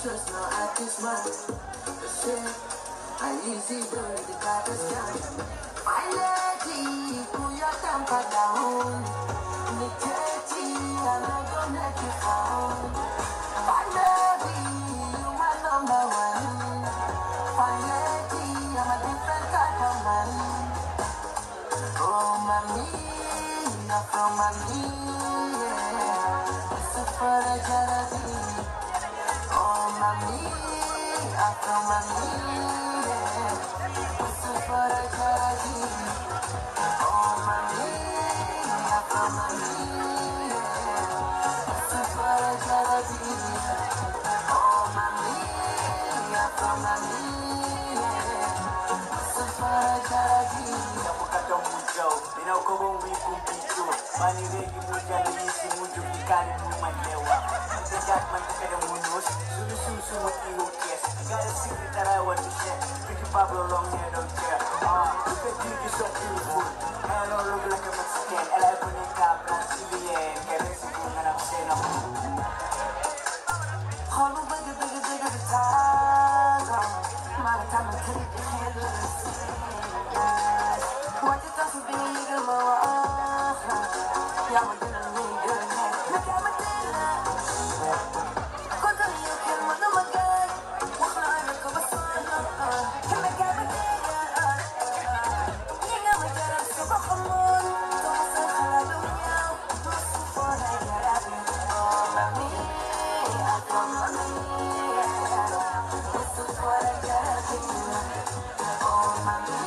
Trust now at this month. The shit, I easy dirty the garbage can. My lady, pull your temper down. Niketi, I'm not gonna let you down. My lady, you my number one. My lady, I'm a different type of man. Oh, mommy, not from mommy, yeah. It's a for a jealousy. Oh, mommy, after mommy, yeah. It's a for a jealousy. Oh, mommy, after mommy, yeah. It's a for a jealousy. Oh, mommy, after mommy, yeah. It's a for a jealousy. Ninaokoba wikumpicho Bani regi mujali isi muju Kikani mumalewa Tejak mantakada munus Sulu sulu sulu iyo kes Got a secret that I want to share Pretty Pablo long hair don't care Look at you, you're so beautiful I don't look like a Mexican El I put in cap, not CBN Kaya si bunga na kusena Hold on, bigger the time. My time to take the handle of the what you thought would be a nigga, yeah, I'm gonna need your hand. Look at my dinner. Go to you, can one of my guys. Walk on a couple of can make up a dinner. You know, we got a super moon. Don't say hallelujah. For that, oh, mommy, I come on me. This is what I gotta do. Oh, mommy.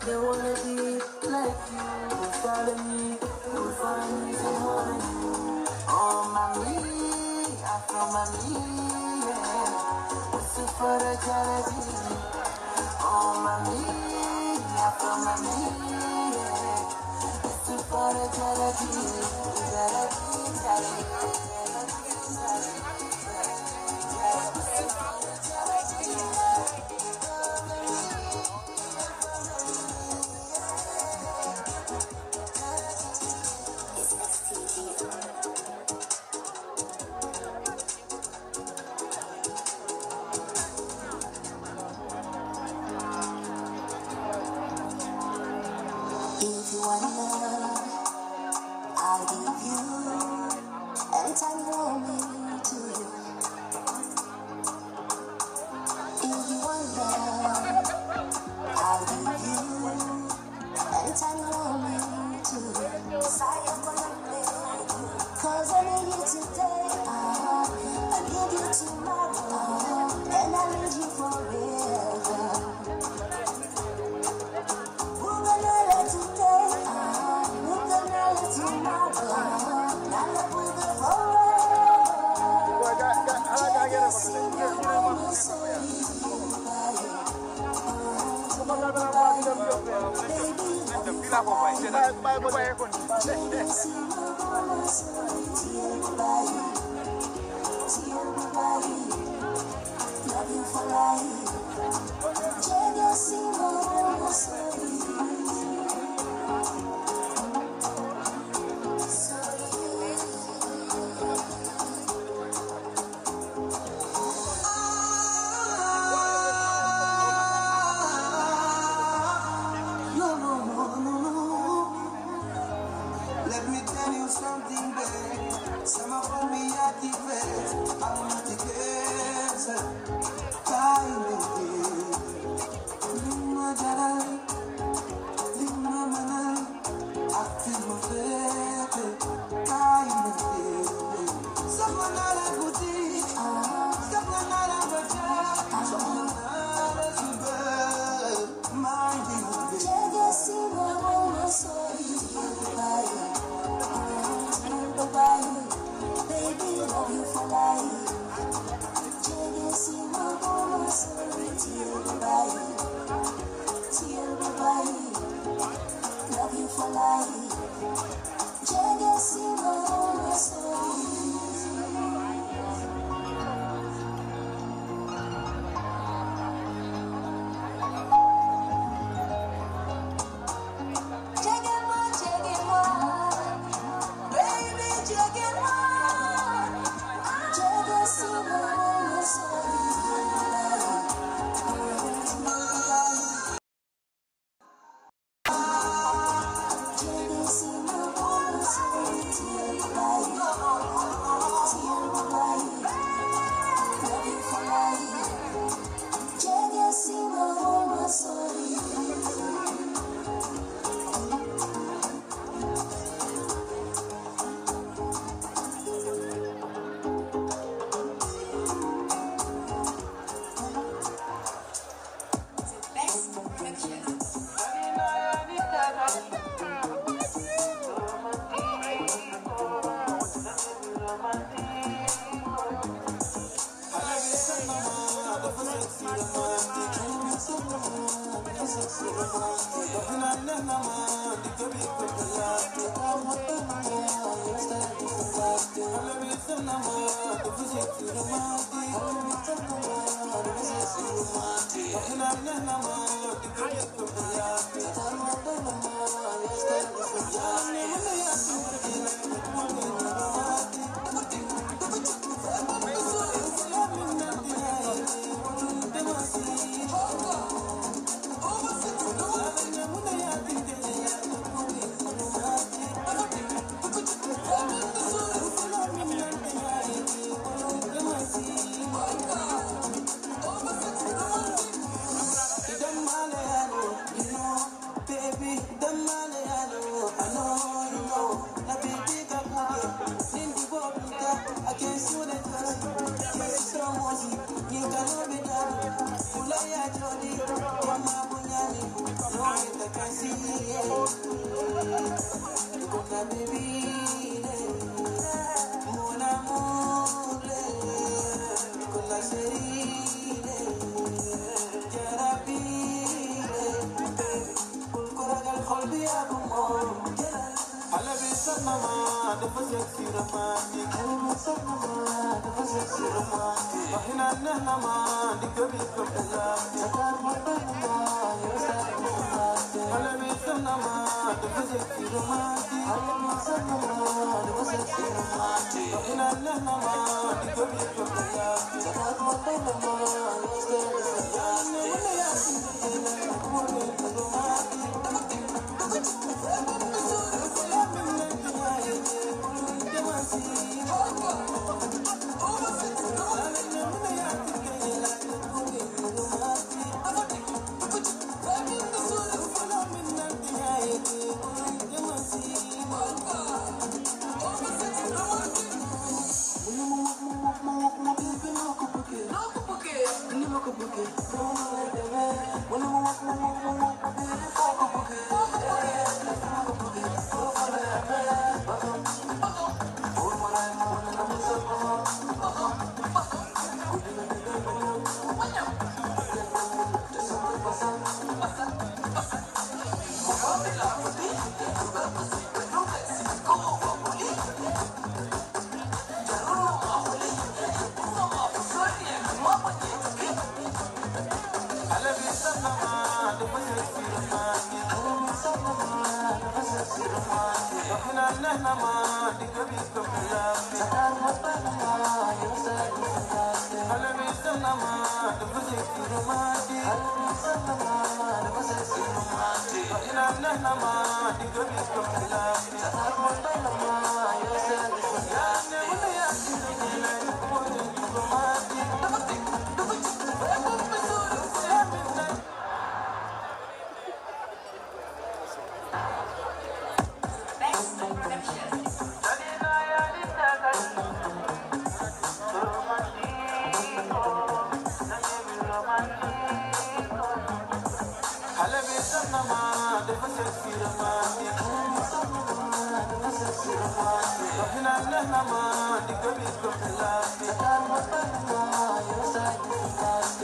They wanna be like you, follow me, find me, they wanna you. Oh, mommy, after mommy, yeah. What's it for the jealousy? Oh, mommy, after mommy, yeah. What's it for the jealousy? Jealousy. If you want love, I'll give you anytime you want me to. If you want love, I'll give you anytime you want me to. Cause I need you today, I need you tomorrow, and I need you forever. Love you for life. Let me tell you something, babe. Some of me at the best. I'm not the case. sexy romantic. Sexy romantic. Nothing I'm not, it could be popular. Your style is fantastic. I love it so much. If you sexy romantic. Sexy romantic. Nothing I'm not, it could be popular. Your style is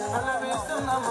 I love it,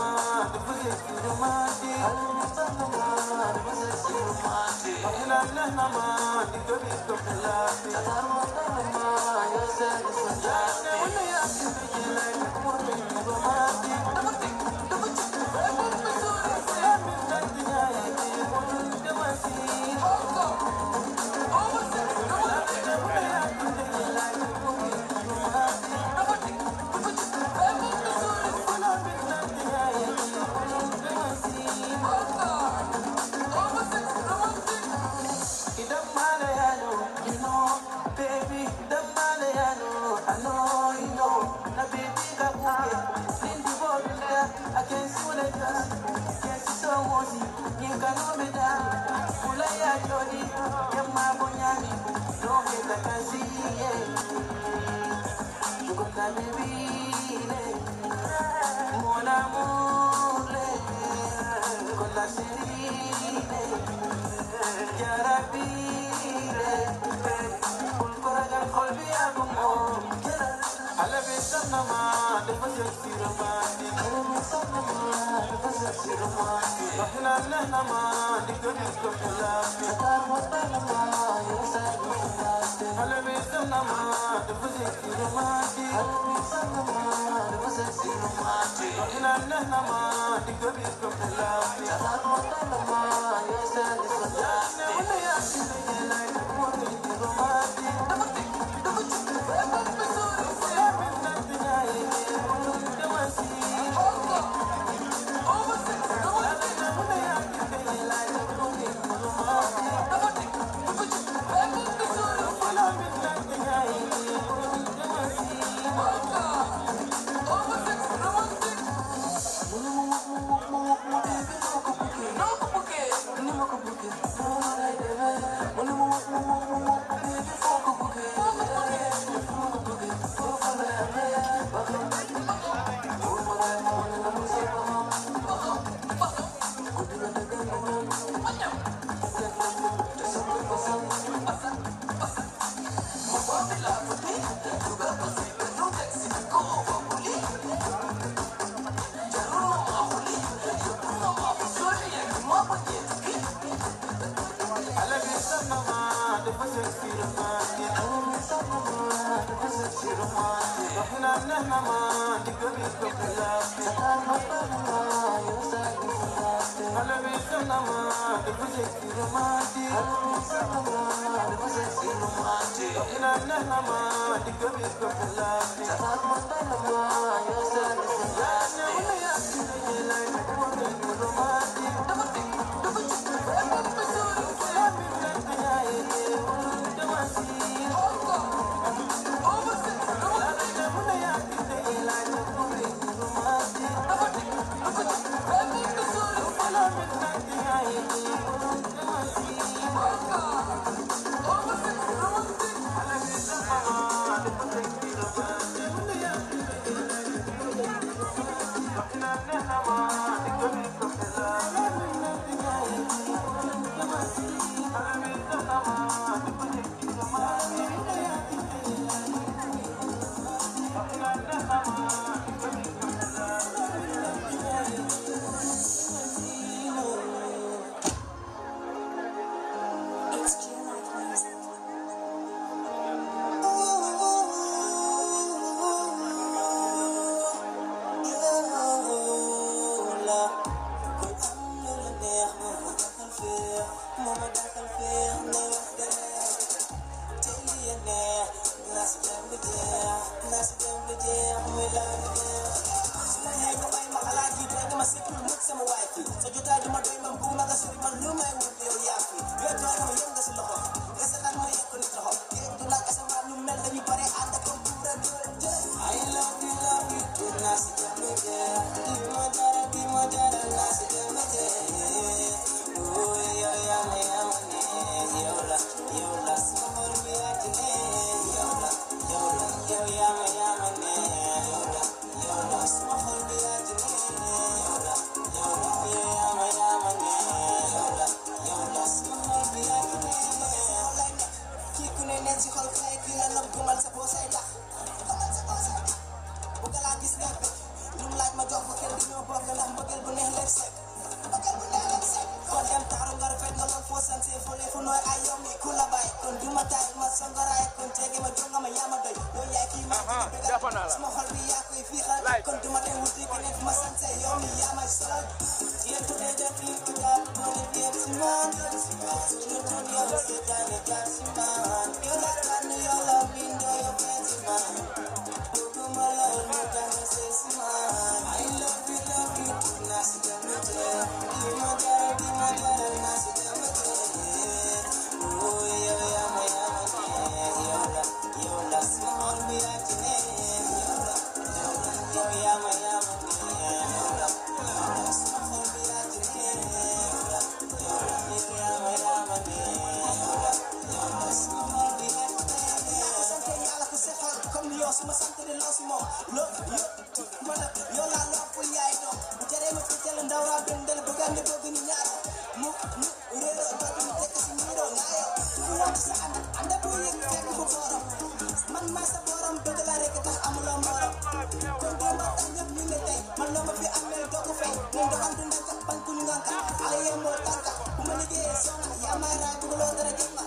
Kon banka ala ye mo tanka kuma liggéey sona yaa may raay bëggloo dara gis ma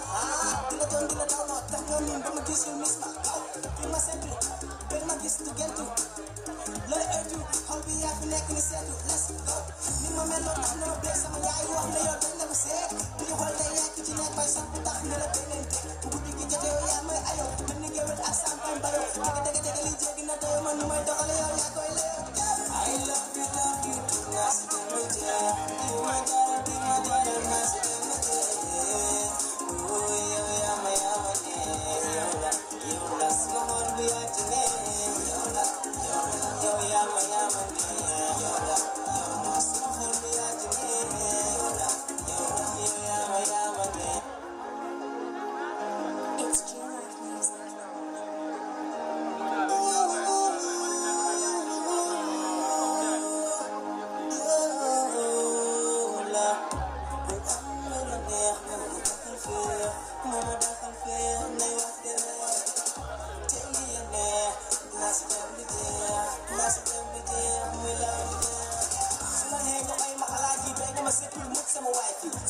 dina doon dina daw noo tax ñoo niin ba ma gis yu mis ma fi ma seetlu benn ma gis tu gentu looy ëttu xol bi yaa fi nekk ni seetu let's go ni ma meloon tax na ma bee sama yaay wax na yow dañ na ko seet bi ñu xool day yàq ci nekk bay sax bu tax ne la benente bu guddi gi jotee yow yaa may ayoo mën ni géwél ak sampañ bayoo dëgg li jéggi na doyo man nu may doxale yow yaa koy leew I love you nasi demeje you my daughter nasi demeje oh ya ma you la small be atine ya ma you la small be atine ya ma It's true life music.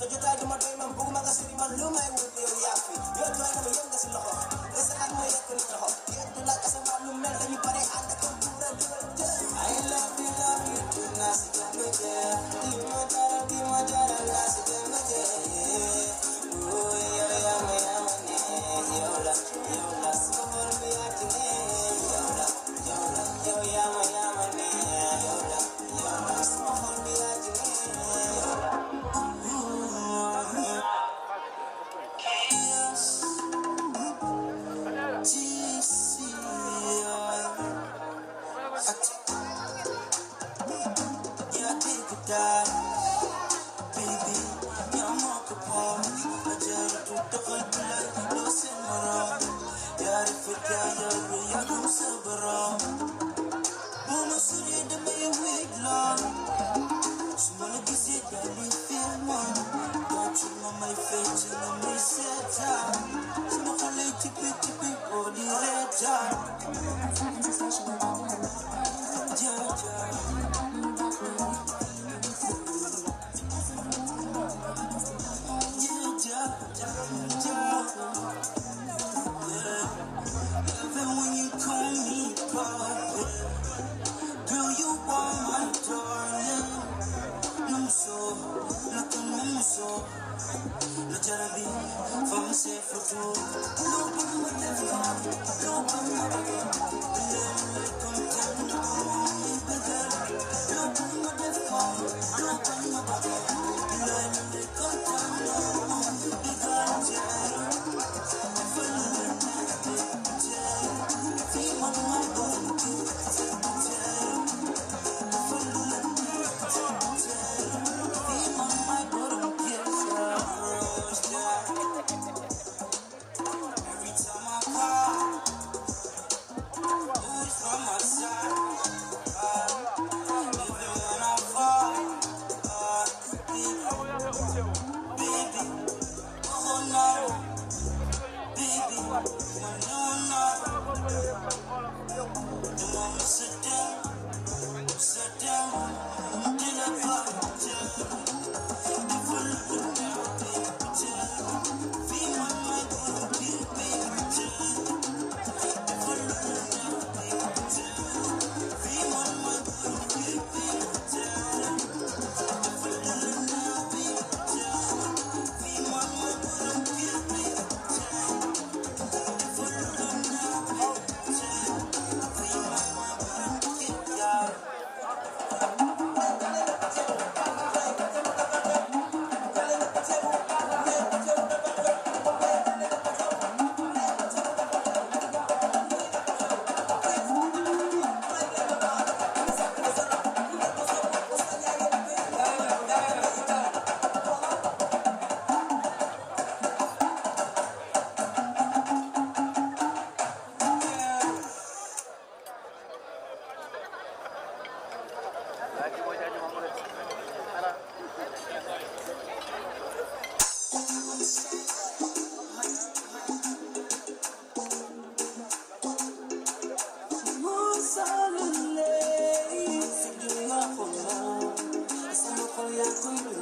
So you try to my dream and boom, I got city man, loom, I will be yappy. You're trying to young as a loho. There's a hand way to the ho. Get to like as a man, you melt and you put it on the computer. I love you, to Nasi Damaje. Dimajara, Nasi Damaje. Oh, yola, so more be at me. Yola, so more be at me. Some of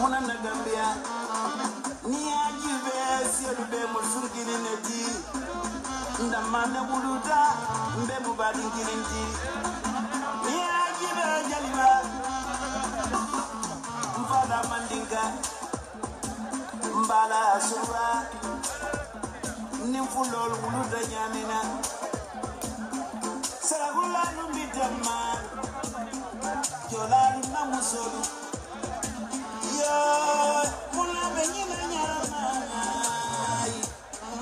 Munana Gambia, Nia Gives, Yelube Musurgin in a D, Ndamana Buluda, Mbebu Badin Gilinji, Nia Gives Yaliba, Mfada Mandi mbala suwa nimfulol wuluda nyamina saragula numbitama jolalu namusolu yo mula benyina nyama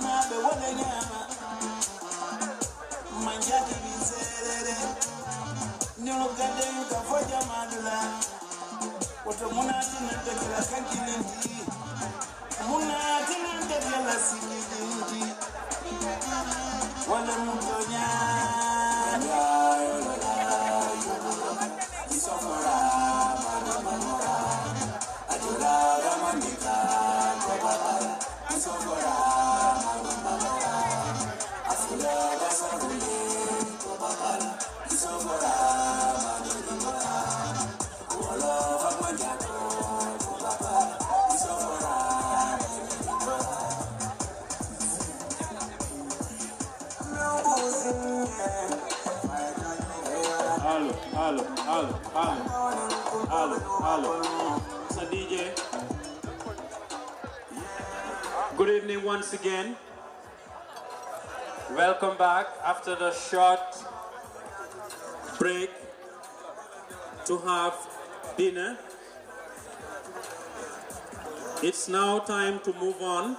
na be wala nyama manjaki bizerere nyo gade ka foja madula wato munati na tekela kankilindi munati na tekela silindi wala mutonya isofara manamora ajura ramandika babara isofara manamora asula basarule babara isofara manamora wala famanyako babara isofara Hello. So DJ, good evening once again. Welcome back after the short break to have dinner. It's now time to move on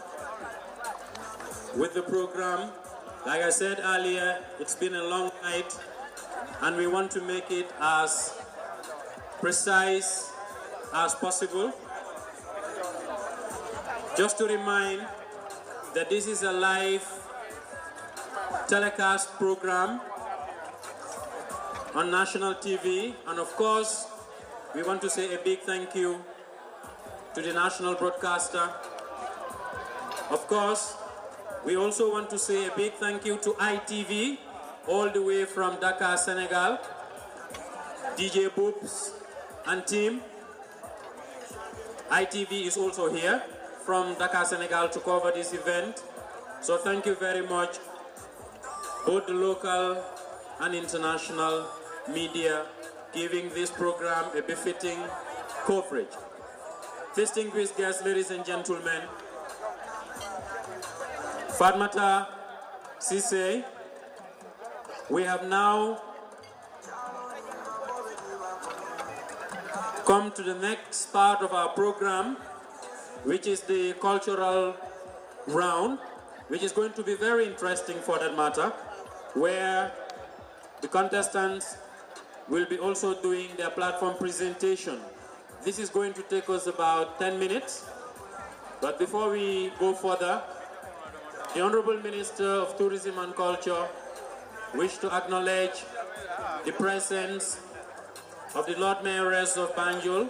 with the program. Like I said earlier, it's been a long night and we want to make it as precise as possible. Just to remind that this is a live telecast program on national TV, and of course we want to say a big thank you to the national broadcaster. Of course, we also want to say a big thank you to ITV all the way from Dakar, Senegal, DJ Boobs and team. ITV is also here from Dakar, Senegal to cover this event. So thank you very much, both the local and international media, giving this program a befitting coverage. Distinguished guests, ladies and gentlemen, Fatmata Sise, we have now come to the next part of our program, which is the cultural round, which is going to be very interesting for that matter, where the contestants will be also doing their platform presentation. This is going to take us about 10 minutes, but before we go further, the Honorable Minister of Tourism and Culture wish to acknowledge the presence of the Lord Mayoress of Banjul,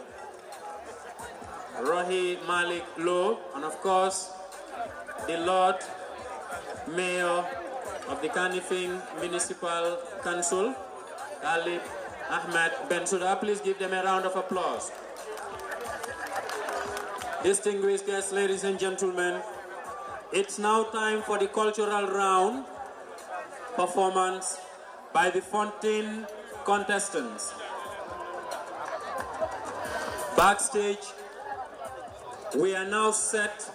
Rohi Malik Low, and of course the Lord Mayor of the Kanifing Municipal Council, Talib Ahmed Bensouda. Please give them a round of applause. Distinguished guests, ladies and gentlemen, it's now time for the cultural round performance by the 14 contestants. Backstage, we are now set,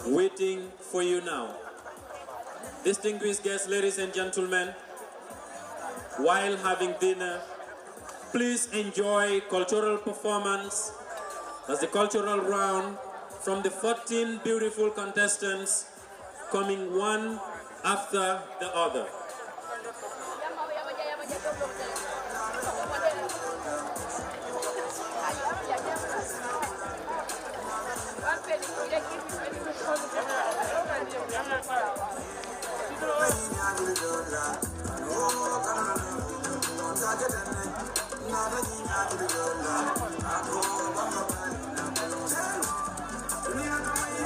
waiting for you now. Distinguished guests, ladies and gentlemen, while having dinner, please enjoy cultural performance as the cultural round from the 14 beautiful contestants coming one after the other.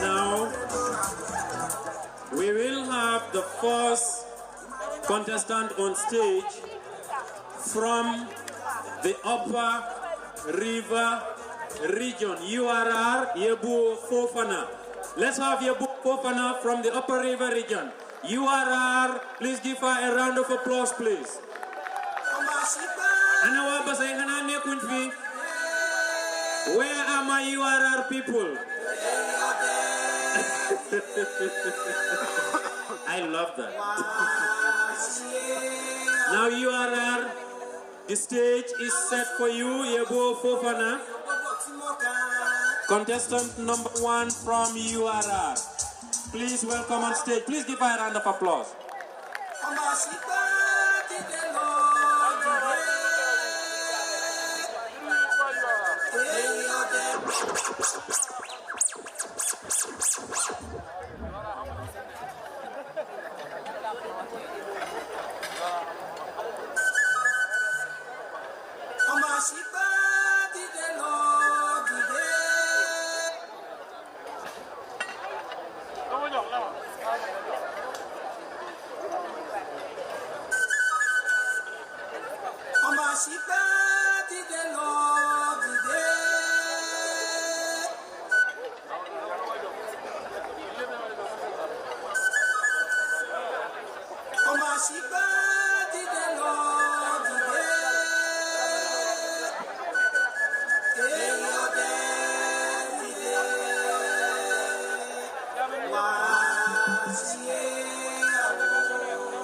Now, we will have the first contestant on stage from the Upper River region, URR Yebu Fofana. Let's have Yebu Fofana from the Upper River region. URR, please give her a round of applause, please. Where are my URR people? I love that. Now URR, the stage is set for you, Yebo Fofana. Contestant number 1 from URR. Please welcome on stage. Please give her a round of applause.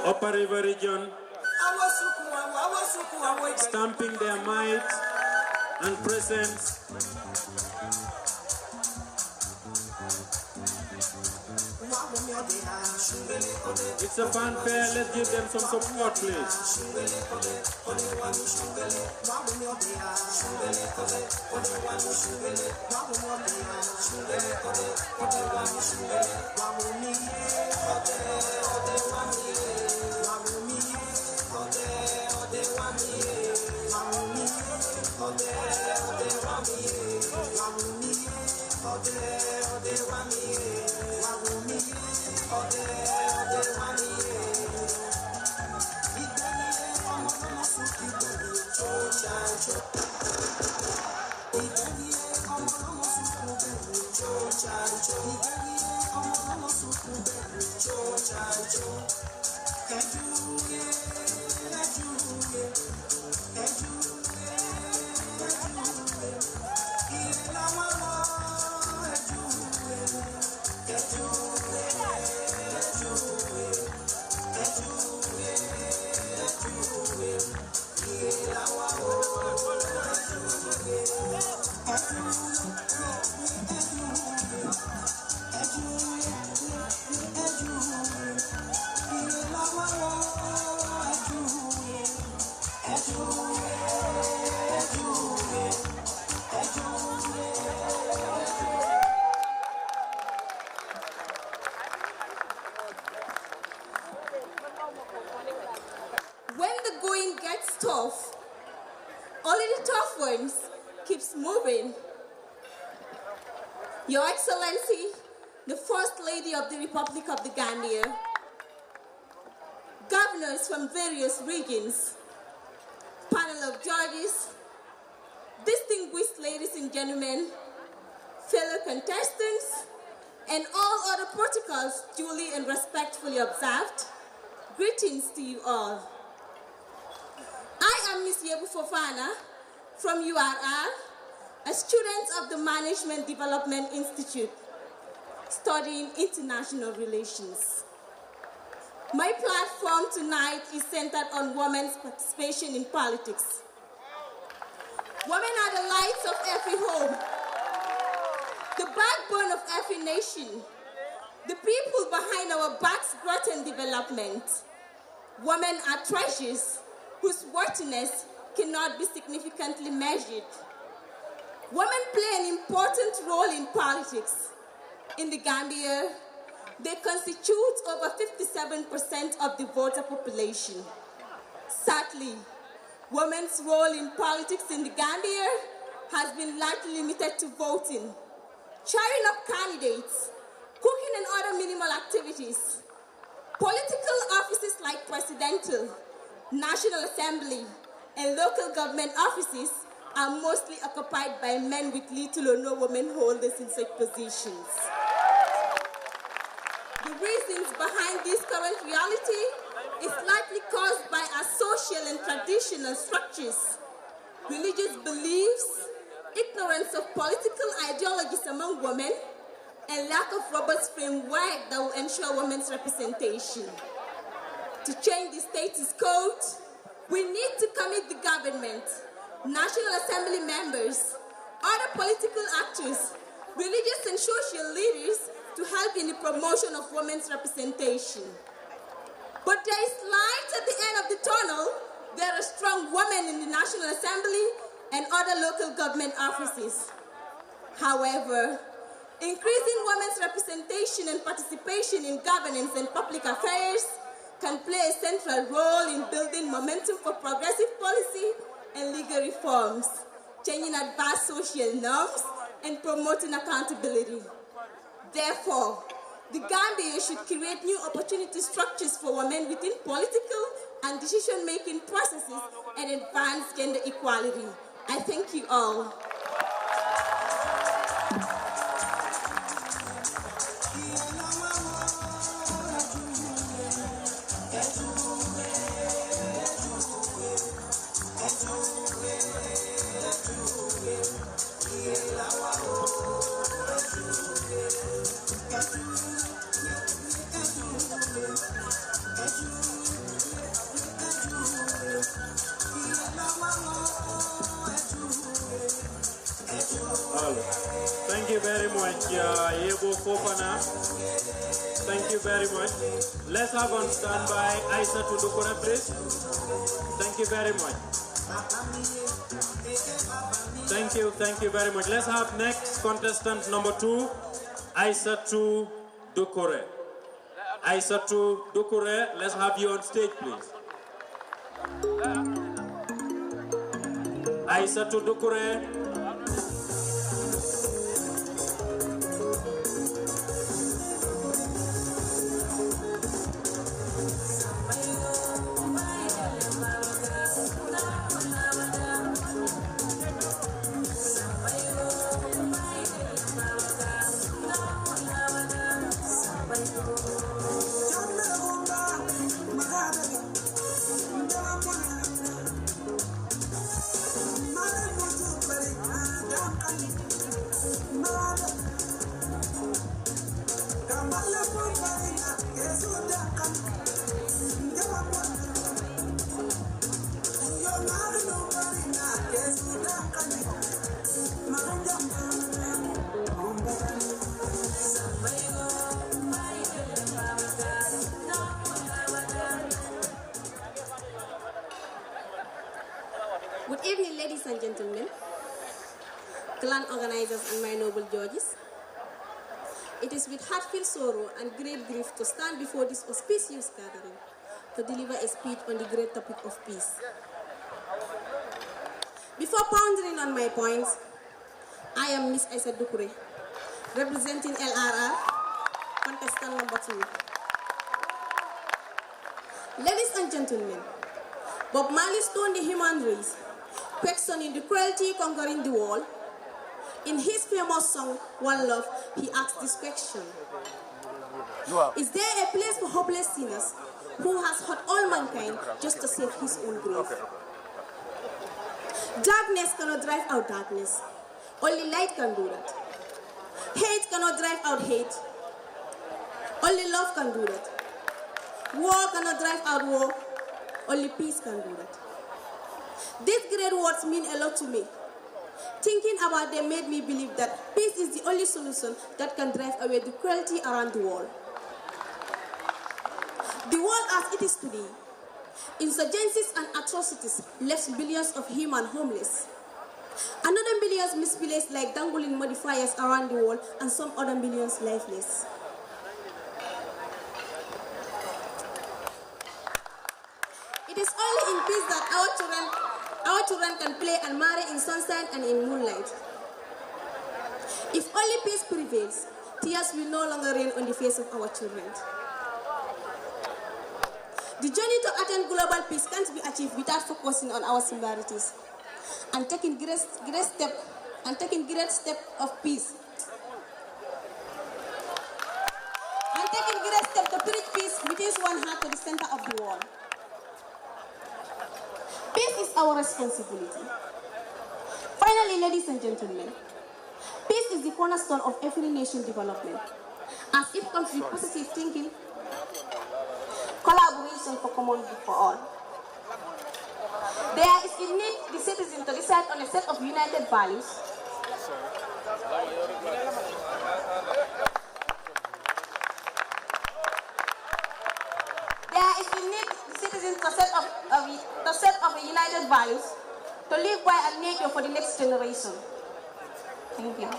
Upper River region, stamping their might and presence. It's a fanfare, let's give them some support, please. When the going gets tough, only the tough ones keeps moving. Your Excellency, the First Lady of the Republic of the Gambia, governors from various regions, panel of judges, distinguished ladies and gentlemen, fellow contestants, and all other protocols duly and respectfully observed, greetings to you all. I am Ms. Yebu Fofana from URR, a student of the Management Development Institute, studying international relations. My platform tonight is centered on women's participation in politics. Women are the lights of every home, the backbone of every nation, the people behind our back's growth and development. Women are treasures whose worthiness cannot be significantly measured. Women play an important role in politics. In the Gambia, they constitute over 57% of the voter population. Sadly, women's role in politics in the Gambia has been largely limited to voting, chairing up candidates, cooking and other minimal activities. Political offices like presidential, National Assembly, and local government offices are mostly occupied by men with little or no women holders in such positions. The reasons behind this current reality is likely caused by our social and traditional structures, religious beliefs, ignorance of political ideologies among women, and lack of robust framework that will ensure women's representation. To change the status quo, we need to commit the government, National Assembly members, other political actors, religious and social leaders to help in the promotion of women's representation. But there is light at the end of the tunnel. There are strong women in the National Assembly and other local government offices. However, increasing women's representation and participation in governance and public affairs can play a central role in building momentum for progressive policy and legal reforms, changing advanced social norms, and promoting accountability. Therefore, the Gambia should create new opportunity structures for women within political and decision-making processes and advance gender equality. I thank you all. Thank you very much, Yebo Fofana. Thank you very much. Let's have on standby Aisa Tudukura, please. Thank you very much. Thank you very much. Let's have next contestant number 2, Aisa Tudukure. Aisa Tudukure, let's have you on stage, please. Aisa Tudukure. Good evening, ladies and gentlemen, clan organizers and my noble judges. It is with heartfelt sorrow and great grief to stand before this auspicious gathering to deliver a speech on the great topic of peace. Before pondering on my points, I am Miss Aisa Dukure, representing LRR, contestant number 2. Ladies and gentlemen, Bob Marley stoned the human race, questioning the cruelty conquering the world. In his famous song, One Love, he asked this question. Is there a place for hopeless sinners who has hurt all mankind just to save his own grave? Darkness cannot drive out darkness. Only light can do that. Hate cannot drive out hate. Only love can do that. War cannot drive out war. Only peace can do that. These great words mean a lot to me. Thinking about them made me believe that peace is the only solution that can drive away the cruelty around the world. The world as it is today, insurgencies and atrocities left billions of humans homeless. Another millions misplaced like dangling modifiers around the world, and some other millions lifeless. It is only in peace that our children can play and marry in sunshine and in moonlight. If only peace prevails, tears will no longer rain on the face of our children. The journey to attain global peace can't be achieved without focusing on our similarities and taking great step of peace. And taking great step to preach peace within one heart to the center of the world. Peace is our responsibility. Finally, ladies and gentlemen, peace is the cornerstone of every nation development. As it comes with positive thinking, collaboration for common good for all. There is a need the citizen to decide on a set of united values. There is a need the citizens to set of a united values to live by and nurture for the next generation. Thank you.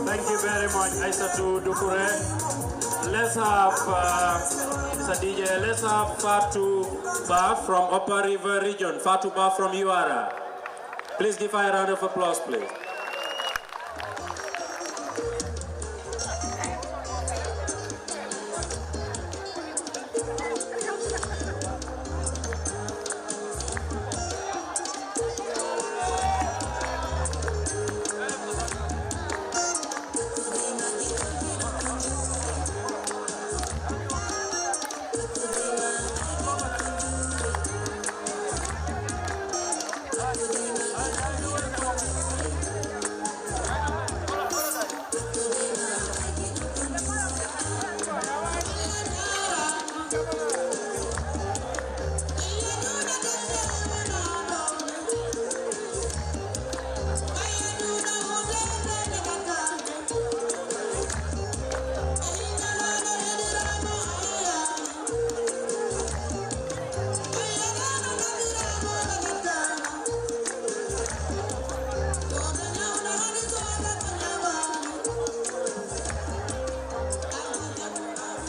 Thank you very much, Aissatou Dukure. Let's have, Sadija, let's have Fatou Ba from Upper River Region. Fatou Ba from URA. Please give her a round of applause, please.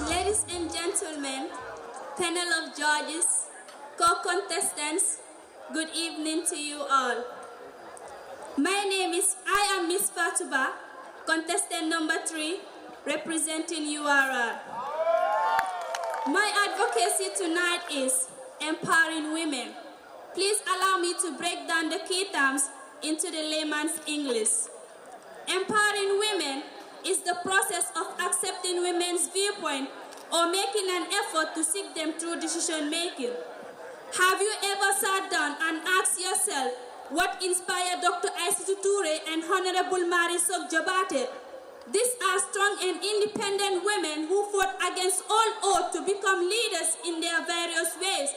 Ladies and gentlemen, panel of judges, co-contestants, good evening to you all. I am Miss Fatou Ba, contestant number 3, representing URR. My advocacy tonight is empowering women. Please allow me to break down the key terms into the layman's English. Empowering women is the process of accepting women's viewpoint or making an effort to seek them through decision making. Have you ever sat down and asked yourself what inspired Dr. Aissatou Touré and Honorable Marisol Jabate? These are strong and independent women who fought against all odds to become leaders in their various ways.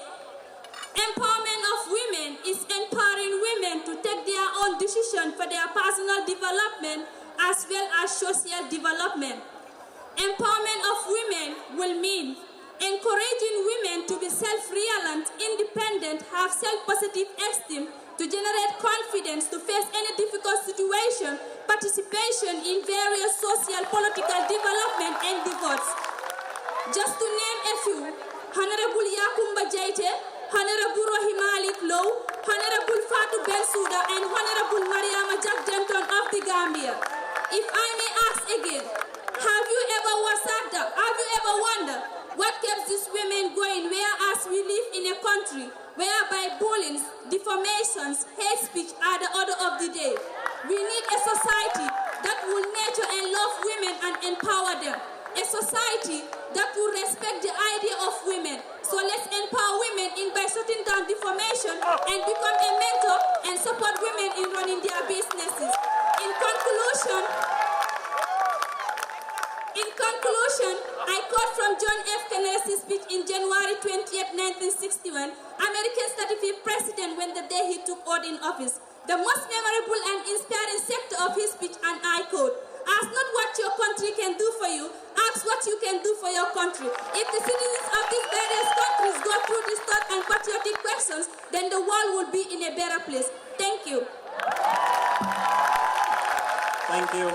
Empowerment of women is empowering women to take their own decision for their personal development as well as social development. Empowerment of women will mean encouraging women to be self-reliant, independent, have self-positive esteem, to generate confidence to face any difficult situation, participation in various social, political development endeavors. Just to name a few, Honorable Yakumba Jaite, Honorable Rohimalik Low, Honorable Fatou Bensouda, and Honorable Mariama Jack Denton of the Gambia. If I may ask again, have you ever wondered what keeps these women going, whereas we live in a country whereby bullying, defamations, hate speech are the order of the day? We need a society that will nurture and love women and empower them. A society that will respect the idea of women. So let's empower women by shutting down defamation and become a mentor and support women in running their businesses. In conclusion, I quote pronounced his speech in January 20th, 1961, America's 35th president, when the day he took oath in office. The most memorable and inspiring sector of his speech, and I quote, "Ask not what your country can do for you, ask what you can do for your country." If the citizens of these various countries go through these thought and patriotic questions, then the world will be in a better place. Thank you. Thank you.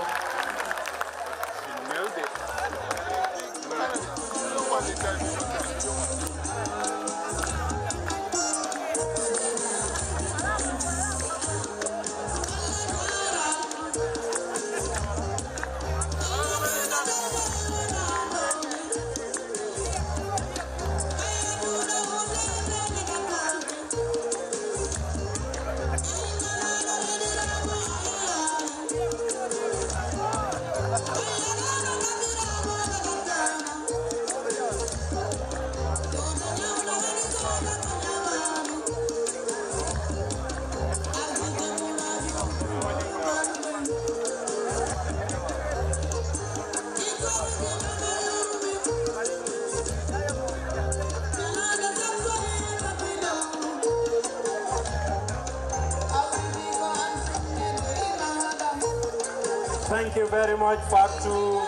Thank you very much, Fatu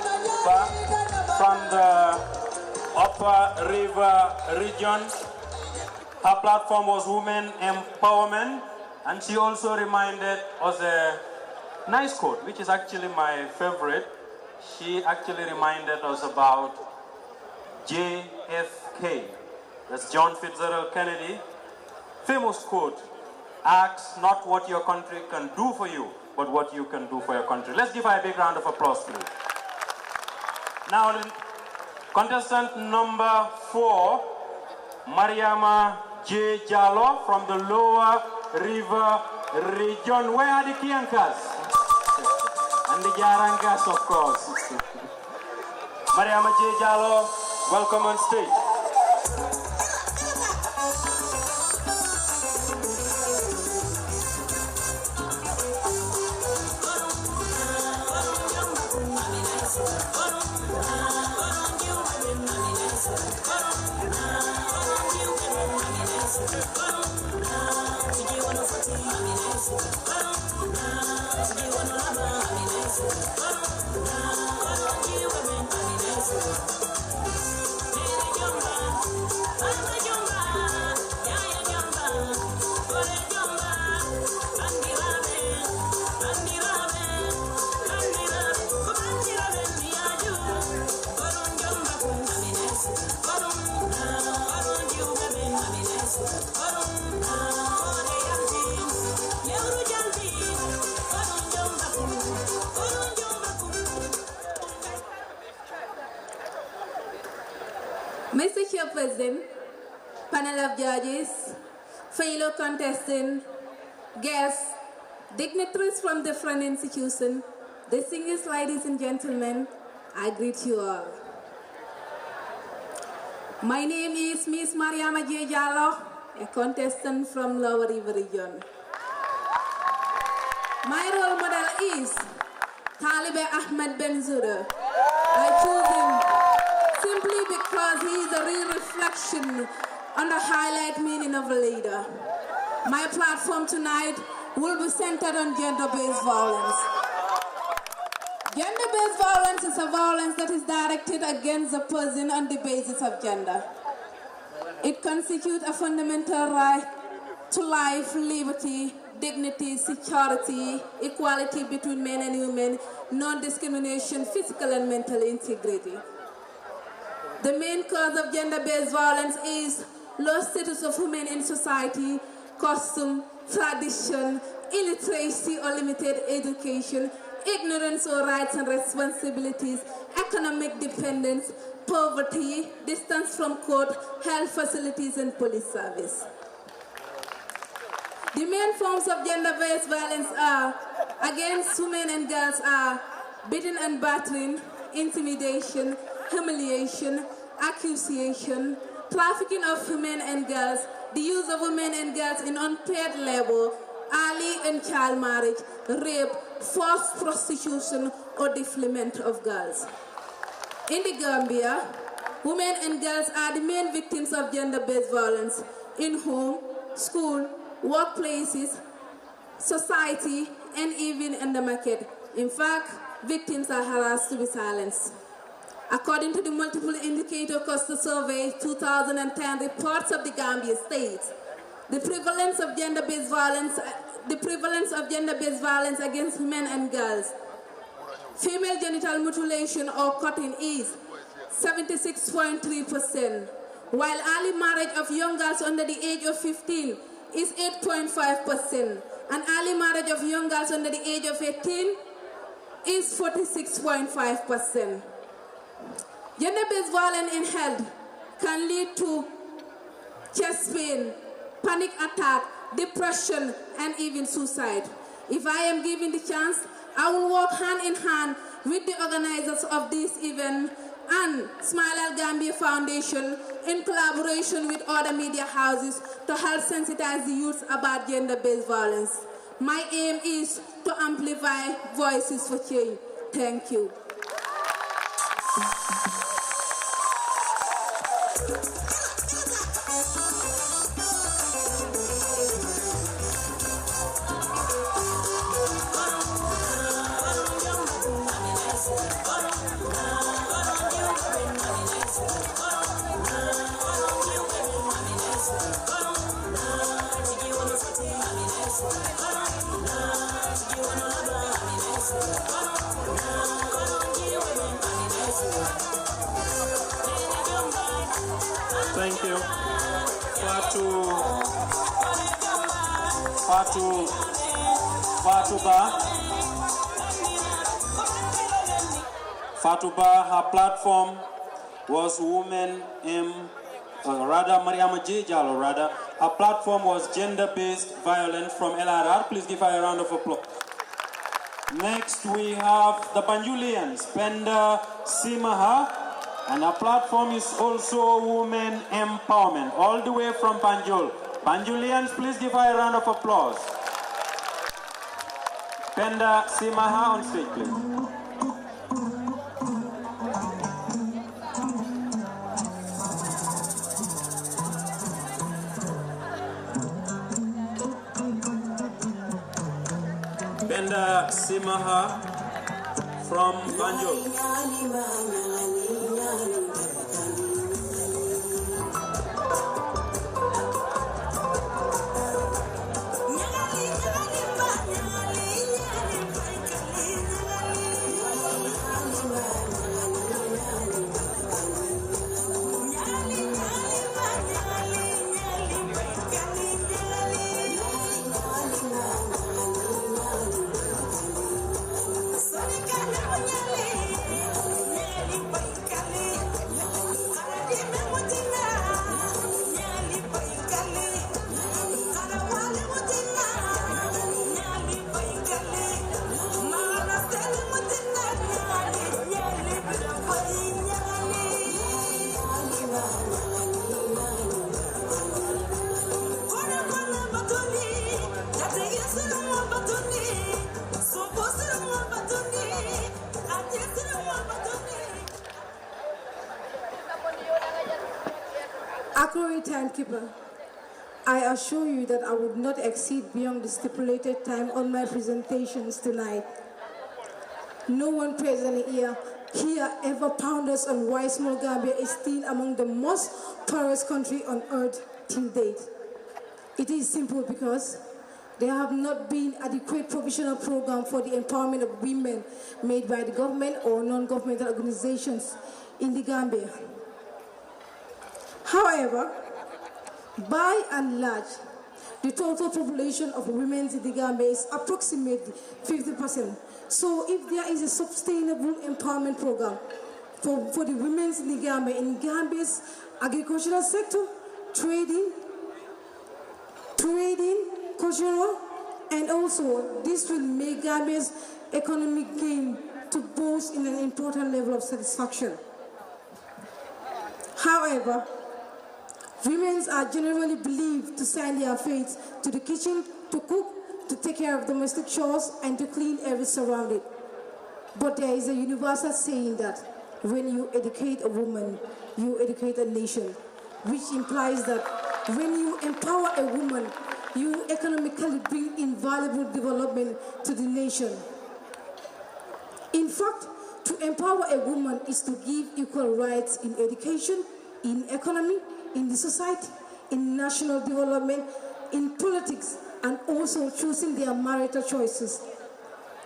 from the Upper River region. Her platform was women empowerment, and she also reminded us a nice quote, which is actually my favorite. She actually reminded us about JFK, that's John Fitzgerald Kennedy. Famous quote, "Ask not what your country can do for you, but what you can do for your country." Let's give her a big round of applause, please. Now, contestant number 4, Mariama J. Jallo from the Lower River region. Where are the Kiankas? And the Jarankas, of course. Mariama J. Jallo, welcome on stage. Mr. Chairperson, panel of judges, fellow contestants, guests, dignitaries from different institutions, distinguished ladies and gentlemen, I greet you all. My name is Miss Mariama J. Jallo, a contestant from Lower River region. My role model is Talibe Ahmed Benzouda. I choose him simply because he is a real reflection on the highlight meaning of a leader. My platform tonight will be centered on gender-based violence. Gender-based violence is a violence that is directed against a person on the basis of gender. It constitutes a fundamental right to life, liberty, dignity, security, equality between men and women, non-discrimination, physical and mental integrity. The main cause of gender-based violence is low status of women in society, custom, tradition, illiteracy or limited education, ignorance of rights and responsibilities, economic dependence, poverty, distance from court, health facilities, and police service. The main forms of gender-based violence are against women and girls are beating and battering, intimidation, humiliation, accusation, trafficking of women and girls, the use of women and girls in unpaid labor, early and child marriage, rape, forced prostitution, or defilement of girls. In the Gambia, women and girls are the main victims of gender-based violence in home, school, workplaces, society, and even in the market. In fact, victims are harassed to be silenced. According to the Multiple Indicator Cluster Survey 2010 reports of the Gambia state, the prevalence of gender-based violence against women and girls, female genital mutilation or cutting is 76.3%, while early marriage of young girls under the age of 15 is 8.5%, and early marriage of young girls under the age of 18 is 46.5%. Gender-based violence in health can lead to chest pain, panic attack, depression, and even suicide. If I am given the chance, I will work hand in hand with the organizers of this event and Smile Al Gambia Foundation in collaboration with other media houses to help sensitize the youth about gender-based violence. My aim is to amplify voices for change. Thank you. Thank you. Fatuba, her platform was Women in, Mariama Jalo, her platform was gender-based violence from LRR. Please give her a round of applause. Next, we have the Banjulians, Penda Simaha, and our platform is also Women Empowerment, all the way from Banjul. Banjulians, please give her a round of applause. Penda Simaha on stage, please. Penda Simaha from Banjul. Accurate timekeeper, I assure you that I would not exceed beyond the stipulated time on my presentations tonight. No one present here ever pounders on why small Gambia is still among the most poorest country on earth till date. It is simple because there have not been adequate provisional program for the empowerment of women made by the government or non-governmental organizations in the Gambia. However, by and large, the total population of women in the Gambia is approximately 50%. So if there is a sustainable empowerment program for the women in the Gambia, in Gambia's agricultural sector, trading, cultural, and also this will make Gambia's economic gain to boast in an important level of satisfaction. However, women are generally believed to sign their fates to the kitchen, to cook, to take care of domestic chores, and to clean every surrounding. But there is a universal saying that when you educate a woman, you educate a nation, which implies that when you empower a woman, you economically bring invaluable development to the nation. In fact, to empower a woman is to give equal rights in education, in economy, in the society, in national development, in politics, and also choosing their marital choices,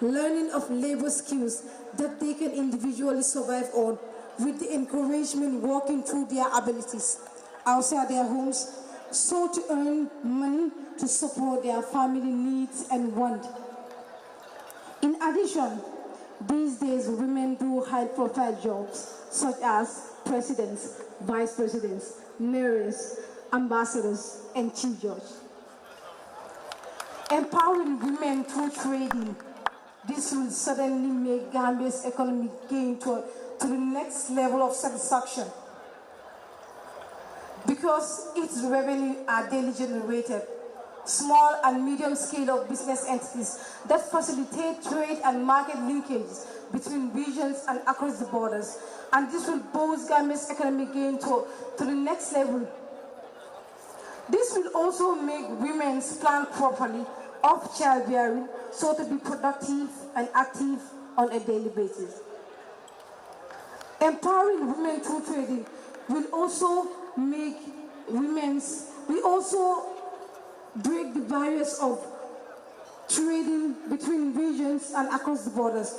learning of labor skills that they can individually survive on, with the encouragement working through their abilities outside their homes, so to earn money to support their family needs and want. In addition, these days women do high-profile jobs such as presidents, vice presidents, mayors, ambassadors, and chief judge. Empowering women through trading, this will suddenly make Gambia's economic gain to the next level of satisfaction, because its revenue are daily generated. Small and medium scale of business entities that facilitate trade and market linkages between regions and across the borders. And this will boost Gambia's economic gain to the next level. This will also make women's plan properly of childbearing, so to be productive and active on a daily basis. Empowering women through trading will also make we also break the barriers of trading between regions and across the borders.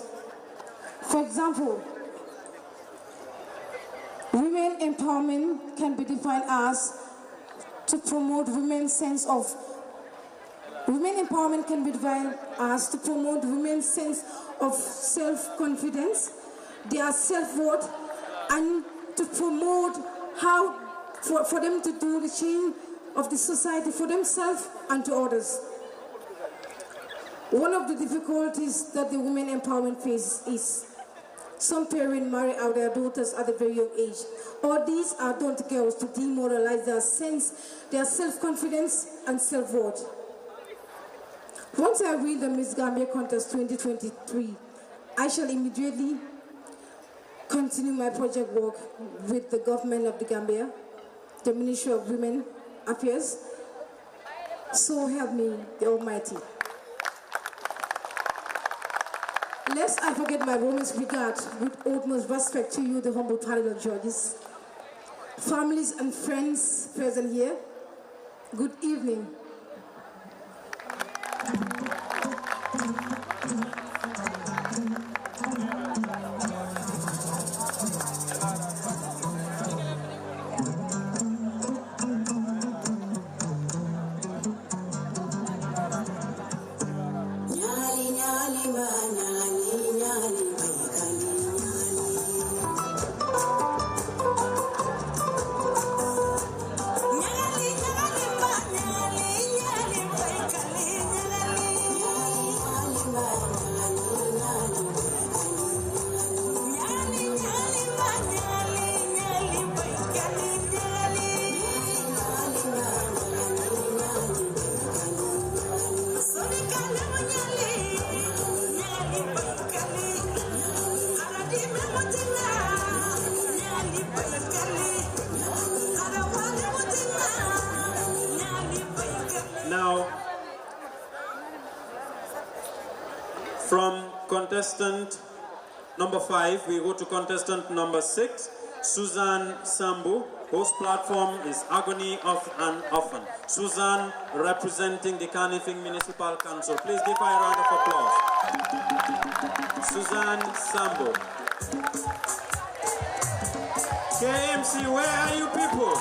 For example, women empowerment can be defined as to promote women's sense of self-confidence, their self-worth, and to promote how for them to do the change of the society for themselves and to others. One of the difficulties that the women empowerment faces is some parents marry out their daughters at a very young age, or these are done to girls to demoralize their self-confidence and self-worth. Once I win the Miss Gambia contest 2023, I shall immediately continue my project work with the government of the Gambia, the Ministry of Women Affairs. So help me the Almighty. Lest I forget my warmest regard, with utmost respect to you, the humble panel of judges, families and friends present here, good evening. Now, from contestant number 5, we go to contestant number 6, Suzanne Sambu, whose platform is Agony of an Orphan. Suzanne, representing the Kanifing Municipal Council. Please give her a round of applause. Suzanne Sambu. KMC, where are you people?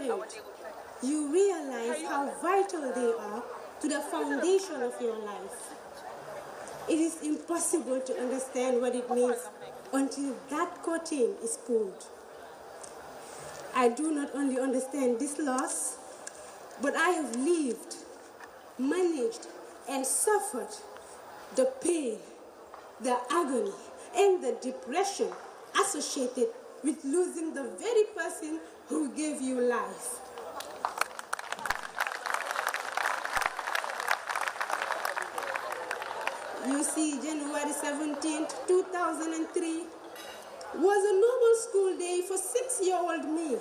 point, you realize how vital they are to the foundation of your life. It is impossible to understand what it means until that curtain is pulled. I do not only understand this loss, but I have lived, managed, and suffered the pain, the agony, and the depression associated with losing the very person who gave you life. You see, January 17th, 2003 was a normal school day for 6-year-old me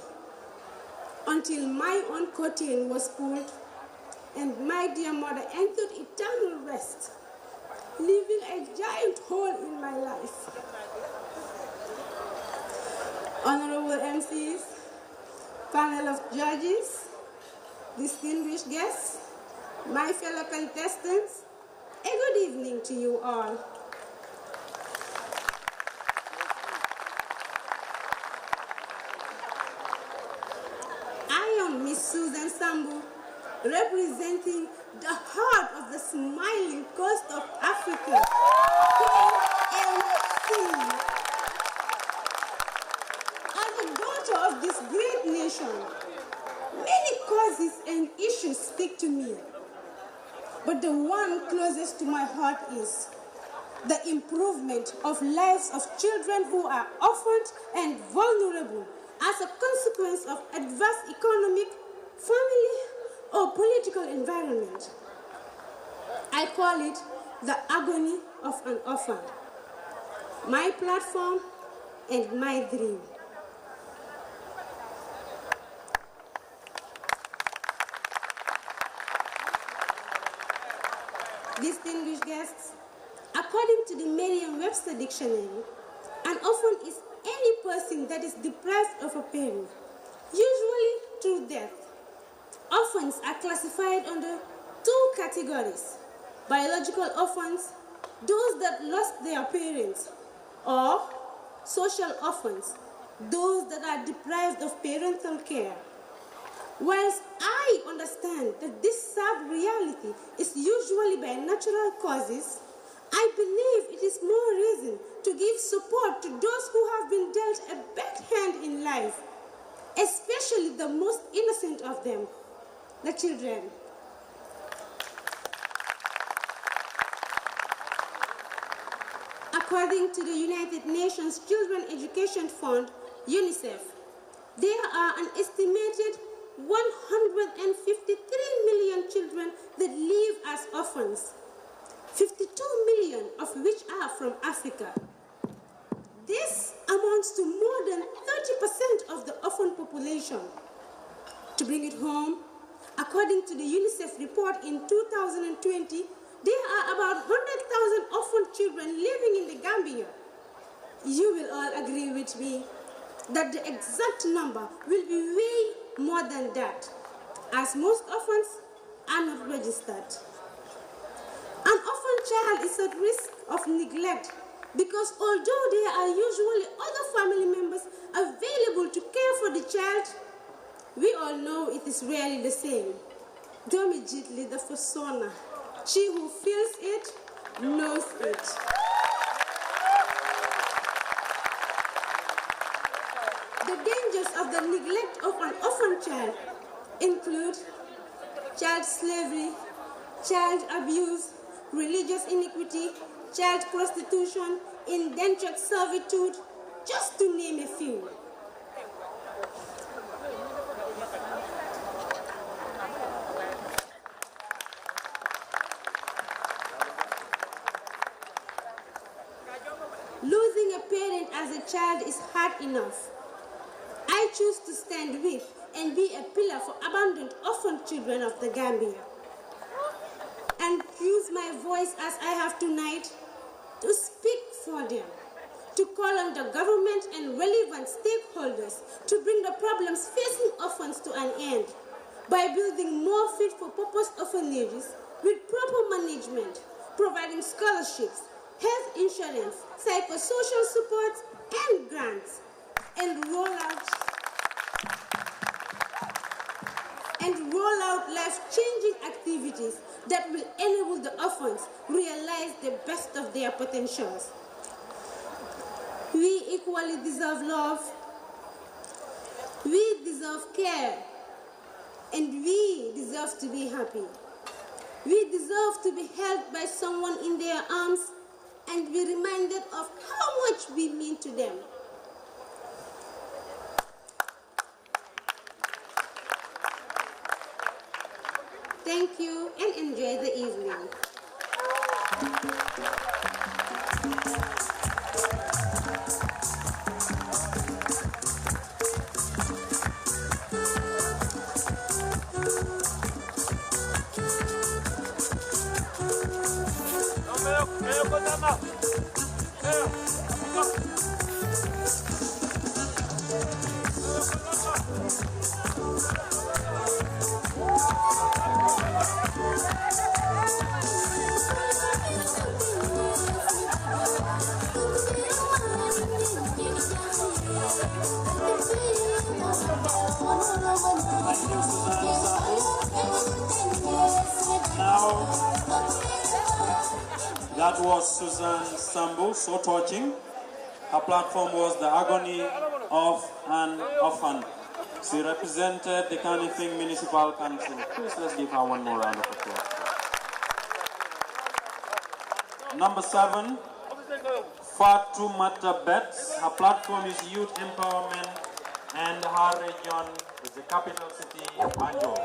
until my own curtain was pulled and my dear mother entered eternal rest, leaving a giant hole in my life. Honorable MCs, panel of judges, distinguished guests, my fellow contestants, a good evening to you all. I am Miss Susan Sambu, representing the heart of the smiling coast of Africa, KMC. As a daughter of this great nation, many causes and issues speak to me. But the one closest to my heart is the improvement of lives of children who are orphaned and vulnerable as a consequence of adverse economic, family, or political environment. I call it the agony of an orphan. My platform and my dream. Distinguished guests, according to the Merriam-Webster Dictionary, an orphan is any person that is deprived of a parent, usually through death. Orphans are classified under 2 categories: biological orphans, those that lost their parents, or social orphans, those that are deprived of parental care. Whilst I understand that this sad reality is usually by natural causes, I believe it is more reason to give support to those who have been dealt a bad hand in life, especially the most innocent of them, the children. According to the United Nations Children Education Fund, UNICEF, there are an estimated 153 million children that live as orphans, 52 million of which are from Africa. This amounts to more than 30% of the orphan population. To bring it home, according to the UNICEF report in 2020, there are about 100,000 orphan children living in the Gambia. You will all agree with me that the exact number will be way more than that, as most orphans are not registered. An orphan child is at risk of neglect because although there are usually other family members available to care for the child, we all know it is rarely the same. Domijitli the persona, she who feels it, knows it. The dangers of the neglect of an orphan child include child slavery, child abuse, religious iniquity, child prostitution, indentured servitude, just to name a few. Losing a parent as a child is hard enough. I choose to stand with and be a pillar for abandoned orphan children of the Gambia, and use my voice as I have tonight to speak for them, to call on the government and relevant stakeholders to bring the problems facing orphans to an end by building more fit-for-purpose orphanages with proper management, providing scholarships, health insurance, psychosocial support, and grants, and roll out and roll out life-changing activities that will enable the orphans realize the best of their potentials. We equally deserve love, we deserve care, and we deserve to be happy. We deserve to be held by someone in their arms and be reminded of how much we mean to them. Thank you and enjoy the evening. That was Susan Sambu, so touching. Her platform was the agony of an orphan. She represented the Kanifing Municipal Council. Please let's give her one more round of applause. Number 7, Fatoumata Betts. Her platform is youth empowerment and her region is the capital city, Banjul.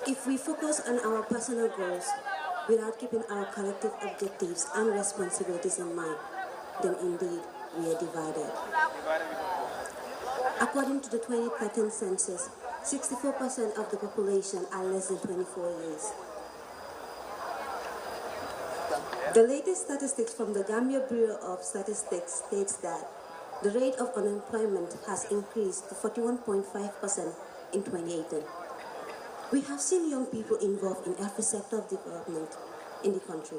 If we focus on our personal goals without keeping our collective objectives and responsibilities in mind, then indeed we are divided. According to the 2013 census, 64% of the population are less than 24 years. The latest statistics from the Gambia Bureau of Statistics states that the rate of unemployment has increased to 41.5% in 2018. We have seen young people involved in every sector of development in the country,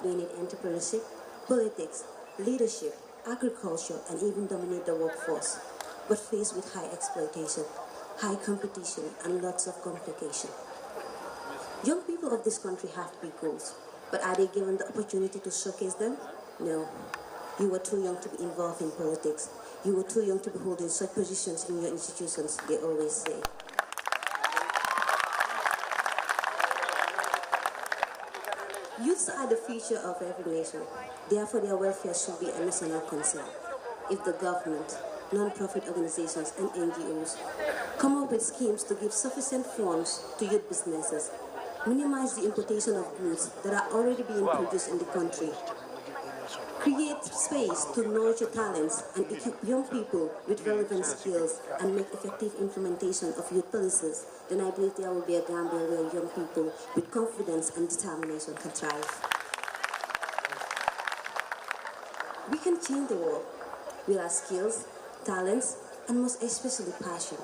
be it entrepreneurship, politics, leadership, agriculture, and even dominate the workforce, but faced with high exploitation, high competition, and lots of complication. Young people of this country have big goals, but are they given the opportunity to showcase them? No. You were too young to be involved in politics. You were too young to be holding such positions in your institutions, they always say. Youths are the future of every nation. Therefore, their welfare should be a national concern. If the government, non-profit organizations, and NGOs come up with schemes to give sufficient funds to youth businesses, minimize the importation of goods that are already being produced in the country, create space to nurture talents and equip young people with relevant skills and make effective implementation of youth policies, then I believe there will be a Gambia where young people with confidence and determination can thrive. We can change the world with our skills, talents, and most especially passion.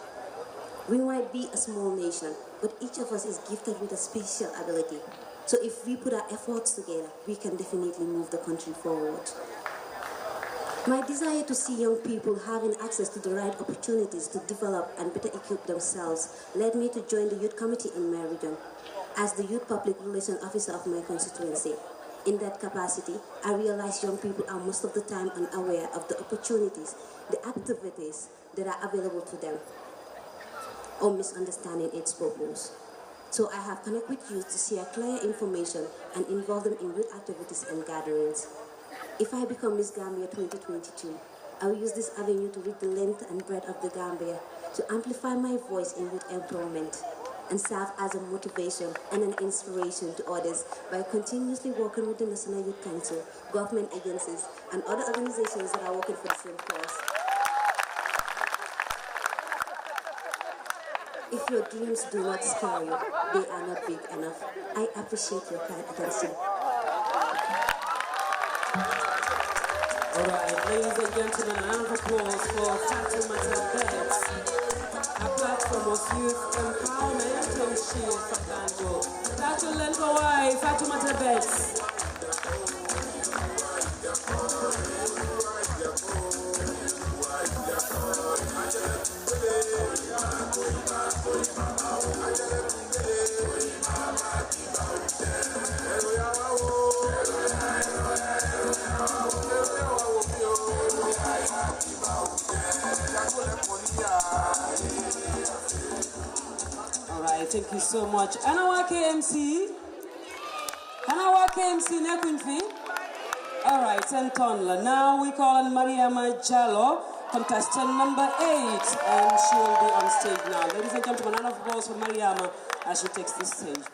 We might be a small nation, but each of us is gifted with a special ability. So if we put our efforts together, we can definitely move the country forward. My desire to see young people having access to the right opportunities to develop and better equip themselves led me to join the youth committee in my region as the youth public relations officer of my constituency. In that capacity, I realized young people are most of the time unaware of the opportunities, the activities that are available to them, or misunderstanding its purpose. So I have connected with youth to share clear information and involve them in youth activities and gatherings. If I become Miss Gambia 2022, I will use this avenue to reach the length and breadth of the Gambia, to amplify my voice in youth empowerment, and serve as a motivation and an inspiration to others by continuously working with the National Youth Council, government agencies, and other organizations that are working for the same cause. If your dreams do not scare you, they are not big enough. I appreciate your kind attention. All right, ladies and gentlemen, a round of applause for Fatimata Betts, a platform of youth empowerment and she is from Banjo. Dr. Lengowai, Fatimata Betts. All right, thank you so much. And our KMC Nekunfi. All right, Sentonla. Now we call on Mariama Jallo, contestant number 8, and she will be on stage now. Ladies and gentlemen, round of applause for Mariama as she takes the stage.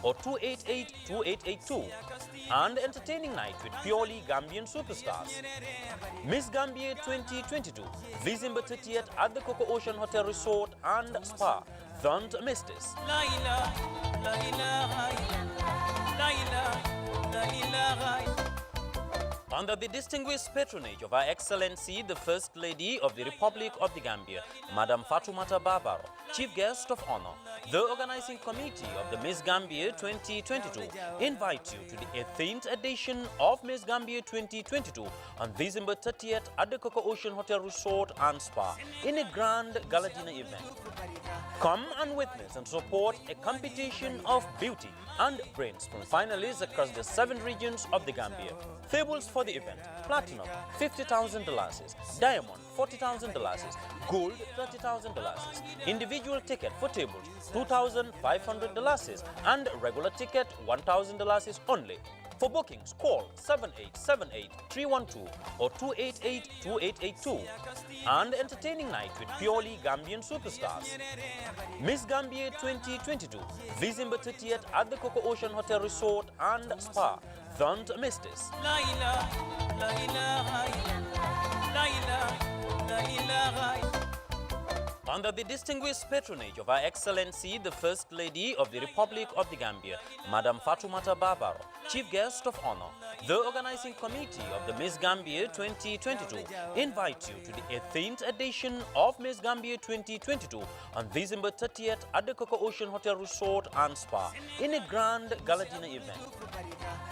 or 288-2882, and entertaining night with purely Gambian superstars. Miss Gambia 2022, December 30th at the Coco Ocean Hotel Resort and Spa. Don't miss this. Under the distinguished patronage of Her Excellency, the First Lady of the Republic of the Gambia, Madam Fatoumata Barbaro, Chief Guest of Honor, the organizing committee of the Miss Gambia 2022 invites you to the 18th edition of Miss Gambia 2022 on December 30th at the Coco Ocean Hotel Resort and Spa in a grand gala dinner event. Come and witness and support a competition of beauty and brains from finalists across the 7 regions of the Gambia. Tables for the event: Platinum $50,000, Diamond $40,000, Gold $30,000, individual ticket for tables $2,500, and regular ticket $1,000 only. For bookings, call 7878-312 or 288-2882. And entertaining night with purely Gambian superstars. Miss Gambia 2022, December 30th at the Coco Ocean Hotel Resort and Spa. Don't miss this. La ilaha, la ilaha, la ilaha, la ilaha. Under the distinguished patronage of Her Excellency, the First Lady of the Republic of the Gambia, Madam Fatoumata Barbaro, Chief Guest of Honor, the Organizing Committee of the Miss Gambia 2022 invite you to the 18th edition of Miss Gambia 2022 on December 30th at the Coco Ocean Hotel Resort and Spa in a grand gala dinner event.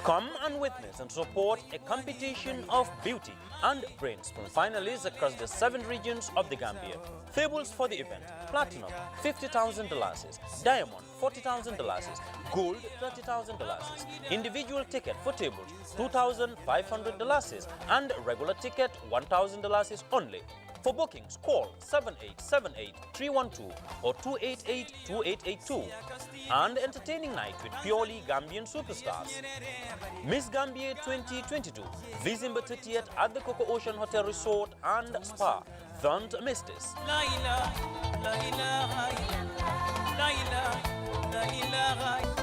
Come and witness and support a competition of beauty and brains from finalists across the 7 regions of the Gambia. Tables for the event: Platinum $50,000, Diamond $40,000, Gold $30,000. Individual ticket for tables $2,500 and regular ticket $1,000 only. For bookings, call 7878-312 or 288-2882. And entertaining night with purely Gambian superstars. Miss Gambia 2022, December 30th at the Coco Ocean Hotel Resort and Spa. Don't miss this. La ilaha, la ilaha, la ilaha, la ilaha.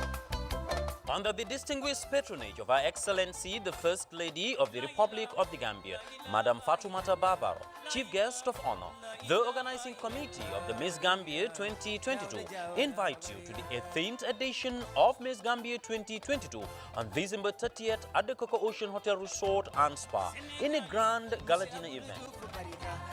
Under the distinguished patronage of Her Excellency, the First Lady of the Republic of the Gambia, Madam Fatoumata Barbaro, Chief Guest of Honor, the Organizing Committee of the Miss Gambia 2022 invite you to the 18th edition of Miss Gambia 2022 on December 30th at the Coco Ocean Hotel Resort and Spa in a grand gala dinner event.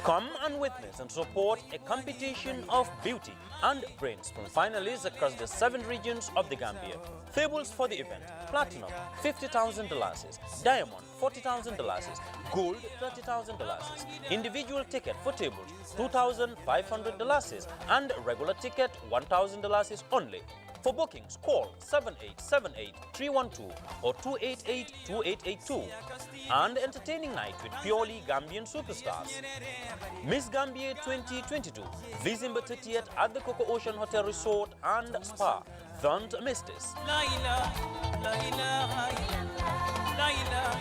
Come and witness and support a competition of beauty and brains from finalists across the 7 regions of the Gambia. Tables for the event: Platinum $50,000, Diamond $40,000, Gold $30,000. Individual ticket for tables $2,500 and regular ticket $1,000 only. For bookings, call 7878-312 or 288-2882. And entertaining night with purely Gambian superstars. Miss Gambia 2022, December 30th at the Coco Ocean Hotel Resort and Spa. Don't miss this. La ilaha, la ilaha, la ilaha,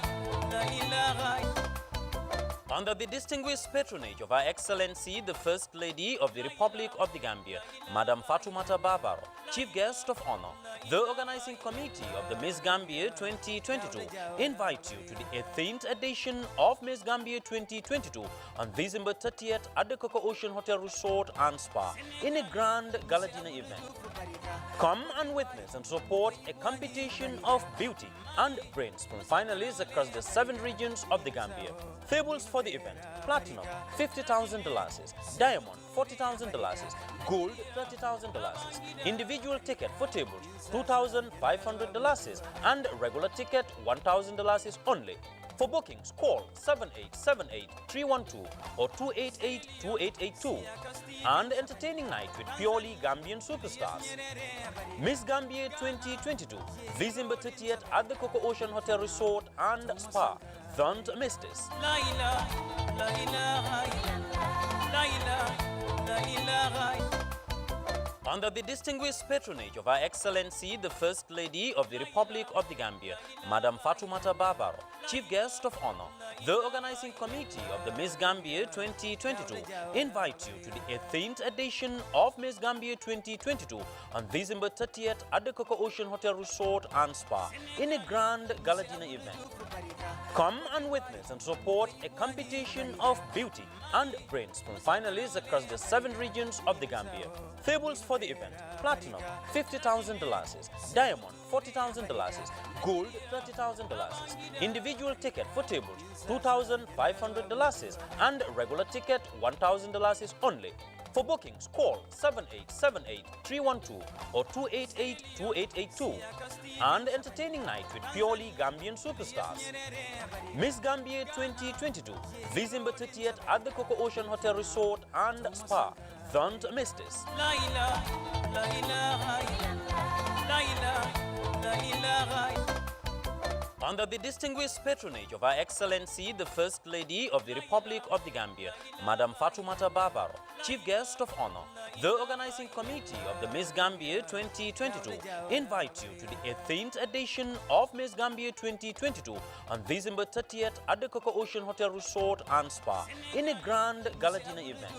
la ilaha. Under the distinguished patronage of Her Excellency, the First Lady of the Republic of the Gambia, Madam Fatoumata Barbaro, Chief Guest of Honor, the Organizing Committee of the Miss Gambia 2022 invite you to the 18th edition of Miss Gambia 2022 on December 30th at the Coco Ocean Hotel Resort and Spa in a grand gala dinner event. Come and witness and support a competition of beauty and brains from finalists across the 7 regions of the Gambia. Tables for the event: Platinum $50,000, Diamond $40,000, Gold $30,000. Individual ticket for tables $2,500 and regular ticket $1,000 only. For bookings, call 7878-312 or 288-2882. And entertaining night with purely Gambian superstars. Miss Gambia 2022, December 30th at the Coco Ocean Hotel Resort and Spa. Don't miss this. La ilaha, la ilaha, la ilaha, la ilaha. Under the distinguished patronage of Her Excellency, the First Lady of the Republic of the Gambia, Madam Fatoumata Barbaro, Chief Guest of Honor, the Organizing Committee of the Miss Gambia 2022 invite you to the 18th edition of Miss Gambia 2022 on December 30th at the Coco Ocean Hotel Resort and Spa in a grand gala dinner event. Come and witness and support a competition of beauty and brains from finalists across the 7 regions of the Gambia. Tables for the event: Platinum $50,000, Diamond $40,000, Gold $30,000. Individual ticket for tables $2,500 and regular ticket $1,000 only. For bookings, call 7878-312 or 288-2882. And entertaining night with purely Gambian superstars. Miss Gambia 2022, December 30th at the Coco Ocean Hotel Resort and Spa. Don't miss this. La ilaha, la ilaha, la ilaha, la ilaha. Under the distinguished patronage of Her Excellency, the First Lady of the Republic of the Gambia, Madam Fatoumata Babaro, Chief Guest of Honor, the Organizing Committee of the Miss Gambia 2022 invite you to the 18th edition of Miss Gambia 2022 on December 30th at the Coco Ocean Hotel Resort and Spa in a grand gala dinner event.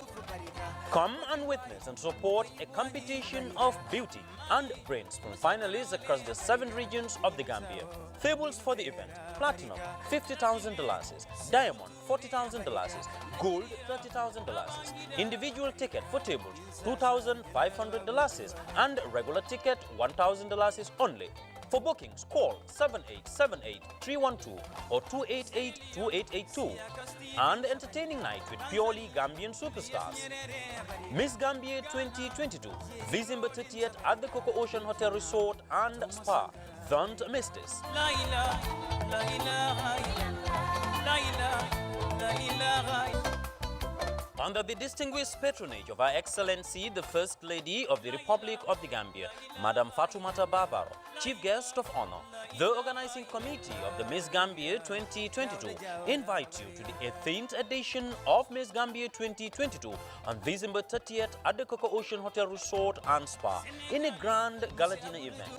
Come and witness and support a competition of beauty and brains from finalists across the 7 regions of the Gambia. Tables for the event: platinum $50,000, diamond $40,000, gold $30,000. Individual ticket for tables $2,500 and regular ticket $1,000 only. For bookings, call 7878-312 or 288-2882. And entertaining night with purely Gambian superstars. Miss Gambia 2022, December 30th at the Coco Ocean Hotel Resort and Spa. Don't miss this. La ilaha, la ilaha, la ilaha, la ilaha. Under the distinguished patronage of Her Excellency, the First Lady of the Republic of the Gambia, Madam Fatoumata Babaro, Chief Guest of Honor, the Organizing Committee of the Miss Gambia 2022 invite you to the 18th edition of Miss Gambia 2022 on December 30th at the Coco Ocean Hotel Resort and Spa in a grand gala dinner event.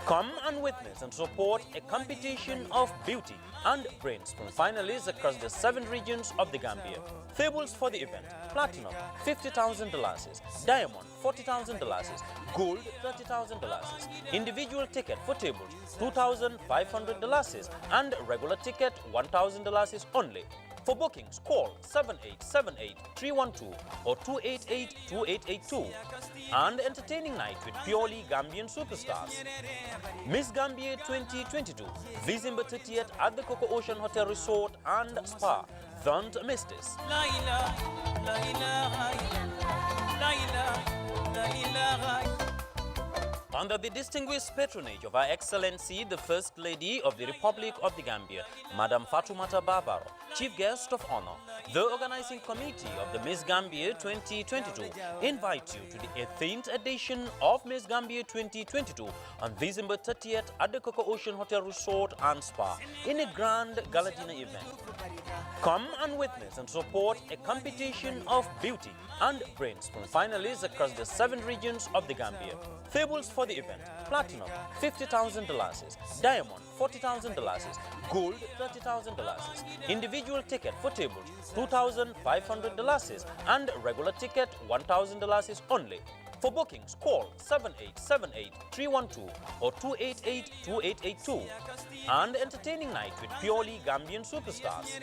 Come and witness and support a competition of beauty and brains from finalists across the 7 regions of the Gambia. Tables for the event: platinum $50,000, diamond $40,000, gold $30,000. Individual ticket for tables $2,500 and regular ticket $1,000 only. For bookings, call 7878-312 or 288-2882. And entertaining night with purely Gambian superstars. Miss Gambia 2022, December 30th at the Coco Ocean Hotel Resort and Spa. Don't miss this. La ilaha, la ilaha, la ilaha, la ilaha. Under the distinguished patronage of Her Excellency, the First Lady of the Republic of the Gambia, Madam Fatoumata Babaro, Chief Guest of Honor, the Organizing Committee of the Miss Gambia 2022 invite you to the 18th edition of Miss Gambia 2022 on December 30th at the Coco Ocean Hotel Resort and Spa in a grand gala dinner event. Come and witness and support a competition of beauty and brains from finalists across the 7 regions of the Gambia. Tables for the event: platinum $50,000, diamond $40,000, gold $30,000. Individual ticket for tables $2,500 and regular ticket $1,000 only. For bookings, call 7878-312 or 288-2882. And entertaining night with purely Gambian superstars.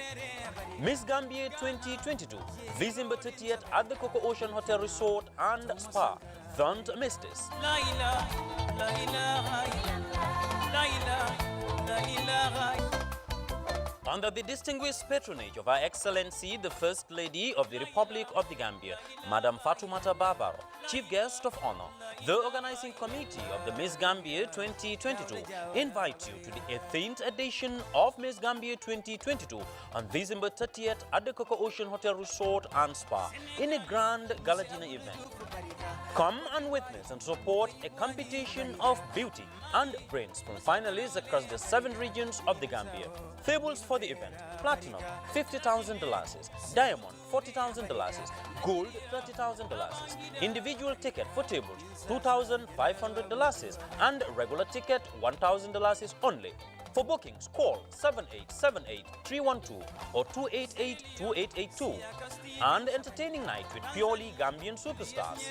Miss Gambia 2022, December 30th at the Coco Ocean Hotel Resort and Spa. Don't miss this. La ilaha, la ilaha, la ilaha, la ilaha. Under the distinguished patronage of Her Excellency, the First Lady of the Republic of the Gambia, Madam Fatoumata Babaro, Chief Guest of Honor, the Organizing Committee of the Miss Gambia 2022 invite you to the 18th edition of Miss Gambia 2022 on December 30th at the Coco Ocean Hotel Resort and Spa in a grand gala dinner event. Come and witness and support a competition of beauty and brains from finalists across the 7 regions of the Gambia. Tables for the event: platinum $50,000, diamond $40,000, gold $30,000. Individual ticket for tables $2,500 and regular ticket $1,000 only. For bookings, call 7878-312 or 288-2882. And entertaining night with purely Gambian superstars.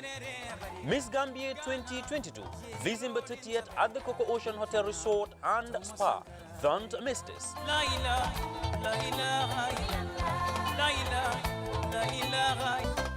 Miss Gambia 2022, December 30th at the Coco Ocean Hotel Resort and Spa. Don't miss this. La ilaha, la ilaha, la ilaha, la ilaha.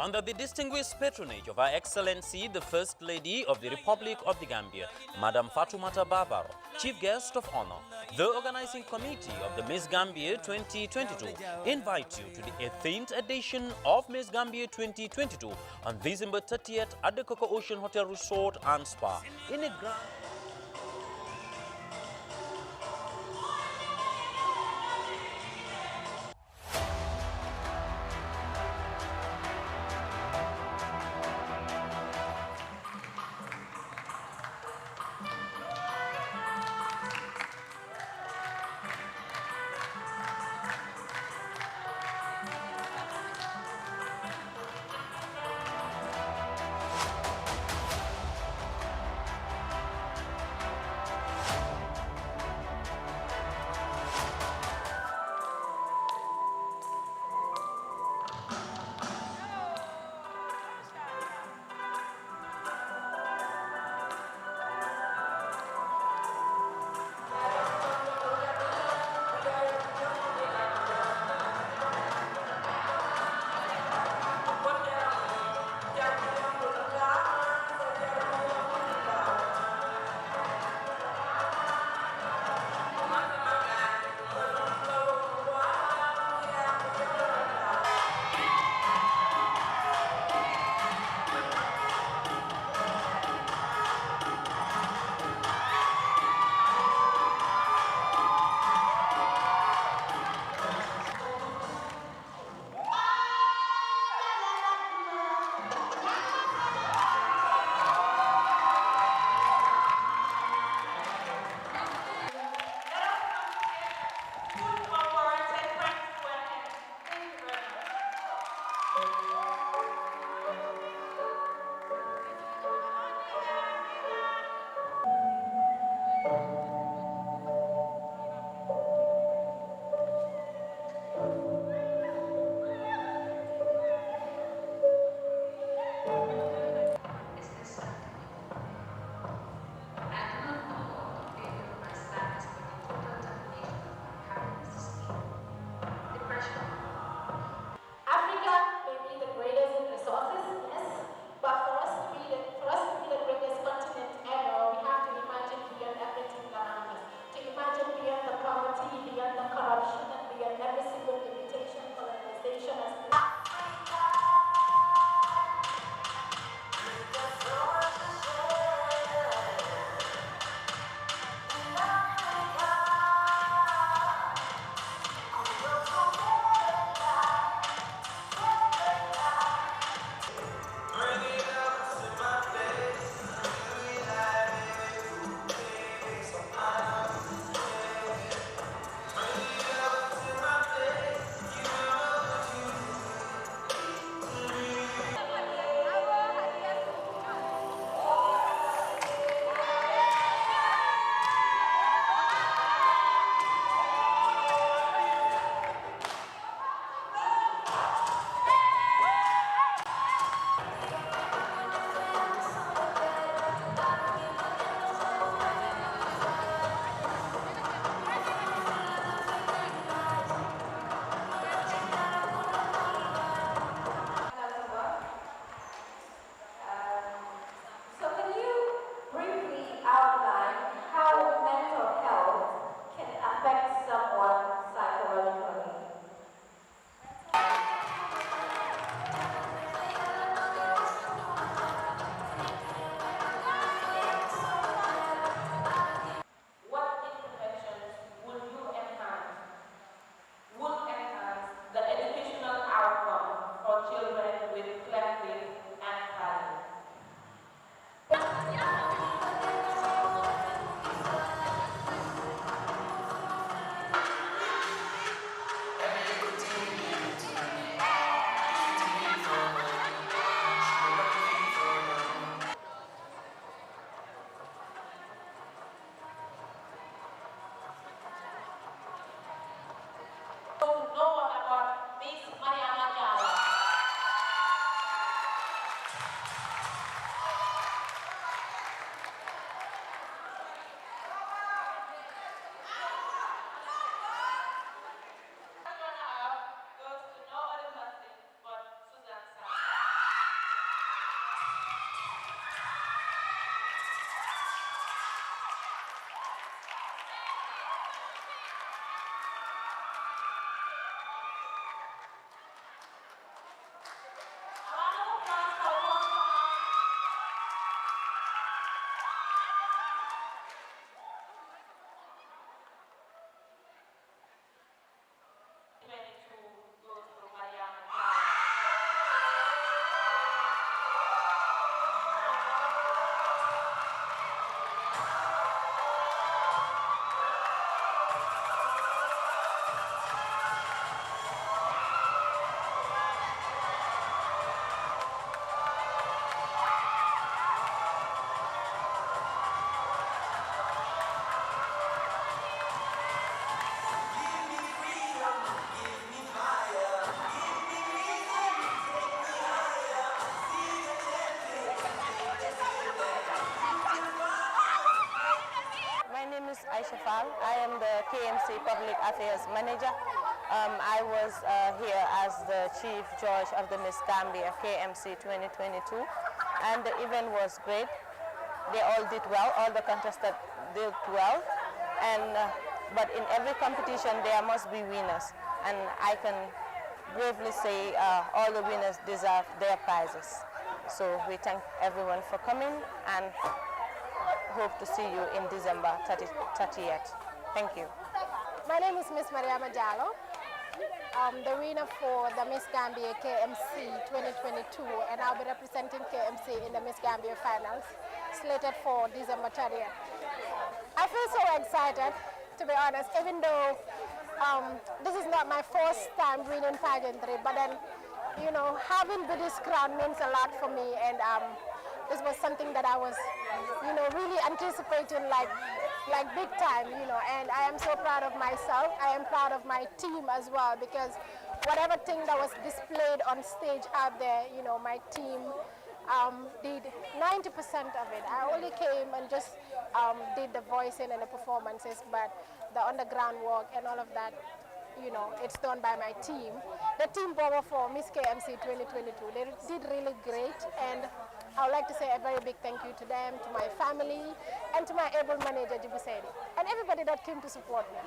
Under the distinguished patronage of Her Excellency, the First Lady of the Republic of the Gambia, Madam Fatoumata Babaro, Chief Guest of Honor, the Organizing Committee of the Miss Gambia 2022 invite you to the 18th edition of Miss Gambia 2022 on December 30th at the Coco Ocean Hotel Resort and Spa in a grand... KMC Public Affairs Manager. I was here as the Chief Judge of the Miss Gambia KMC 2022, and the event was great. They all did well, all the contestants did well, and but in every competition there must be winners, and I can bravely say all the winners deserve their prizes. So we thank everyone for coming and hope to see you in December 30th. Thank you. My name is Miss Mariama Diallo. The winner for the Miss Gambia KMC 2022, and I'll be representing KMC in the Miss Gambia finals, slated for December 30th. I feel so excited, to be honest, even though this is not my first time winning pageantry, but then, you know, having this crown means a lot for me, and this was something that I was, you know, really anticipating like big time, you know, and I am so proud of myself. I am proud of my team as well, because whatever thing that was displayed on stage out there, you know, my team did 90% of it. I only came and just did the voicing and the performances, but the underground work and all of that, you know, it's done by my team. The team Bobo for Miss KMC 2022, they did really great, and I would like to say a very big thank you to them, to my family, and to my able manager, Jibusedi, and everybody that came to support me.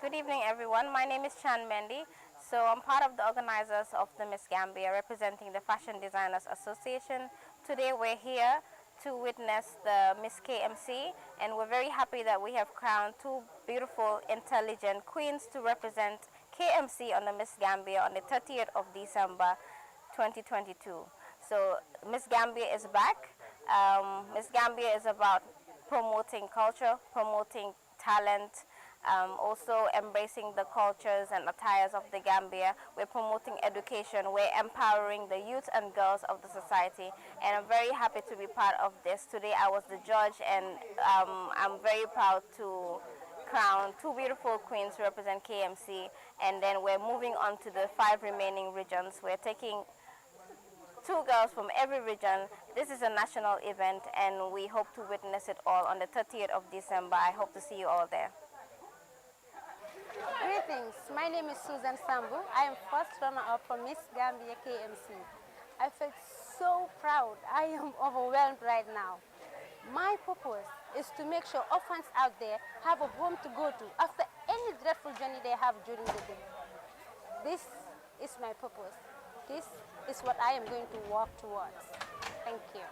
Good evening, everyone. My name is Chan Mendy. So I'm part of the organizers of the Miss Gambia, representing the Fashion Designers Association. Today we're here to witness the Miss KMC, and we're very happy that we have crowned two beautiful, intelligent queens to represent KMC on the Miss Gambia on the 30th of December 2022. So Miss Gambia is back. Miss Gambia is about promoting culture, promoting talent, also embracing the cultures and attires of the Gambia. We're promoting education. We're empowering the youth and girls of the society. And I'm very happy to be part of this. Today I was the judge, and I'm very proud to crown two beautiful queens to represent KMC. And then we're moving on to the 5 remaining regions. We're taking 2 girls from every region. This is a national event, and we hope to witness it all on the 30th of December. I hope to see you all there. Greetings, my name is Susan Sambu. I am first runner-up for Miss Gambia KMC. I felt so proud. I am overwhelmed right now. My purpose is to make sure orphans out there have a home to go to after any dreadful journey they have during the day. This is my purpose. This is what I am going to work towards. Thank you.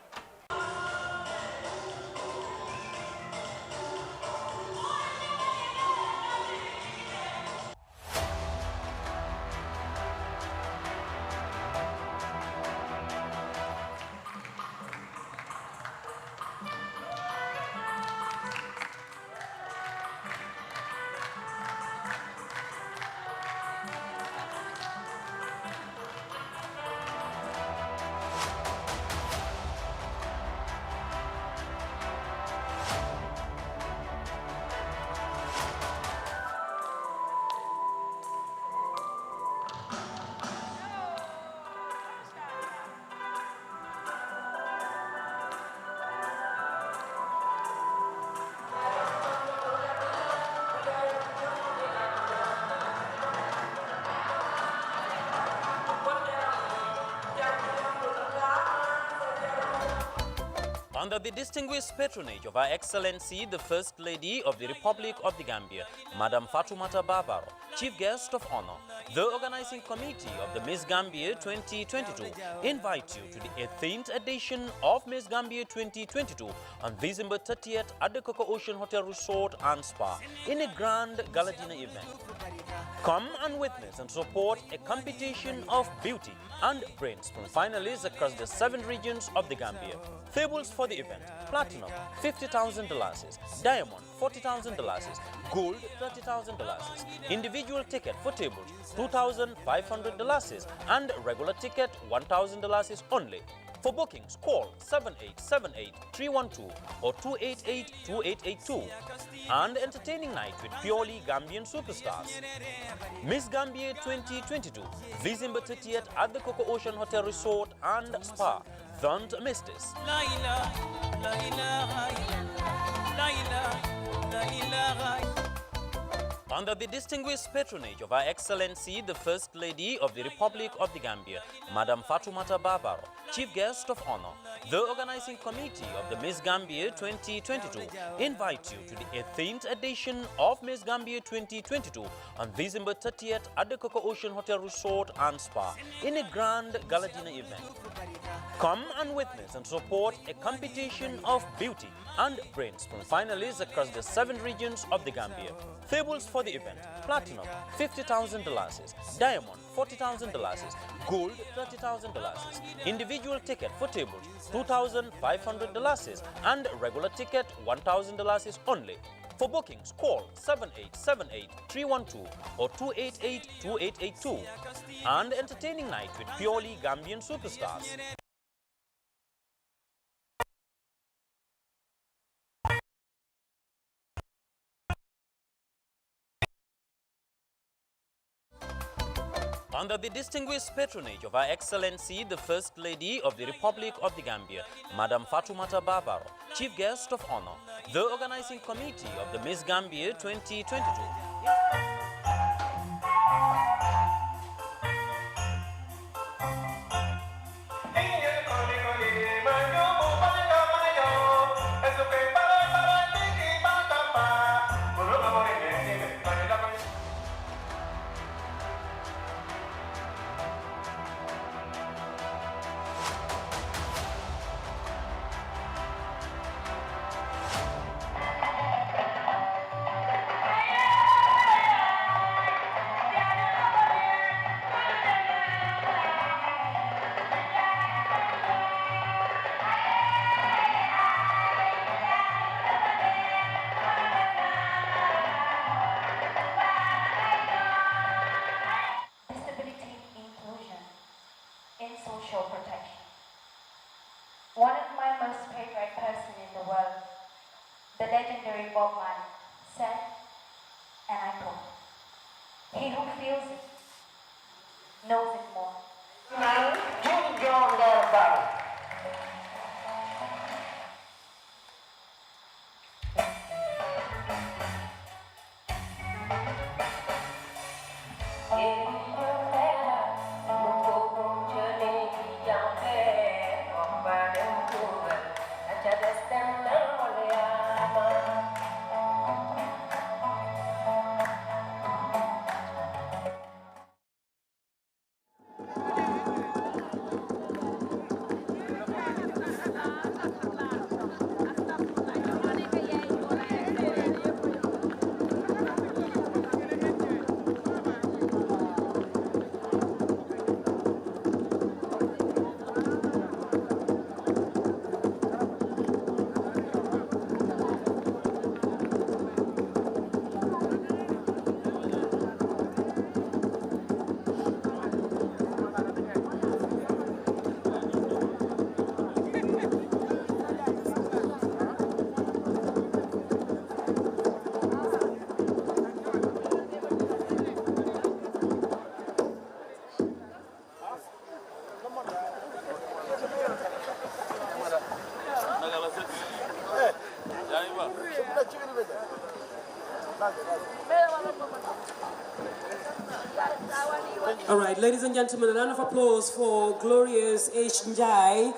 Under the distinguished patronage of Her Excellency, the First Lady of the Republic of the Gambia, Madam Fatoumata Barbaro, Chief Guest of Honor, the organizing committee of the Miss Gambia 2022 invites you to the 18th edition of Miss Gambia 2022 on December 30th at the Coco Ocean Hotel Resort and Spa in a grand gala dinner event. Come and witness and support a competition of beauty and brains from finalists across the 7 regions of the Gambia. Tables for the event: Platinum $50,000, Diamond $40,000, Gold $30,000, individual ticket for tables $2,500, and regular ticket $1,000 only. For bookings, call 7878-312 or 288-2882. And entertaining night with purely Gambian superstars. Miss Gambia 2022, December 30th at the Coco Ocean Hotel Resort and Spa. Don't miss this. La ilaha, la ilaha, la ilaha, la ilaha. Under the distinguished patronage of Her Excellency, the First Lady of the Republic of the Gambia, Madam Fatoumata Babaro, Chief Guest of Honor, the Organizing Committee of the Miss Gambia 2022 invite you to the 18th edition of Miss Gambia 2022 on December 30th at the Coco Ocean Hotel Resort and Spa in a grand gala dinner event. Come and witness and support a competition of beauty and brains from finalists across the 7 regions of the Gambia. Tables for the event: Platinum $50,000, Diamond $40,000, Gold $30,000. Individual ticket for tables $2,500 and regular ticket $1,000 only. For bookings, call 7878-312 or 288-2882. And entertaining night with purely Gambian superstars. Under the distinguished patronage of Her Excellency, the First Lady of the Republic of the Gambia, Madam Fatoumata Babaro, Chief Guest of Honor, the Organizing Committee of the Miss Gambia 2022. One of my most favorite person in the world, the legendary Bob Marley, said, and I quote, "He who feels it knows it more." All right, ladies and gentlemen, a round of applause for glorious H. Njai.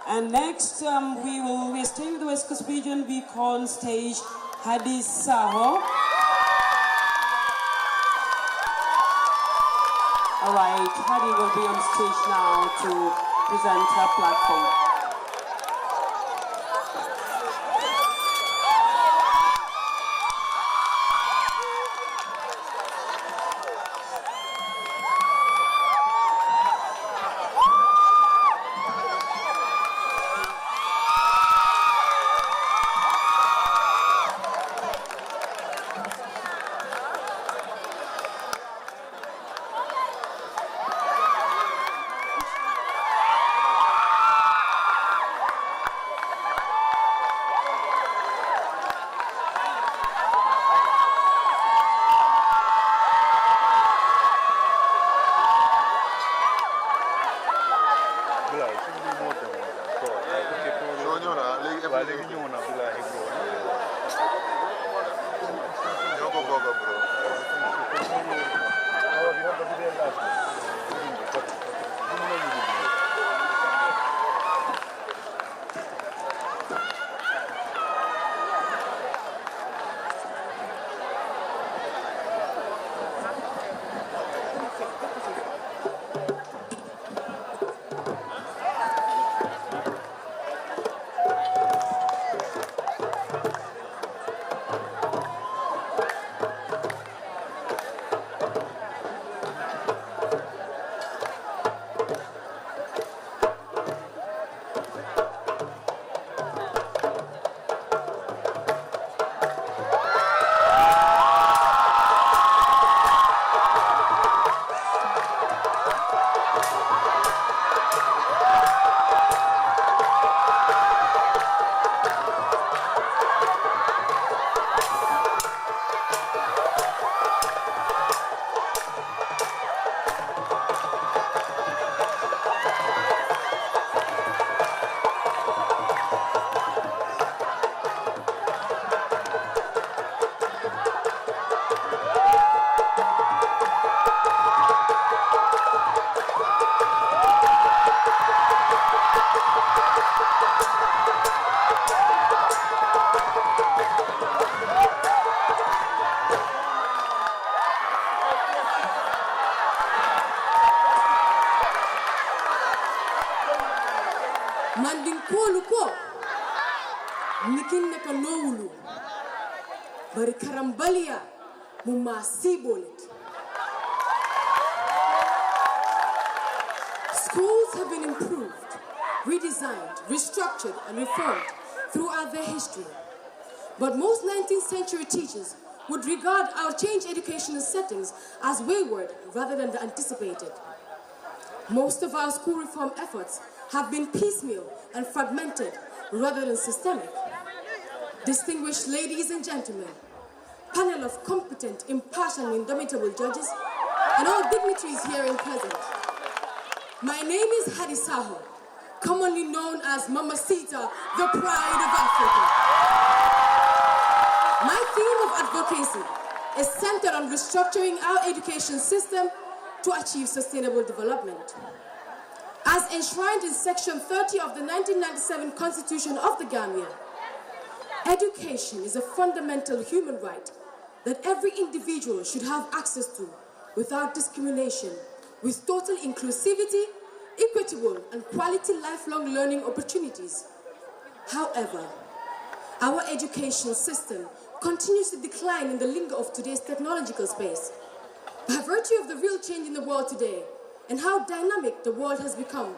And next, we're staying with the West Coast region. We call on stage Hadis Saho. All right, Hadi will be on stage now to present her platform. Mandin kolu ko nikin naka nowulu bari karambalia mu ma sibolit. Schools have been improved, redesigned, restructured, and reformed throughout their history. But most 19th century teachers would regard our changed educational settings as wayward rather than the anticipated. Most of our school reform efforts have been piecemeal and fragmented rather than systemic. Distinguished ladies and gentlemen, panel of competent, impartial, and indomitable judges, and all dignitaries here in present. My name is Hadi Saho, commonly known as Mamacita, the Pride of Africa. My theme of advocacy is centered on restructuring our education system to achieve sustainable development. As enshrined in Section 30 of the 1997 Constitution of the Gambia, education is a fundamental human right that every individual should have access to without discrimination, with total inclusivity, equitable, and quality lifelong learning opportunities. However, our education system continues to decline in the lingo of today's technological space. By virtue of the real change in the world today and how dynamic the world has become,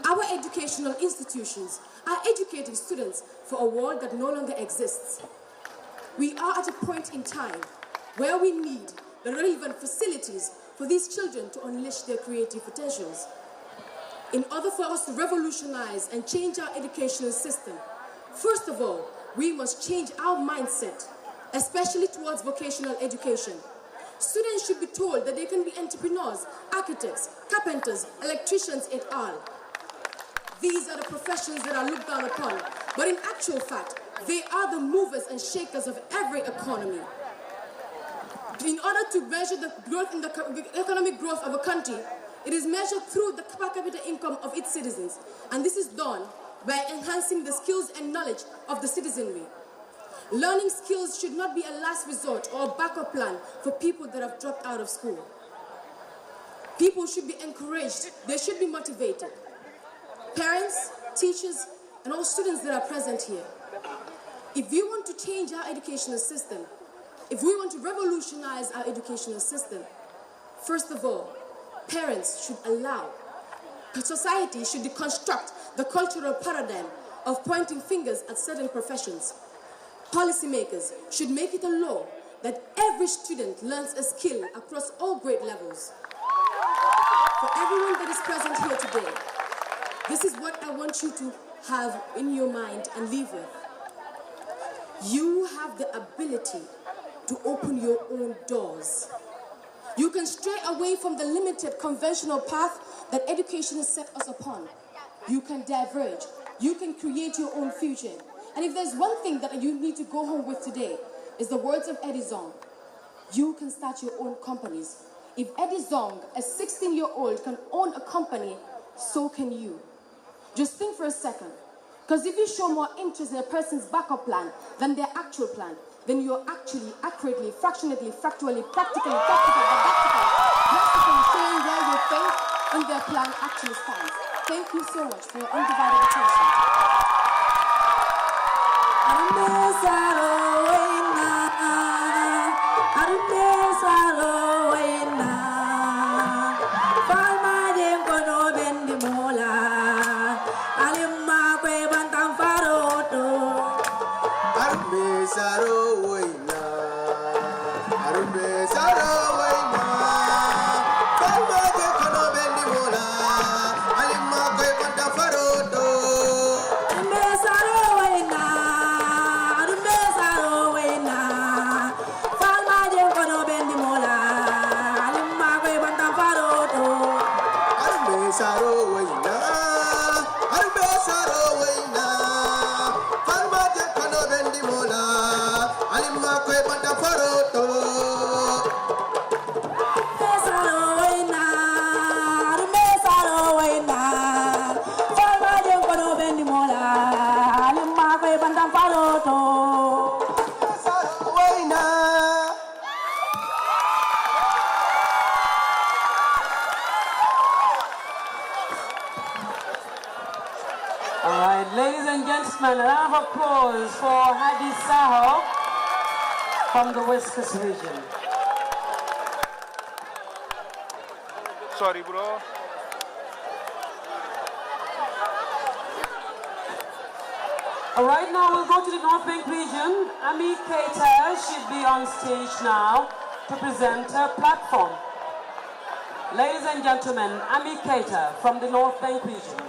our educational institutions are educating students for a world that no longer exists. We are at a point in time where we need the relevant facilities for these children to unleash their creative potentials. In order for us to revolutionize and change our educational system, first of all, we must change our mindset, especially towards vocational education. Students should be told that they can be entrepreneurs, architects, carpenters, electricians, et al. These are the professions that are looked down upon, but in actual fact, they are the movers and shakers of every economy. In order to measure the growth in the economic growth of a country, it is measured through the per capita income of its citizens, and this is done by enhancing the skills and knowledge of the citizenry. Learning skills should not be a last resort or a backup plan for people that have dropped out of school. People should be encouraged, they should be motivated. Parents, teachers, and all students that are present here, if we want to change our educational system, if we want to revolutionize our educational system, first of all, parents should allow, society should deconstruct the cultural paradigm of pointing fingers at certain professions. Policymakers should make it a law that every student learns a skill across all grade levels. For everyone that is present here today, this is what I want you to have in your mind and leave with. You have the ability to open your own doors. You can stray away from the limited conventional path that education has set us upon. You can diverge. You can create your own future. And if there's one thing that you need to go home with today, is the words of Edison. You can start your own companies. If Eddie Zong, a 16-year-old, can own a company, so can you. Just think for a second. Because if you show more interest in a person's backup plan than their actual plan, then you're actually accurately, fractionally, factually, practically, drastically showing where your faith and their plan actually stands. Thank you so much for your undivided attention. All right, ladies and gentlemen, a round of applause for Hadi Saho from the West Coast region. Sorry, bro. All right, now we'll go to the North Bank region. Ami Keita should be on stage now to present her platform. Ladies and gentlemen, Ami Keita from the North Bank region.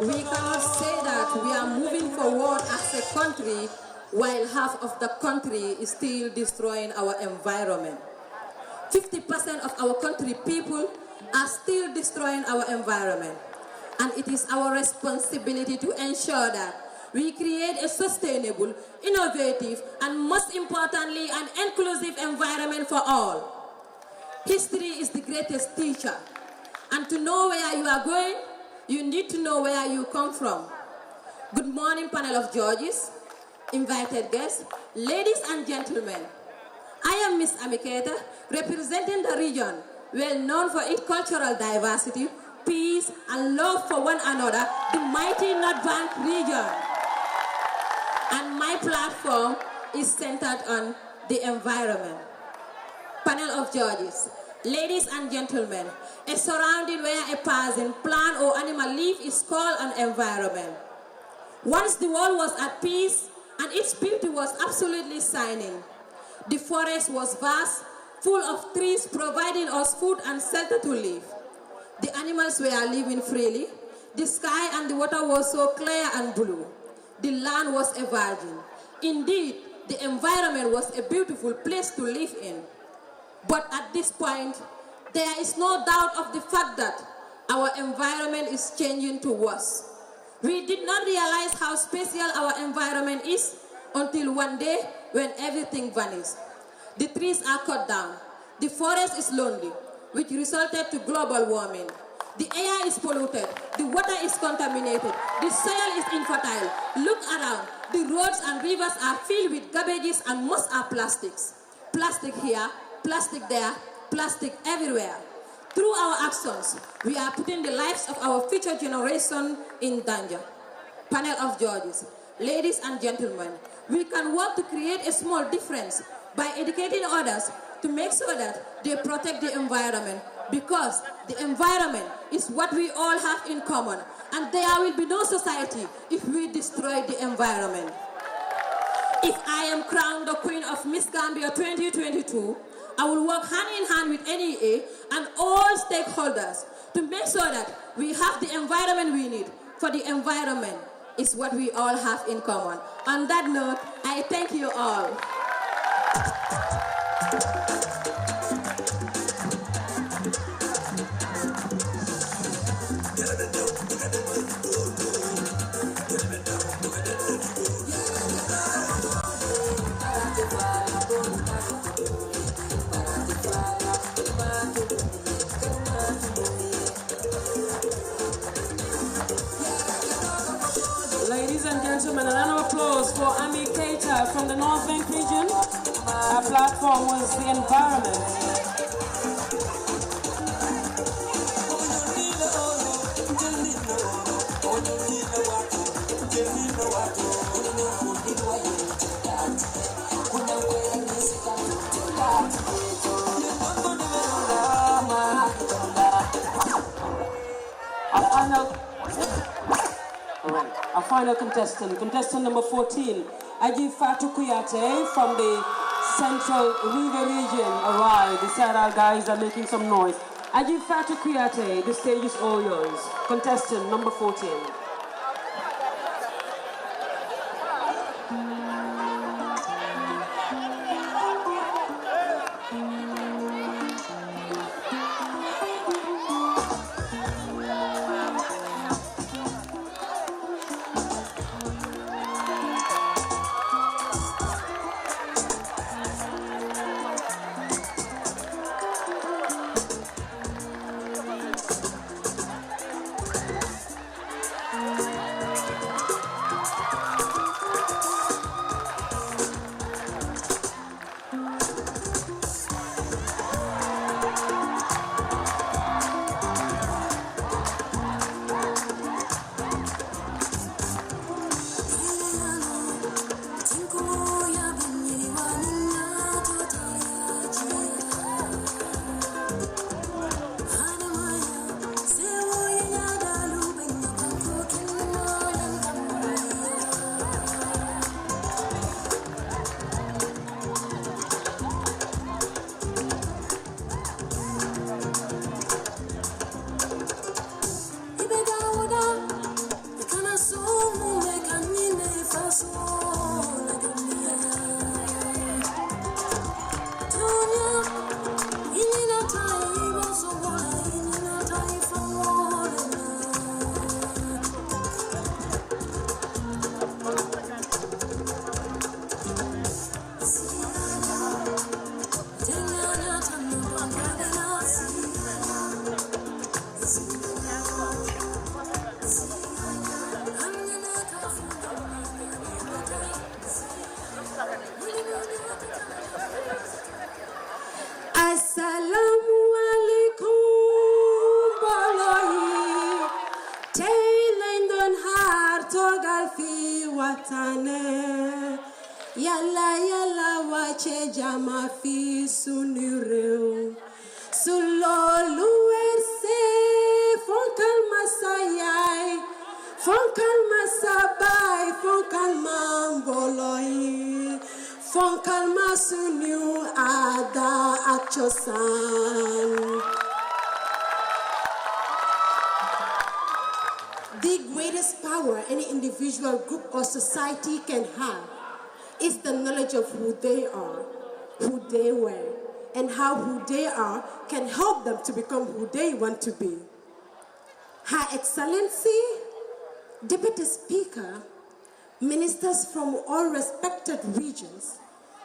We cannot say that we are moving forward as a country while half of the country is still destroying our environment. 50% of our country people are still destroying our environment. And it is our responsibility to ensure that we create a sustainable, innovative, and most importantly, an inclusive environment for all. History is the greatest teacher. And to know where you are going, you need to know where you come from. Good morning, panel of judges, invited guests, ladies and gentlemen. I am Miss Amiketa, representing the region, well known for its cultural diversity, peace, and love for one another, the mighty North Bank region. And my platform is centered on the environment. Panel of judges, ladies and gentlemen, a surrounding where a person, plant, or animal live is called an environment. Once the world was at peace and its beauty was absolutely shining. The forest was vast, full of trees providing us food and shelter to live. The animals were living freely. The sky and the water was so clear and blue. The land was a virgin. Indeed, the environment was a beautiful place to live in. But at this point, there is no doubt of the fact that our environment is changing to worse. We did not realize how special our environment is until one day when everything vanished. The trees are cut down. The forest is lonely, which resulted to global warming. The air is polluted. The water is contaminated. The soil is infertile. Look around. The roads and rivers are filled with garbages and most are plastics. Plastic here, plastic there, plastic everywhere. Through our actions, we are putting the lives of our future generation in danger. Panel of judges, ladies and gentlemen, we can work to create a small difference by educating others to make sure that they protect the environment, because the environment is what we all have in common, and there will be no society if we destroy the environment. If I am crowned the Queen of Miss Gambia 2022, I will work hand in hand with NEA and all stakeholders to make sure that we have the environment we need, for the environment is what we all have in common. On that note, I thank you all. Ladies and gentlemen, a round of applause for Ami Keita from the North Bank region. Our platform was the environment. Our final contestant number 14, Aji Fatou Kuyate from the Central River region. Alright, the Saral guys are making some noise. Aji Fatou Kuyate, the stage is all yours. Contestant number 14. Assalamu alaikum boloyi tey lañ doon xaar toogal fi waxtaane yàlla yàlla wàcce jàmm fi sunu réew su loolu weesee fonkal ma sa yaay fonkal ma sa baay fonkal ma boloyi fonkal ma sunu aada ak cosaan greatest power any individual, group, or society can have is the knowledge of who they are, who they were, and how who they are can help them to become who they want to be. Her Excellency, Deputy Speaker, ministers from all respected regions,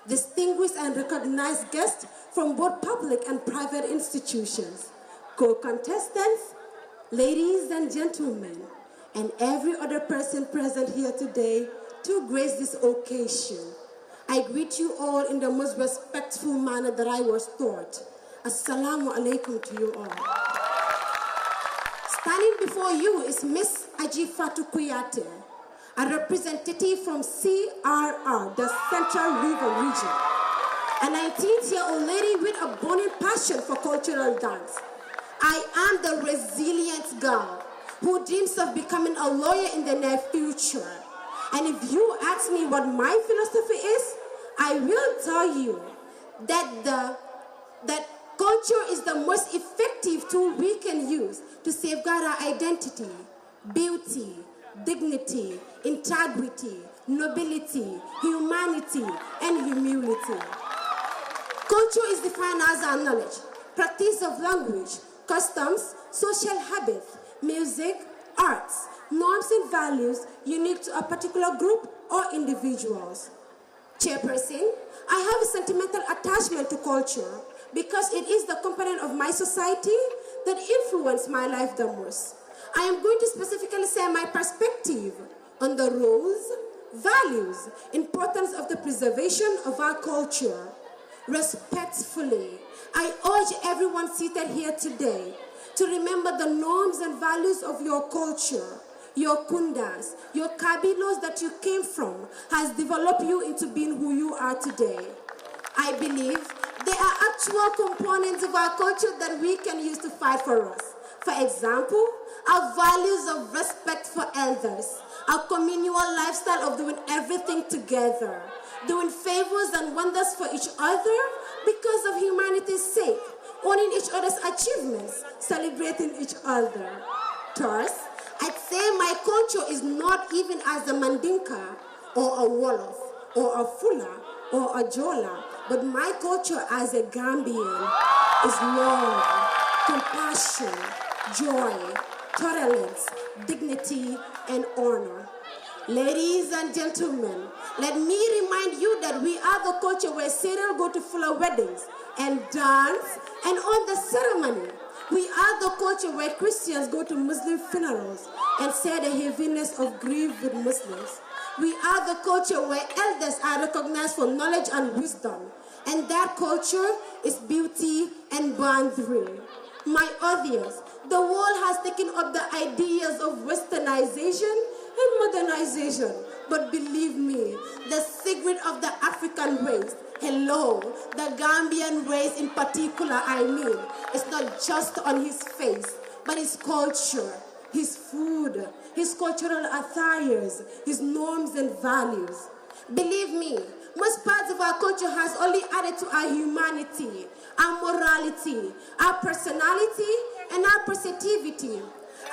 distinguished and recognized guests from both public and private institutions, co-contestants, ladies and gentlemen, and every other person present here today to grace this occasion. I greet you all in the most respectful manner that I was taught. Assalamu alaikum to you all. Standing before you is Miss Aji Fatou Kuyate, a representative from CRR, the Central River region, a 19-year-old lady with a burning passion for cultural dance. I am the resilient girl who dreams of becoming a lawyer in the near future. And if you ask me what my philosophy is, I will tell you that culture is the most effective tool we can use to safeguard our identity, beauty, dignity, integrity, nobility, humanity, and humility. Culture is defined as our knowledge, practice of language, customs, social habits, music, arts, norms and values unique to a particular group or individuals. Chairperson, I have a sentimental attachment to culture because it is the component of my society that influenced my life the most. I am going to specifically share my perspective on the roles, values, importance of the preservation of our culture. Respectfully, I urge everyone seated here today to remember the norms and values of your culture. Your kundas, your kabilos that you came from has developed you into being who you are today. I believe there are actual components of our culture that we can use to fight for us. For example, our values of respect for elders, our communal lifestyle of doing everything together, doing favors and wonders for each other because of humanity's sake, owning each other's achievements, celebrating each other. Thus, I'd say my culture is not even as a Mandinka or a Wolof or a Fula or a Jola, but my culture as a Gambian is love, compassion, joy, tolerance, dignity, and honor. Ladies and gentlemen, let me remind you that we are the culture where Cyril go to Fula weddings and dance and on the ceremony. We are the culture where Christians go to Muslim funerals and share the heaviness of grief with Muslims. We are the culture where elders are recognized for knowledge and wisdom, and that culture is beauty and boundary. My audience, the world has taken up the ideas of westernization and modernization, but believe me, the secret of the African race, hello, the Gambian race in particular, I mean, it's not just on his face, but his culture, his food, his cultural attires, his norms and values. Believe me, most parts of our culture has only added to our humanity, our morality, our personality, and our positivity.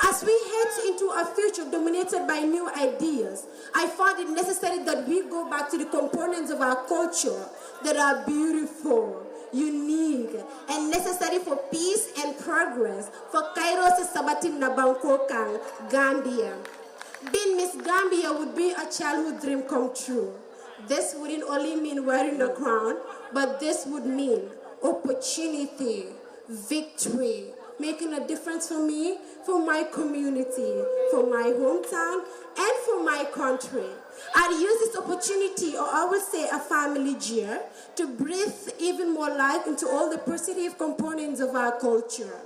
As we head into a future dominated by new ideas, I found it necessary that we go back to the components of our culture that are beautiful, unique, and necessary for peace and progress for Kairos Sabatin Nabankokang, Gambia. Being Miss Gambia would be a childhood dream come true. This wouldn't only mean wearing a crown, but this would mean opportunity, victory, making a difference for me, for my community, for my hometown, and for my country. I'd use this opportunity, or I would say a family year, to breathe even more life into all the positive components of our culture.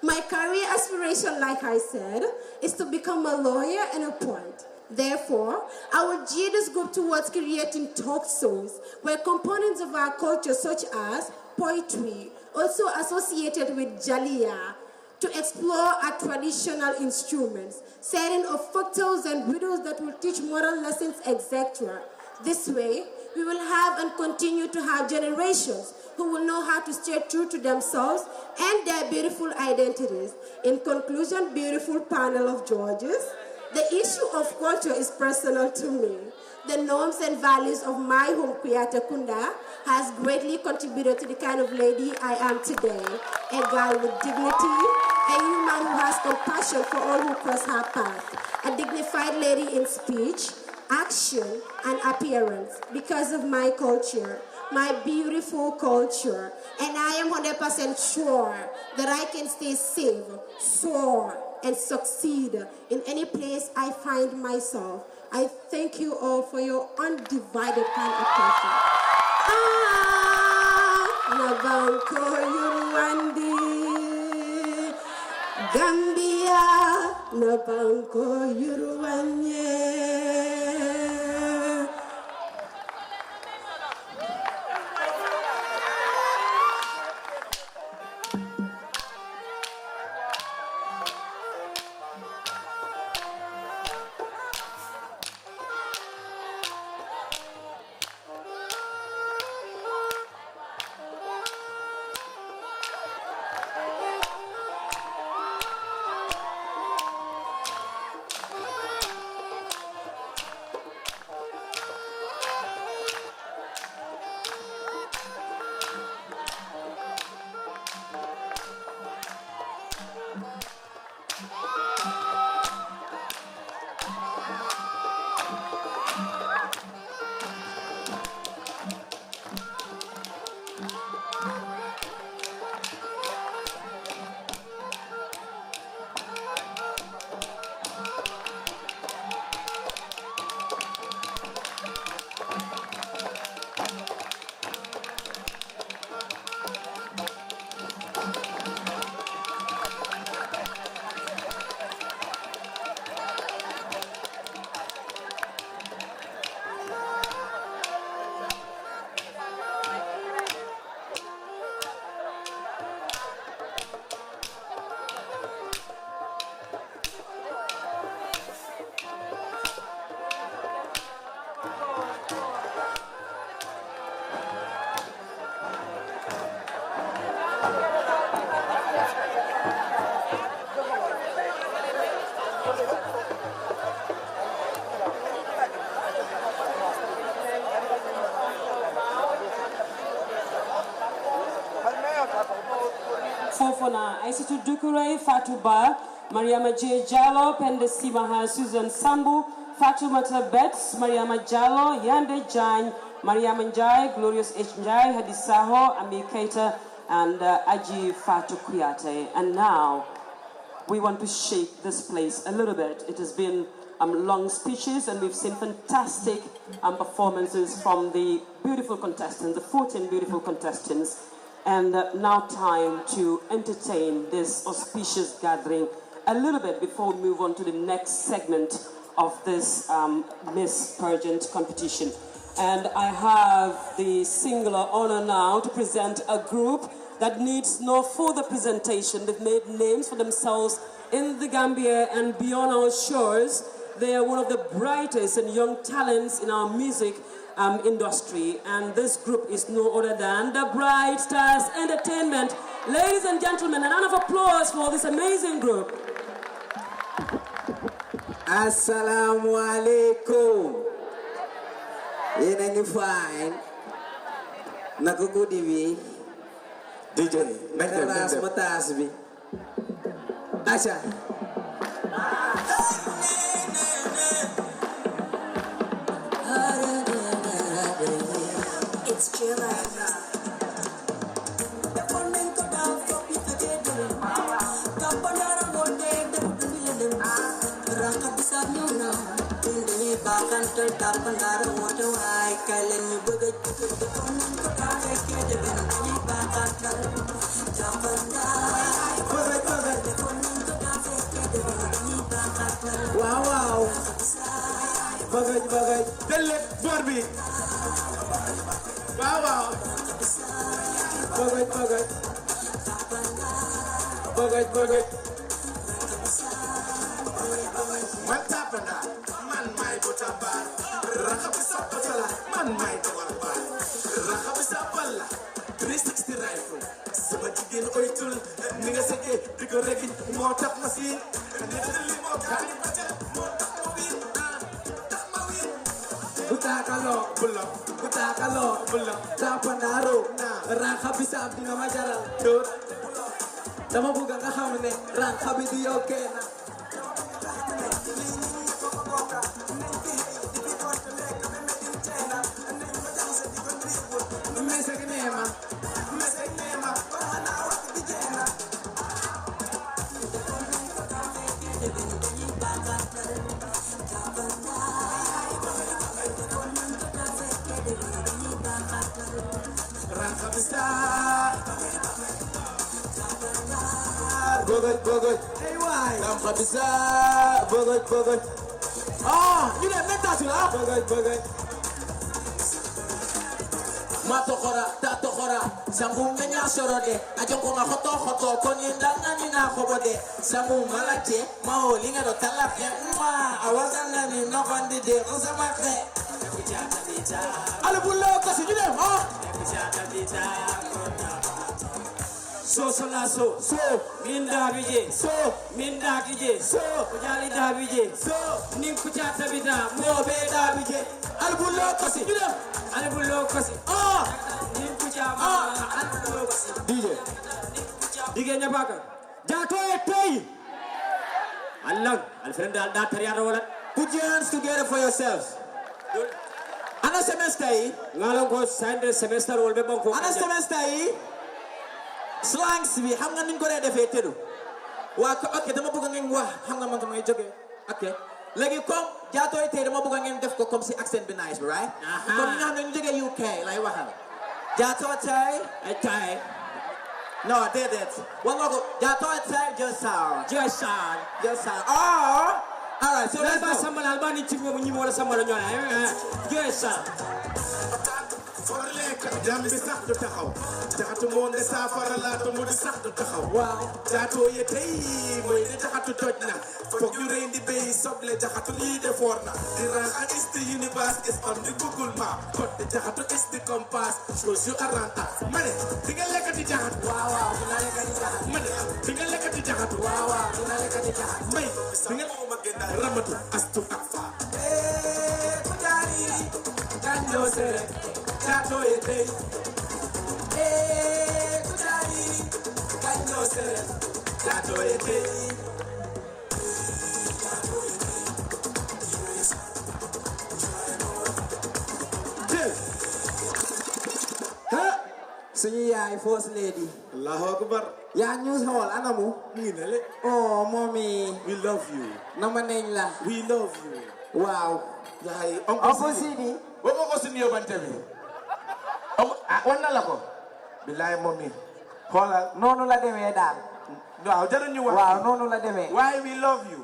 My career aspiration, like I said, is to become a lawyer and a poet. Therefore, I will gear this group towards creating talk shows where components of our culture such as poetry, also associated with Jalia, to explore our traditional instruments, setting of folktales and riddles that will teach moral lessons, etc. This way, we will have and continue to have generations who will know how to stay true to themselves and their beautiful identities. In conclusion, beautiful panel of judges, The issue of culture is personal to me. The norms and values of my home, Kuyata Kunda, has greatly contributed to the kind of lady I am today. A girl with dignity, a human who has compassion for all who cross her path, a dignified lady in speech, action, and appearance because of my culture, my beautiful culture. And I am 100% sure that I can stay safe, soar, and succeed in any place I find myself. I thank you all for your undivided kind attention. Nabanko Yuruandi, Gambia, Nabanko Yuruanye. Fofona, Aissatou Doucouré, Fatou Ba, Mariama J. Jallo, Pende Simaha, Susan Sambu, Fatoumata Betts, Mariama Jallo, Yande Jane, Mariama Njai, Glorious H. Njai, Hadi Saho, Amir Keita, and Aji Fatou Kuyate. And now, we want to shake this place a little bit. It has been long speeches, and we've seen fantastic performances from the beautiful contestants, the 14 beautiful contestants. And now time to entertain this auspicious gathering a little bit before we move on to the next segment of this Miss Pageant competition. And I have the singular honor now to present a group that needs no further presentation. They've made names for themselves in the Gambia and beyond our shores. They are one of the brightest and young talents in our music industry, and this group is no other than the Bright Stars Entertainment. Ladies and gentlemen, a round of applause for this amazing group. Assalamu alaikum. Yenengi fine. Nakukudi vi. DJ. Nakaras matas vi. Asha. It's July. Wow, wow. Bagay. Dele, Barbie. Wow, wow. Bagay. What's happening? Man, my butabar. Rakabisapala. Man, my tawarbar. Rakabisapala. 360 rifle. Sabajigin oitul. Nigga seke. Digo regi. Motak machine. Nigga li motak. Utakalo, Tapanaro, Rakabisa, Dinamajara, Tamabuga, Hamane, Rakabidi, okay. Bogot. Hey, why? Bogot. Oh, you didn't make that, Bogot. Matokora, tatokora, Sambu Menya Sorode, Ajokonga Hoto, Konindanga Nina Hobode, Sambu Malate, Mao Linga Talapia, I wasn't in no one did it, Osamate. Alabulo, because you know, So, Minda Vijay, Minda Vijay, Ujali Davije, Nimpuchata Vida, Mobe Davije, Albulo Kasi, you know, Albulo Kasi, Nimpuchama, Albulo DJ Nabaka, Jato Pay, Allah, Alfred Aldatariano, put your hands together for yourselves. Anna semester, Nalongo Sandra semester will be Bonko. Anna semester, slangs we have nothing to do. Okay, the Mabugang wa Hanga joke. Okay. Like you come, Jato the Mabugang Defco come see accent be nice, right? Come now in the UK, like what? Jato Thai, I Thai. No, did it. One more Jato Thai, just sound. Oh, alright, so let's go. Someone Albani to when you want someone on your yes, sir. Jambi sax du taxaw jaxatu mo ne safara la to mo di sax du taxaw waaw jaato ye tay moy ne jaxatu toj na fokk yu rendi bey soble jaxatu li de forna di ran ak ist universe is on the google map kot de jaxatu is the compass chose yu aranta mané di nga lekati jaxatu waaw dina lekati jaxatu mané di nga lekati jaxatu waaw dina lekati jaxatu may di nga mo ma gëna ramatu astu afa ku jari danjo sere Jato ete, kujari, kanyo sere. Jato ete. Suñu yaay first lady. Allahu Akbar. Ya news hall anamu. Oh, mommy. We love you. Nama nañ la. We love you. Wow. Yaay Uncle Sidi. Woko ko sini yobante bi. Wana la ko. Billahi mommy. Xoolal noonu la demee daal. Waaw jaruñu wax. Waaw noonu la demee. Why we love you.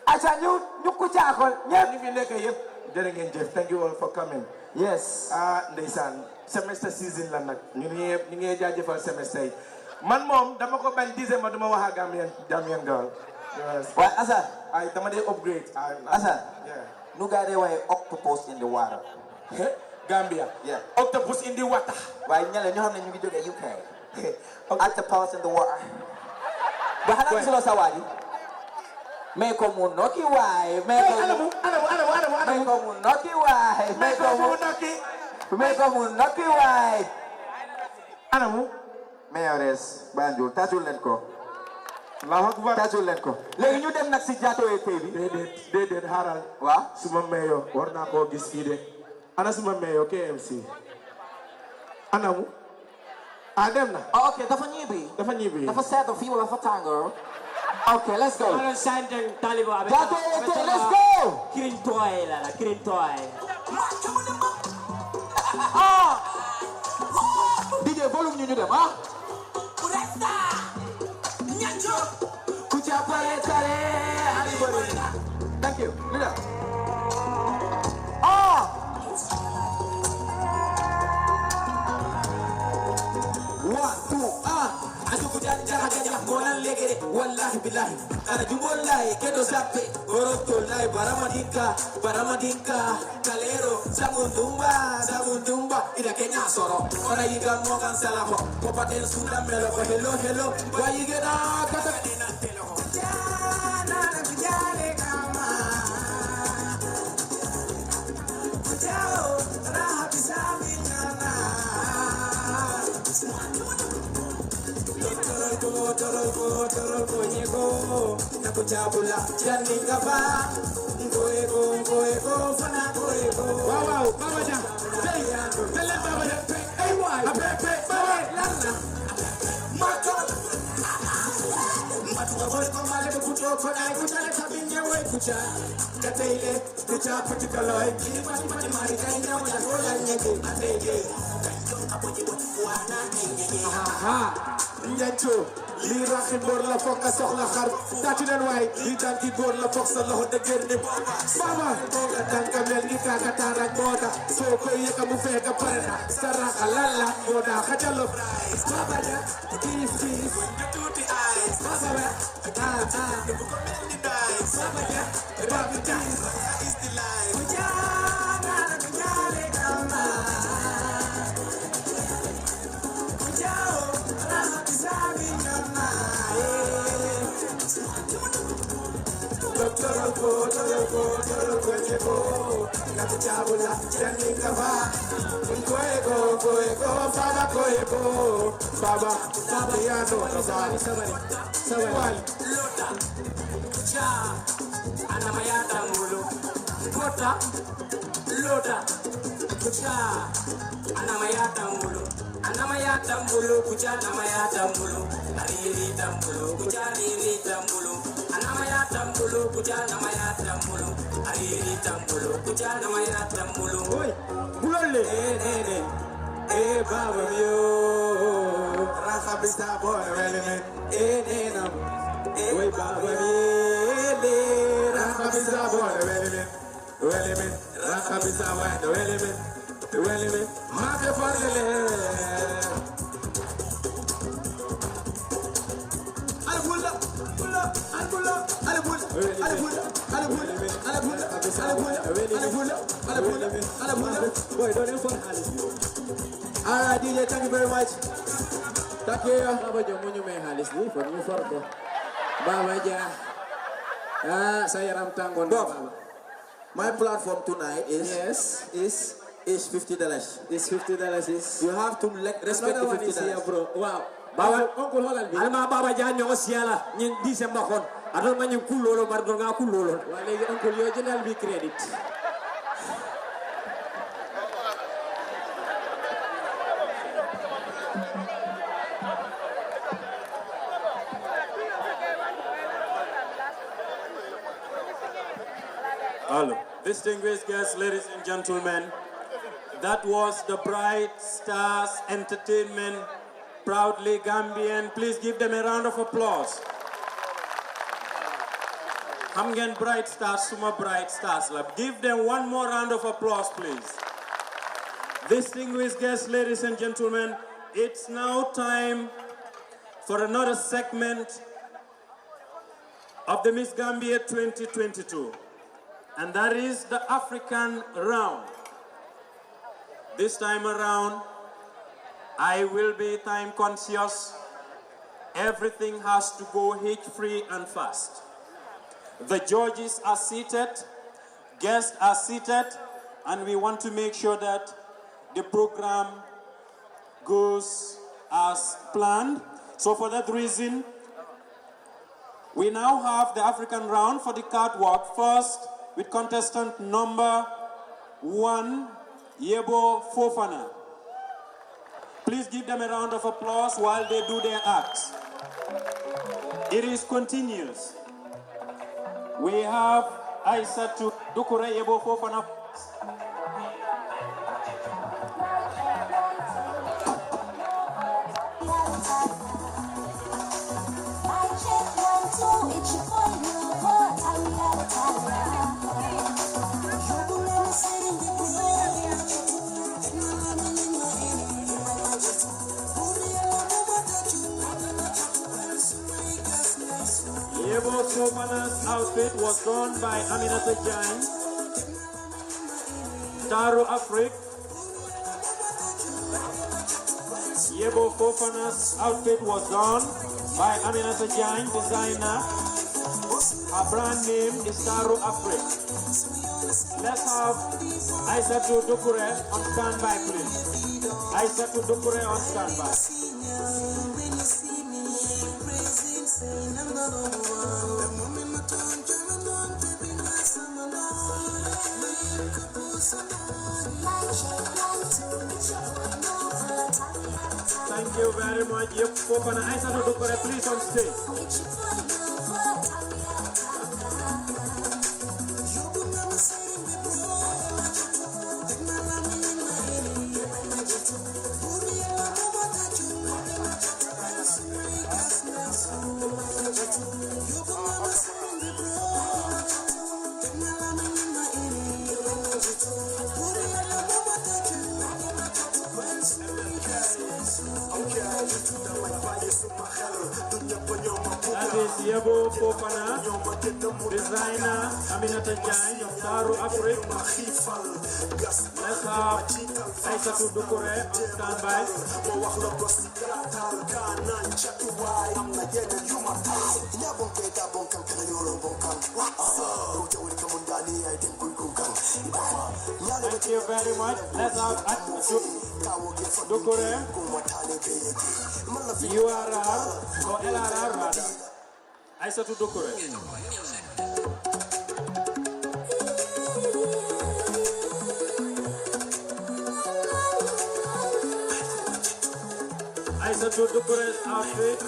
Acha ñu ku caakol ñepp ñu fi nekk yépp. Jërë ngeen jëf. Thank you all for coming. Yes. Ndeysaan semester season la nag. ñu ngi jaajëfal semester yi. Man moom dama ko bañ disé ma duma wax ak Gambian girl. Yes. Waaye Asa. Ay dama dee upgrade. Asa. Yeah. Nu gaa dee waaye octopus in the water. Gambia. Yeah. Octopus in the water. Waaye ñale ñoo xam ne ñu ngi jógee UK. Octopus in the water. Ba xanaa gisuloo sa waaji. May ko mu nokki waay. May ko mu nokki waay. May ko mu nokki waay. Anamu. Mayores Banjul tàccul leen ko. Allahu Akbar tàccul leen ko. Léegi ñu dem nag si Jato tey bi. Déedéet xaaral. Waaw suma meyo war naa koo gis fii de. Ana suma meyo KMC. Anamu. Dem na. Okay, dafa ñibbi. Dafa seetlu fii wala dafa tàngoor. Okay, let's go. Jato tey, let's go. Kirin toy. DJ volume ñu dem Thank you. Leader. One, two, Aduku jaja molan legere wallahi billahi ana jumollahi kedo sappe goroto lai baramadinka kalero samundumba ida kenya soro ona yiga mo kan salaho ko patel sunda melo ko hello why you get kata dina telo jana na bijale kama kujao raha bisa toro ko nyego na kuchabula janinga ba ngoego fana ngoego wow baba ja tele baba ja hey why apepe baba lana mato boy ko male ko kuto ko dai ko tale sabinye we kucha katele kucha patikaloy ki mari mari kai na wala ko la nyege atege aha nyancho li raxi bor la fokk soxla xar tati len way li tanki gor la fokk sa loxo deuguer ni baba la tanka mel ni ka katara goda so ko yeka mu feka parna sara halala goda khajalo baba ja kis tuti eyes baba baba ja baba ja is the life kujana kujale kama kujao rama kisabi nyama toro nyego na kuchabula janinga ba ngoego fala koego baba yano sabari lota cha anamayata mulu kota lota cha anamayata mulu kucha anamayata mulu ariri tambulu kucha ariri tambulu anamayata mulu kucha anamayata mulu ariri tambulu kucha anamayata mulu oi bulole baba mio raha bisa boy element nam oi baba mi raha bisa boy element raha bisa boy element ma ke farle Boy, don't ever Alright, DJ, thank you very much. Thank you. Baba Jomunyo may halis ni from you for ko. Baba ja. Saya ramtang kon Baba. My platform tonight is $50. Is $50 is. You have to respect the $50, bro. Wow. Baba, Uncle Holland. Alma Baba Janyo Siala, Nin December kon. Adon man yung kulolo mardo nga kulolo. Wala yung Uncle yo general be credit. Hello. Distinguished guests, ladies and gentlemen, that was the Bright Stars Entertainment, proudly Gambian. Please give them a round of applause. Hamgen Bright Stars, Suma Bright Stars. Give them one more round of applause, please. Distinguished guests, ladies and gentlemen, it's now time for another segment of the Miss Gambia 2022. And that is the African round. This time around, I will be time conscious. Everything has to go hitch-free and fast. The judges are seated, guests are seated, and we want to make sure that the program goes as planned. So for that reason, we now have the African round for the catwalk. First, with contestant number 1, Yebo Fofana. Please give them a round of applause while they do their acts. It is continuous. We have Aisatu Dukure Yebo Fofana. Yebo Fofana's outfit was done by Aminata Jain. Taro Afrik. Yebo Fofana's outfit was done by Aminata Jain, designer. Her brand name is Taro Afrik. Let's have Aisatu Dukure on standby, please. Aisatu Dukure on standby. Thank you very much. Yep, Fofana Aissatou Doucouré, please on stage. That is Yebo Fofana, designer Aminata Jai of Saru Africa. Let's have Aissatou Doucouré on standby. Thank you very much. Let's have Aissatou Doucouré, URR or LRR rather. Aissatou Doucouré. Aissatou Doucouré's outfit,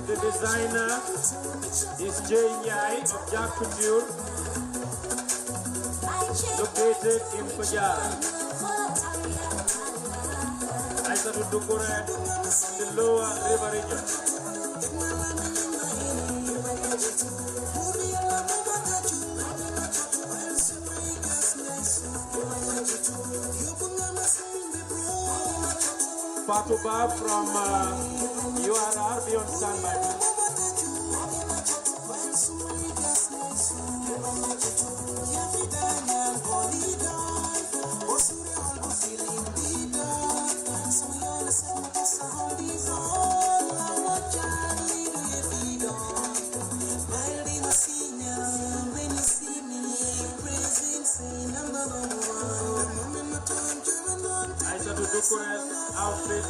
the designer is Jay Nyai of Jack Couture, located in Fajara. Aissatou Doucouré, the lower river region. Fatuba from URR, be on standby. Aissatou Doucouré's outfit,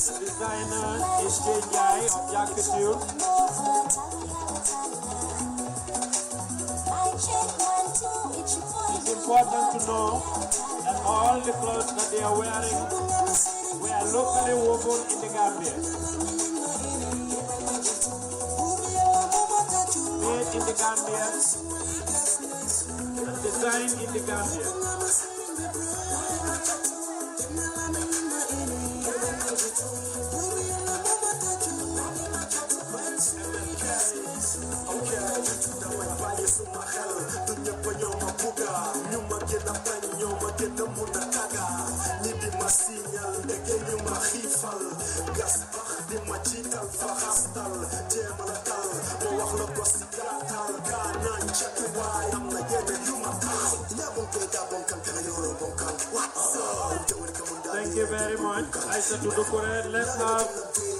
the designer is Jai of Jack Couture. It's important to know that all the clothes that they are wearing were locally woven in the Gambia. Made in the Gambia and designed in the Gambia. Thank you very much, Aissatou Doucouré. Let's have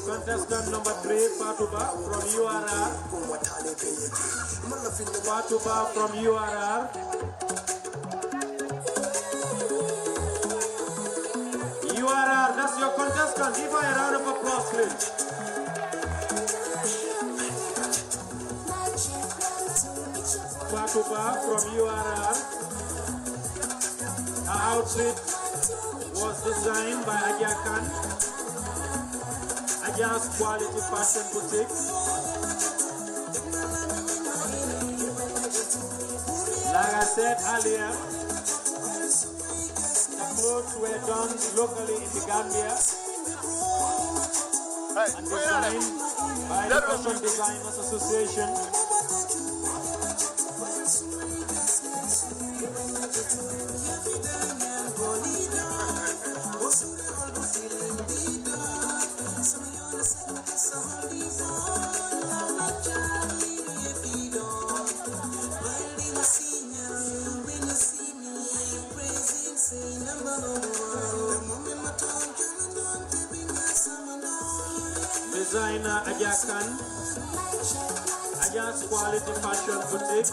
contestant number 3, Fatuba from URR. Fatuba from URR. URR, that's your contestant. Give her a round of applause, please. Fatuba from URR. Her outfit was designed by Aja Khan, Aja's Quality Fashion Boutique. Like I said earlier, the clothes were done locally in the Gambia and designed by the Fashion Designers Association. Designer Aja Khan, Aja's Quality Fashion Boutique.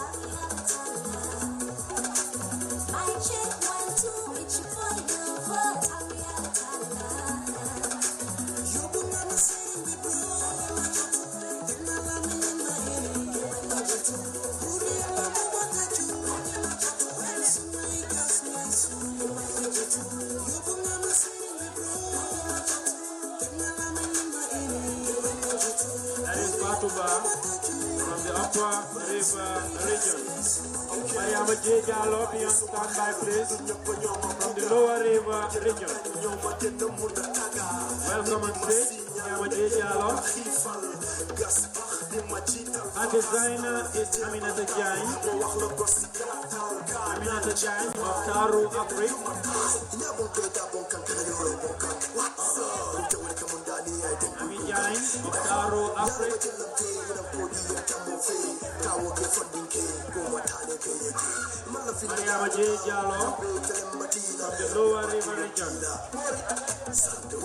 Upper River region. Mariama J. Jallo, be on standby, please. From the Lower River region. Welcome on stage, Mariama J. Jallo. Our designer is Aminata Jain. Aminata Jain of Taru, Africa. Ami Jain of Taru, Africa. Mariama J. Jallo from the Lower River region.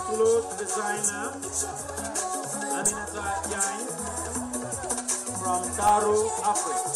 Clothes designer Aminata Jain from Taru, Africa.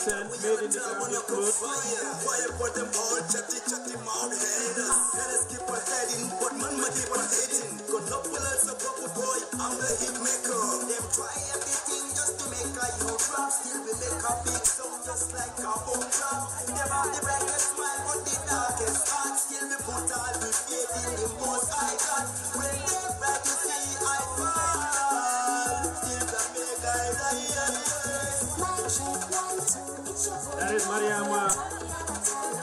Made in the Gambia clothes. Fire for them all, chatty mouth head. Let us keep on heading, but man keep on hating. Got no bullets, a proper boy, I'm the hit maker. Them try everything just to make a you drop. Still we make a big sound just like a bomb drop. Never the brightest smile, but the darkest heart. Still we put all the faith in the most I got. When they try to see I fall, still the make I rise. That is Mariama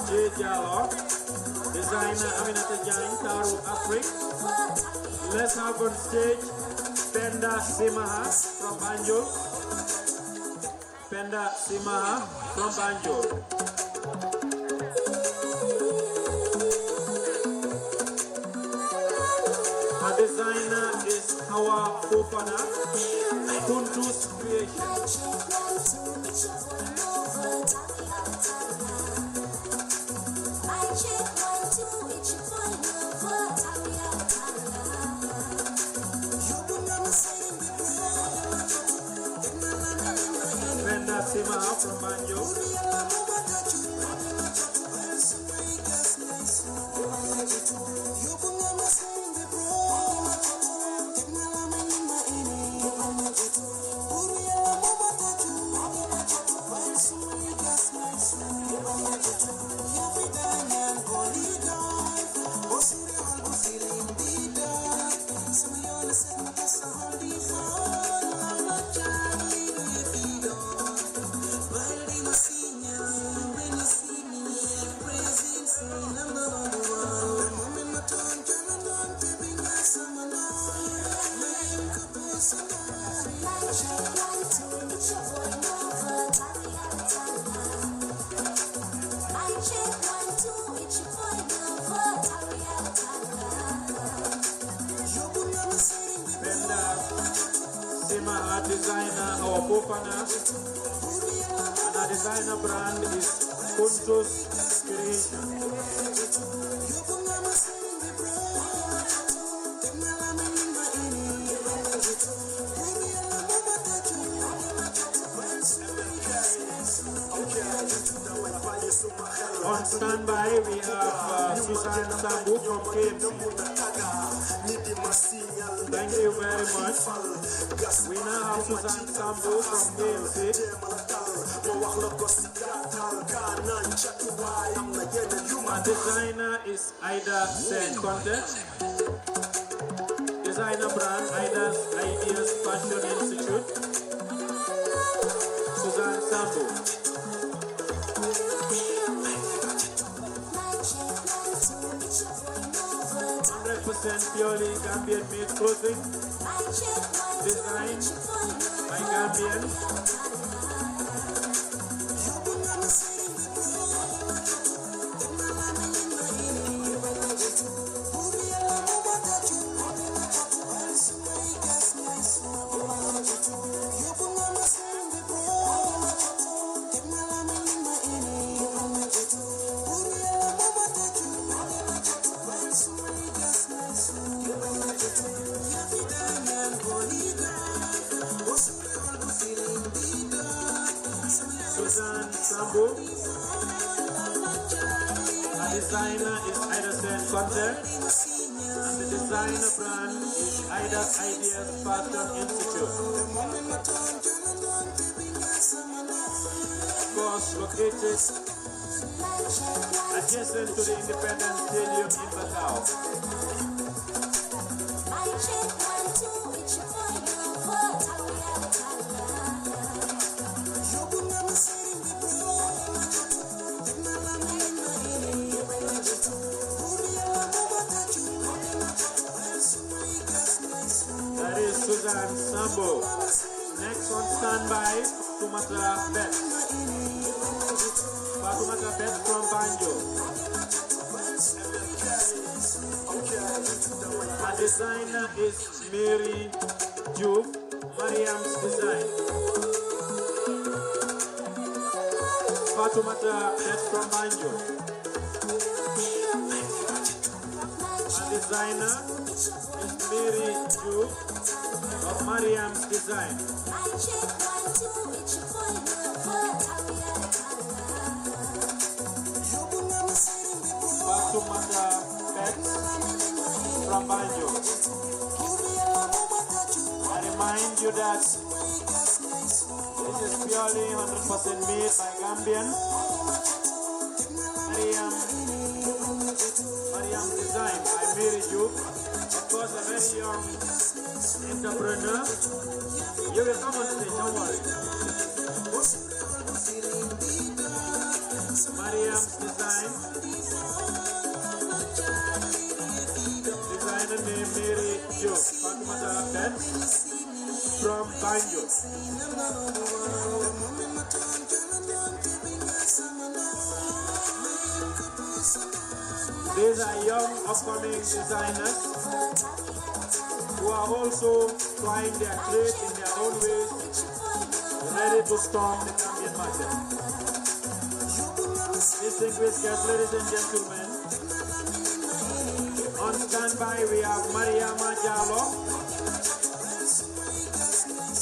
J. Jallo, designer Aminata Jain, Taru, Africa. Let's have on stage Penda Simaha from Banjul. Penda Simaha from Banjul. Our designer is Hawa Fofana, Kuntu's creation. Simaha from Banjul. Designer our Fofana, and our designer brand is Kuntu's creation. On standby, we have Susan Sambu from KMC. Thank you very much. We now have Susan Sambu from KMC. Our designer is Ida Sen Context. Designer brand Ida's Ideas Fashion Institute. Susan Sambu. 100% purely Gambian made clothing, designed by Gambians. The designer is Ida Sen Concept, and the designer brand is Ida Ideas Fashion Institute. Of course, located adjacent to the Independence Stadium in Macau. That is Suzanne Sambo. Next on standby, Tumata Bet. Fatumata Bet from Banjo. Our designer is Mary Juve, Mariam's design. Fatumata Bet from Banjo. Our designer is Mary Juve of Mariam's design. Fatumata Bet from Banjo. I remind you that this is purely 100% made by Gambian. Mariam design by Mary Juve. Of course, a very young entrepreneur. You will come on stage, don't worry. Mariam's design. Designer named Mary Juve. Fatumata Bet from Banjo. These are young upcoming designers who are also trying their trade in their own ways, ready to storm the Gambian market. Distinguished guests, ladies and gentlemen, on standby we have Mariama Jallo.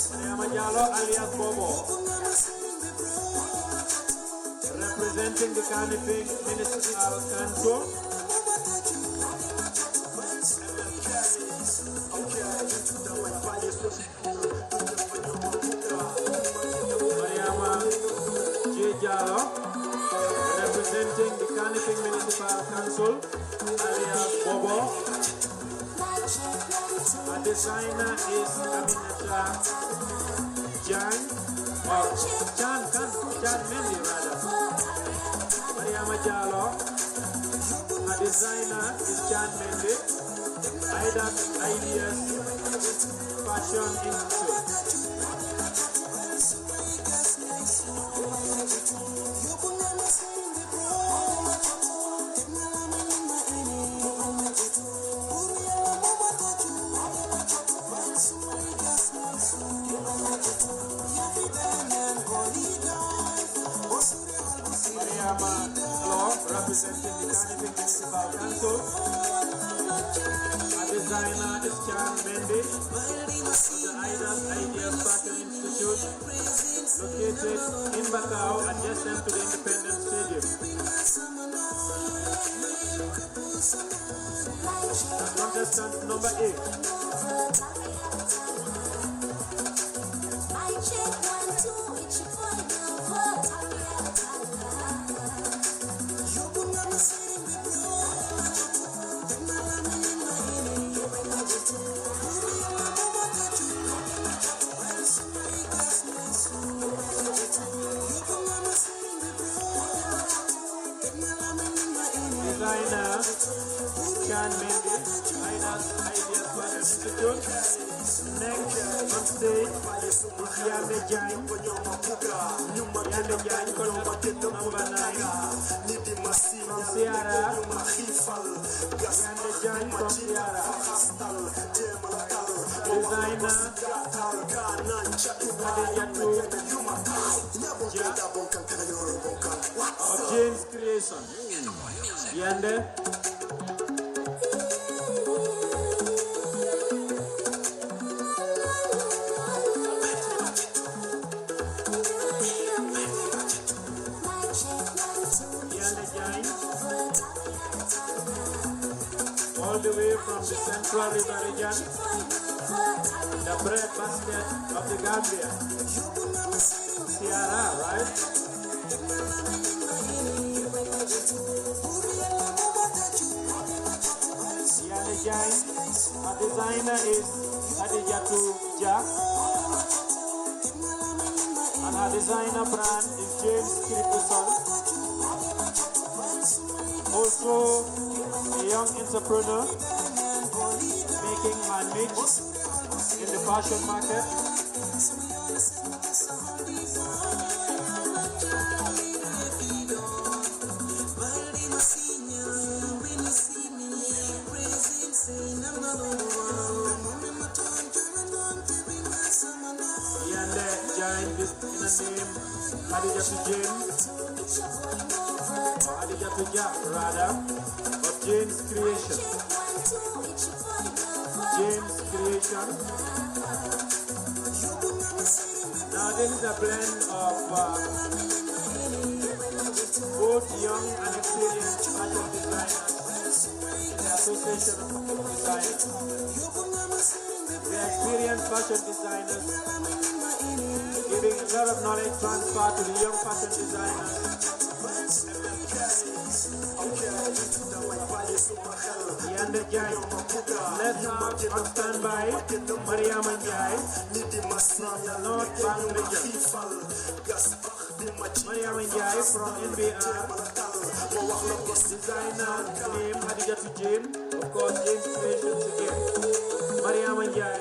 Mariama Jallo alias Bobo, representing the Carnifing Municipal Council. Mariama J. Jallo, representing the Carnifing Municipal Council, alias Bobo. Our designer is Aminata Jan, or Jan Mendy rather. Mariama Jallo. Our designer is Jan Mendy. Ida Ideas Fashion Institute. Mariama Law, representing the Carnifing Municipal Council. Our designer is Chan Mendy of the Ideas Fashion Institute, located in Macau, adjacent to the Independence Stadium. Contestant number 8. Designer Chan Mendy, Ideas Fashion Institute. Next on stage is Yame Jain. Yame Jain, contestant number 9. From Sierra. Yame Jain from Sierra. Designer Adeyatu of James Creation. Yande. Jain, all the way from the Central River region, the bread basket of the Gambia. Ciara, right? Yale Jain, our designer is Adijatu Jack, and our designer brand is James Kirikuson. Also a young entrepreneur making her niche in the fashion market. Yande Jain is in the name Adijatu James, Adijatu Jack rather, of James Creation. James Creation. Now this is a blend of both young and experienced fashion designers in the Association of Designers. The experienced fashion designers giving a lot of knowledge transfer to the young fashion designers. Yande Jai, let's have on standby Mariam Njai from the North Bank region. Mariam Njai from NBR, designer name Hadijatu James, of course James Creations again. Mariam Njai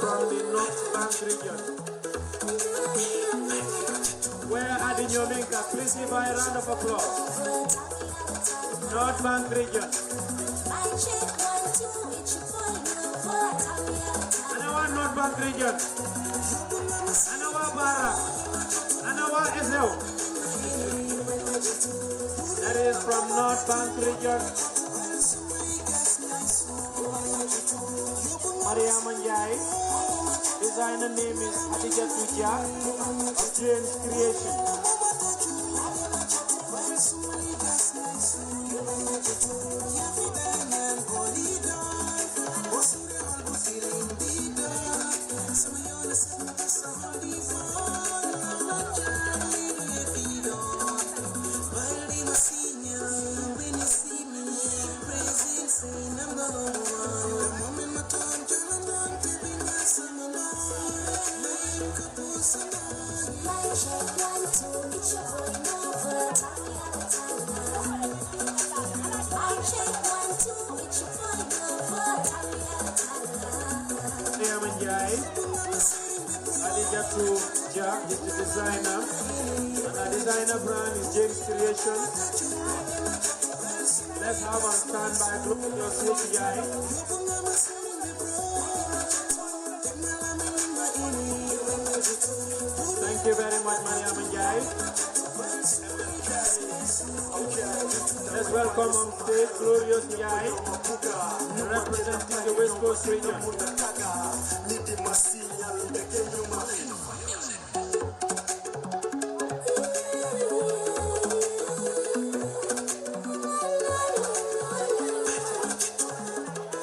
from the North Bank region. Where are the Nyominkas? Please give her a round of applause. North Bank region. Anawa North Bank region. Anawa Barak. Anawa Esau. That is from North Bank region. Mariam Njai. Designer name is Adijatu Jack of James Creation. Adijatu Jack is the designer, and our designer brand is James Creation. Let's have on standby group of your CGI. Thank you very much, Mariam Njai. Let's welcome on stage Glorious Njai, representing the West Coast region.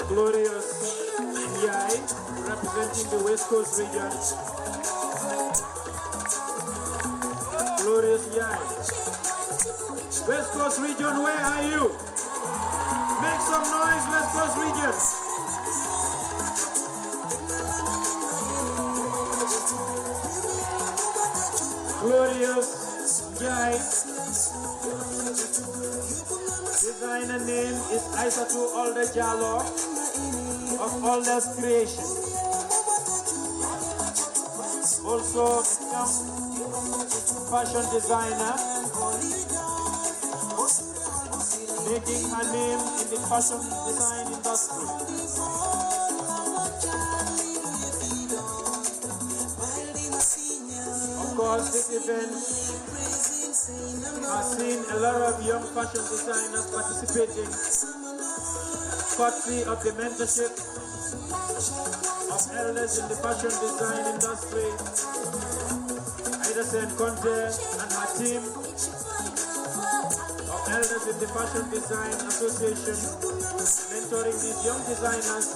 Glorious Njai, representing the West Coast region. Glorious Njai. West Coast region, where are you? Make some noise, West Coast region. Glorious Njai. Designer name is Aisatu Olde Jallo of Olde's Creation. Also fashion designer, making her name in the fashion design industry. Of course, this event has seen a lot of young fashion designers participating, courtesy of the mentorship of elders in the fashion design industry, Ida Sen Conte and her team. designers in the Fashion Design Association, mentoring these young designers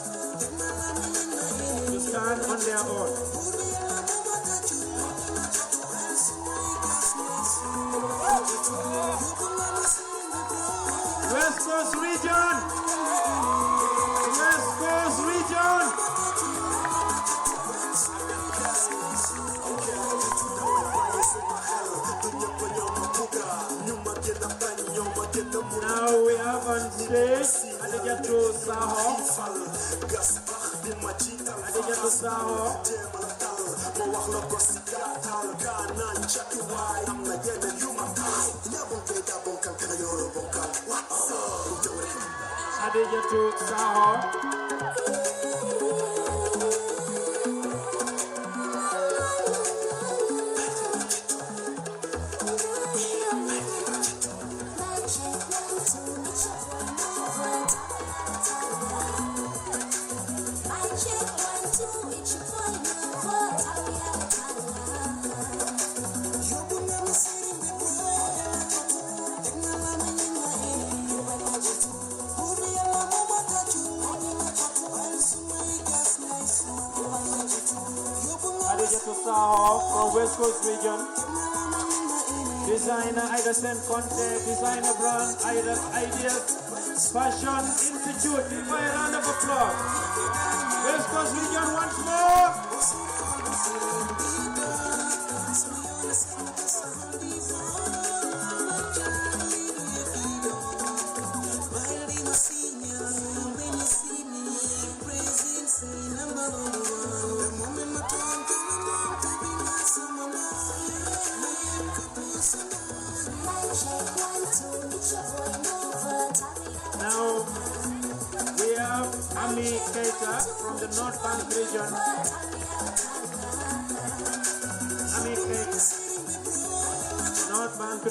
to stand on their own. West Coast region! West Coast region! Now we have on stage Adijatu Saho. Adijatu Saho. Adijatu Saho. From West Coast region, designer Ida Sen Conte, designer brand Ida Ideas Fashion Institute. Give me a round of applause. West Coast region once more. Now we have Ami Keita from the North Bank region. Ami Keita, North Bank.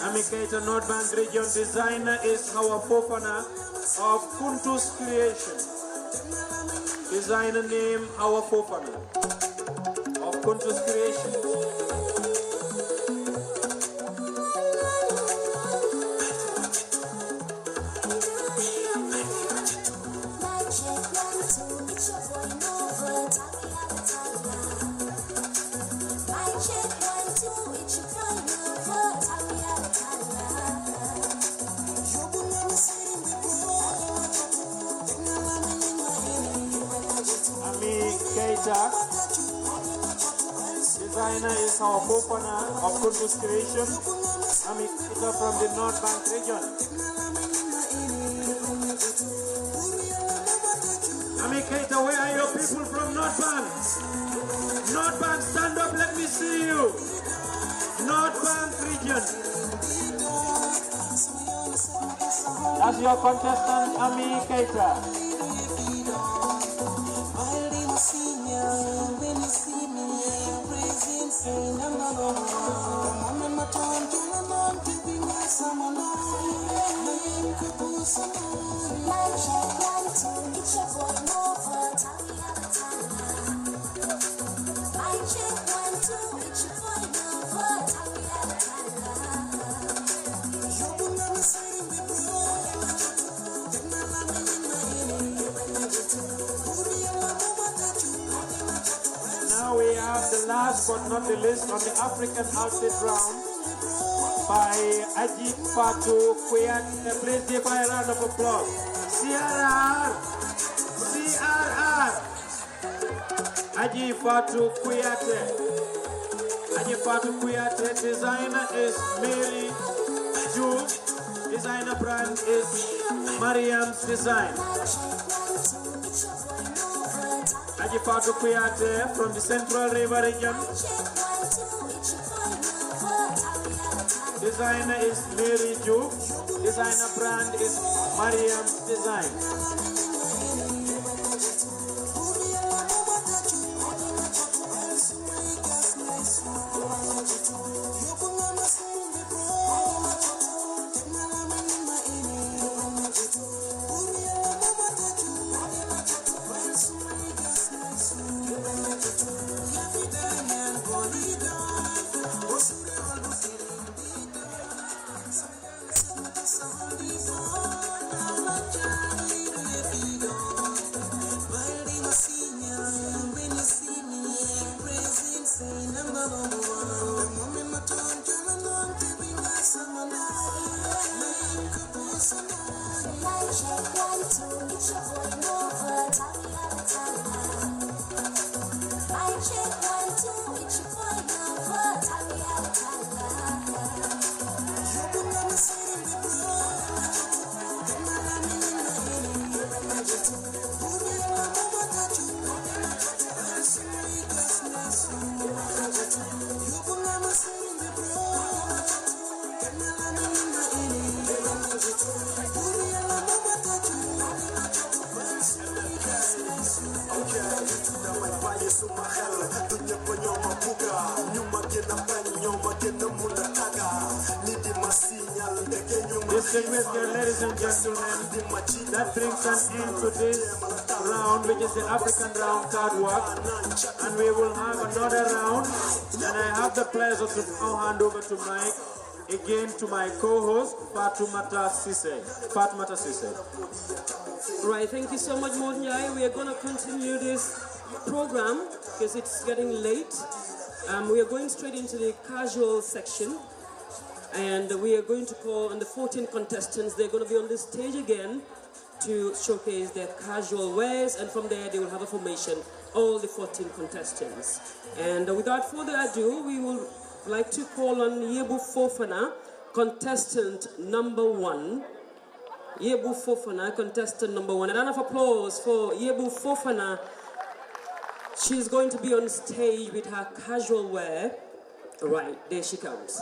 Ami Keita, North Bank region. Designer is our Fofana of Kuntus Creation. Designer name our Fofana of Kuntus Creation. Designer is our co-partner of Kuntus Creation. Ami Keita from the North Bank region. Ami Keita, where are your people from North Bank? North Bank, stand up, let me see you. North Bank region. That's your contestant, Ami Keita. Now we have the last but not the least on the African outfit round by Ajib Fatu Kuyat. Please give a round of applause. CRR! CRR! Ajib Fatu Kuyate. Ajib Fatu Kuyate. Designer is Mary Ju. Designer brand is Mariam's Design. Ajib Fatu Kuyate from the Central River region. Designer is Mary Ju. Designer brand is Mariam's Design. Bonita. Distinguished ladies and gentlemen, that brings an end to this round, which is the African round card work, and we will have another round, and I have the pleasure to now hand over to Mike, again to my co-host, Fatoumata Sise. Right, thank you so much, Modnyai. We are going to continue this program because it's getting late. We are going straight into the casual section. And we are going to call on the 14 contestants. They're going to be on the stage again to showcase their casual wares, and from there they will have a formation, all the 14 contestants. And without further ado, we will like to call on Yebu Fofana, contestant number 1. Yebu Fofana, contestant number 1. A round of applause for Yebu Fofana. She's going to be on stage with her casual wear. Right, there she comes.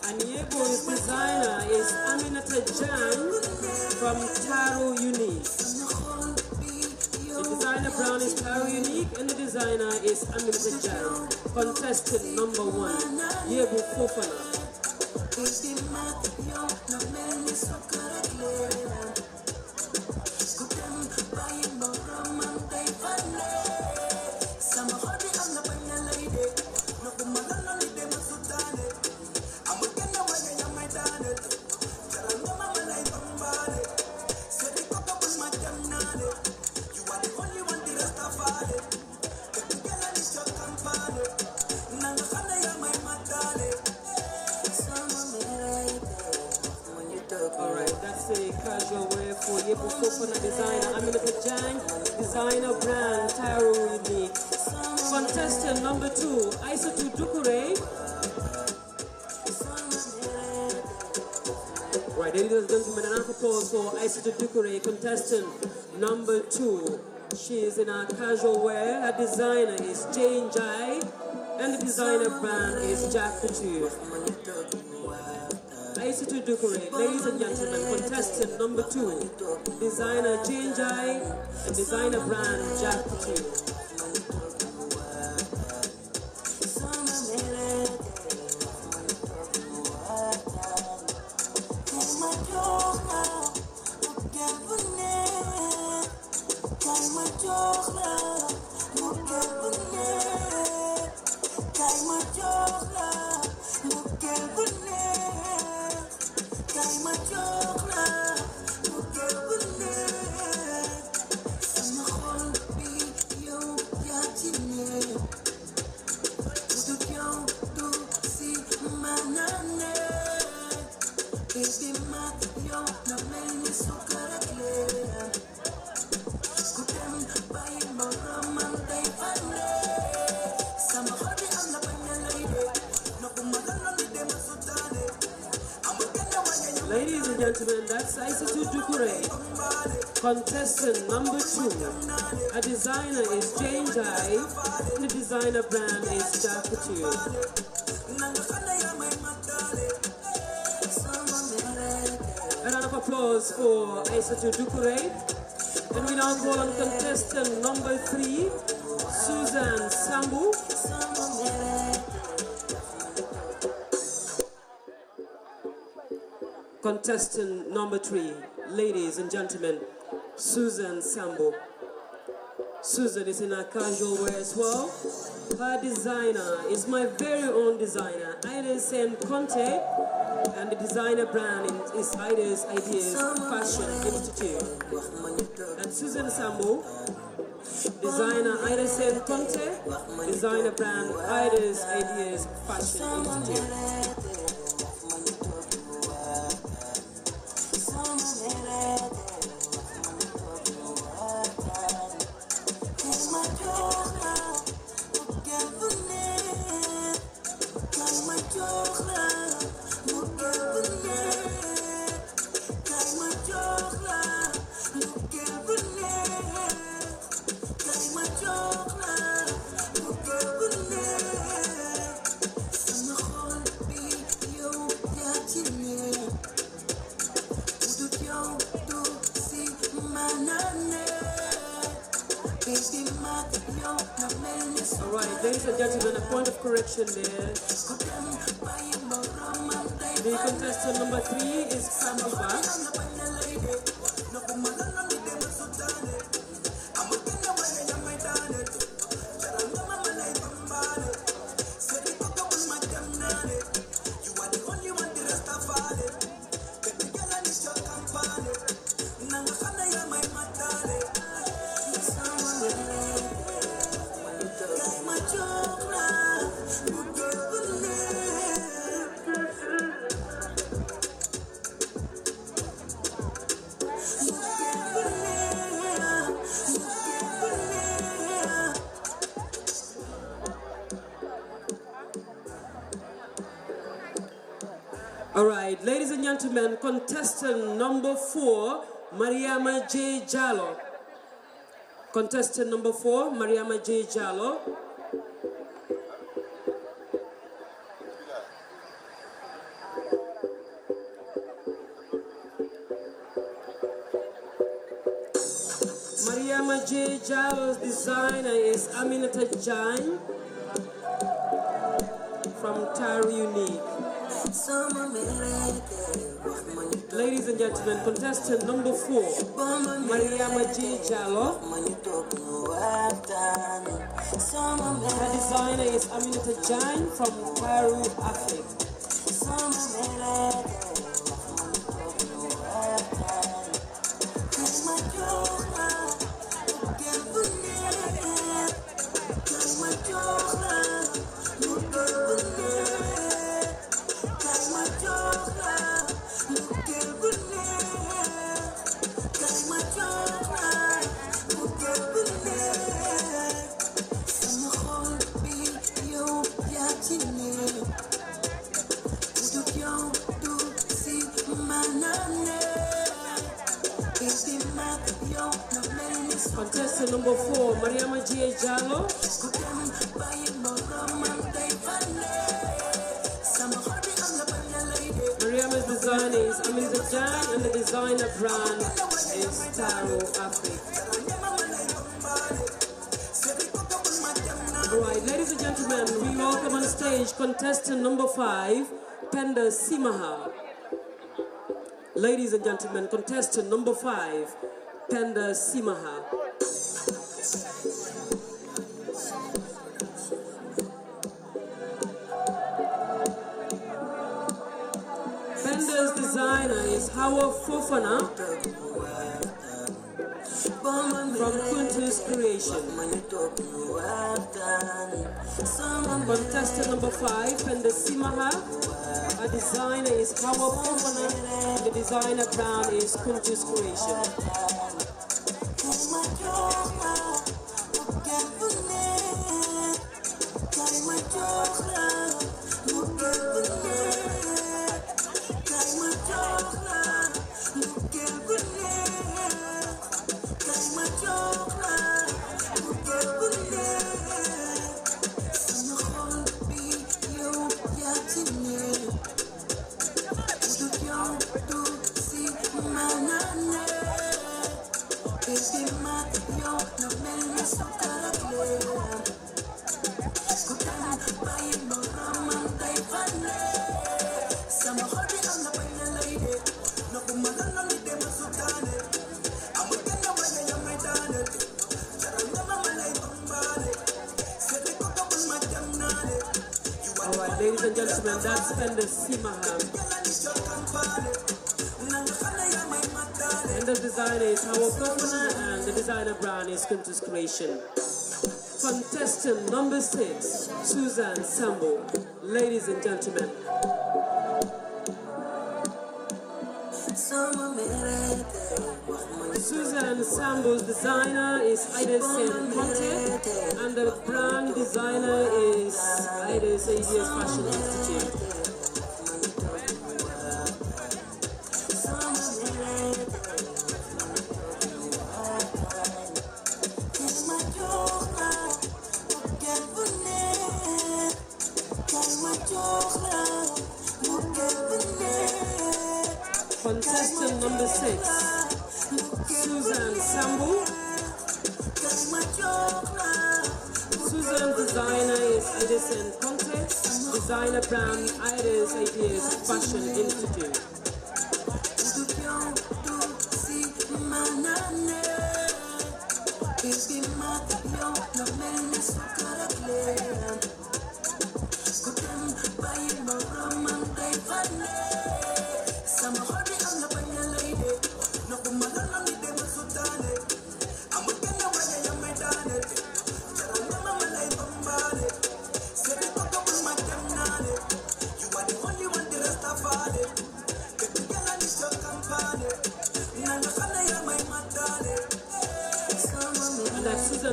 And Yebu's designer is Aminata Jan from Taro Unique. The designer brown is Taro Unique, and the designer is Aminata Jan. Contestant number 1, Yebu Fofana. Casual wear for Yebu Fofana designer Aminata Jan, designer brand Taro Unique. Contestant number 2, Aissatou Dukure. Right, ladies and gentlemen, an applause for Aissatou Dukure, contestant number 2. She is in her casual wear. Her designer is Jane Jai, and the designer brand is Jack Couture. Aissatou Dukure, ladies and gentlemen, contestant number 2, designer Jane Jai, and designer brand Jack Couture. Ladies and gentlemen, that's Aissatou Dukure. Contestant number 2. A designer is Jane Jive, and the designer brand is Jack Couture. A round of applause for Aissatou Doucouré. And we now call on contestant number 3, Susan Sambu. Contestant number 3, ladies and gentlemen, Susan Sambu. Susan is in her casual wear as well. Her designer is my very own designer, Ides and Conte, and the designer brand is Ides Ideas Fashion Institute. And Susan Sambu, designer Ides and Conte, designer brand Ides Ideas Fashion Institute. Alright, ladies and gentlemen, a point of correction there. The contestant number 3 is Sambuba. All right, ladies and gentlemen, contestant number 4, Mariama J. Jallo. Contestant number 4, Mariama J. Jallo. Mariama J. Jallo's designer is Aminata Jain from Taru Unique. Ladies and gentlemen, contestant number 4, Mariama J. Jallo. Her designer is Aminata Jain from Peru, Africa. Contestant number 4, Mariama J. Jallo. Mariama's designer is Aminata Jain, and the designer brand is Taro Africa. Alright, ladies and gentlemen, we welcome on stage contestant number 5, Penda Simaha. Ladies and gentlemen, contestant number 5, Penda Simaha. Penda's designer is Howard Fofana from Kuntu's Creation. Contestant number 5, Penda Simaha. Our designer is Howard Fofana. The designer brand is Kuntu's Creation. Ladies and gentlemen, that's Fender Simaham. And the designer is Howard Kofana, and the designer brand is Quintus Creation. Contestant number 6, Susan Sambo. Ladies and gentlemen. Susan Sambo's designer is Idison Conte, and the brand designer is Idison Fashion Institute. Contestant number 6, Susan Sambo. Susan's designer is Edison Conte, designer brand Iris Ideas Fashion Institute.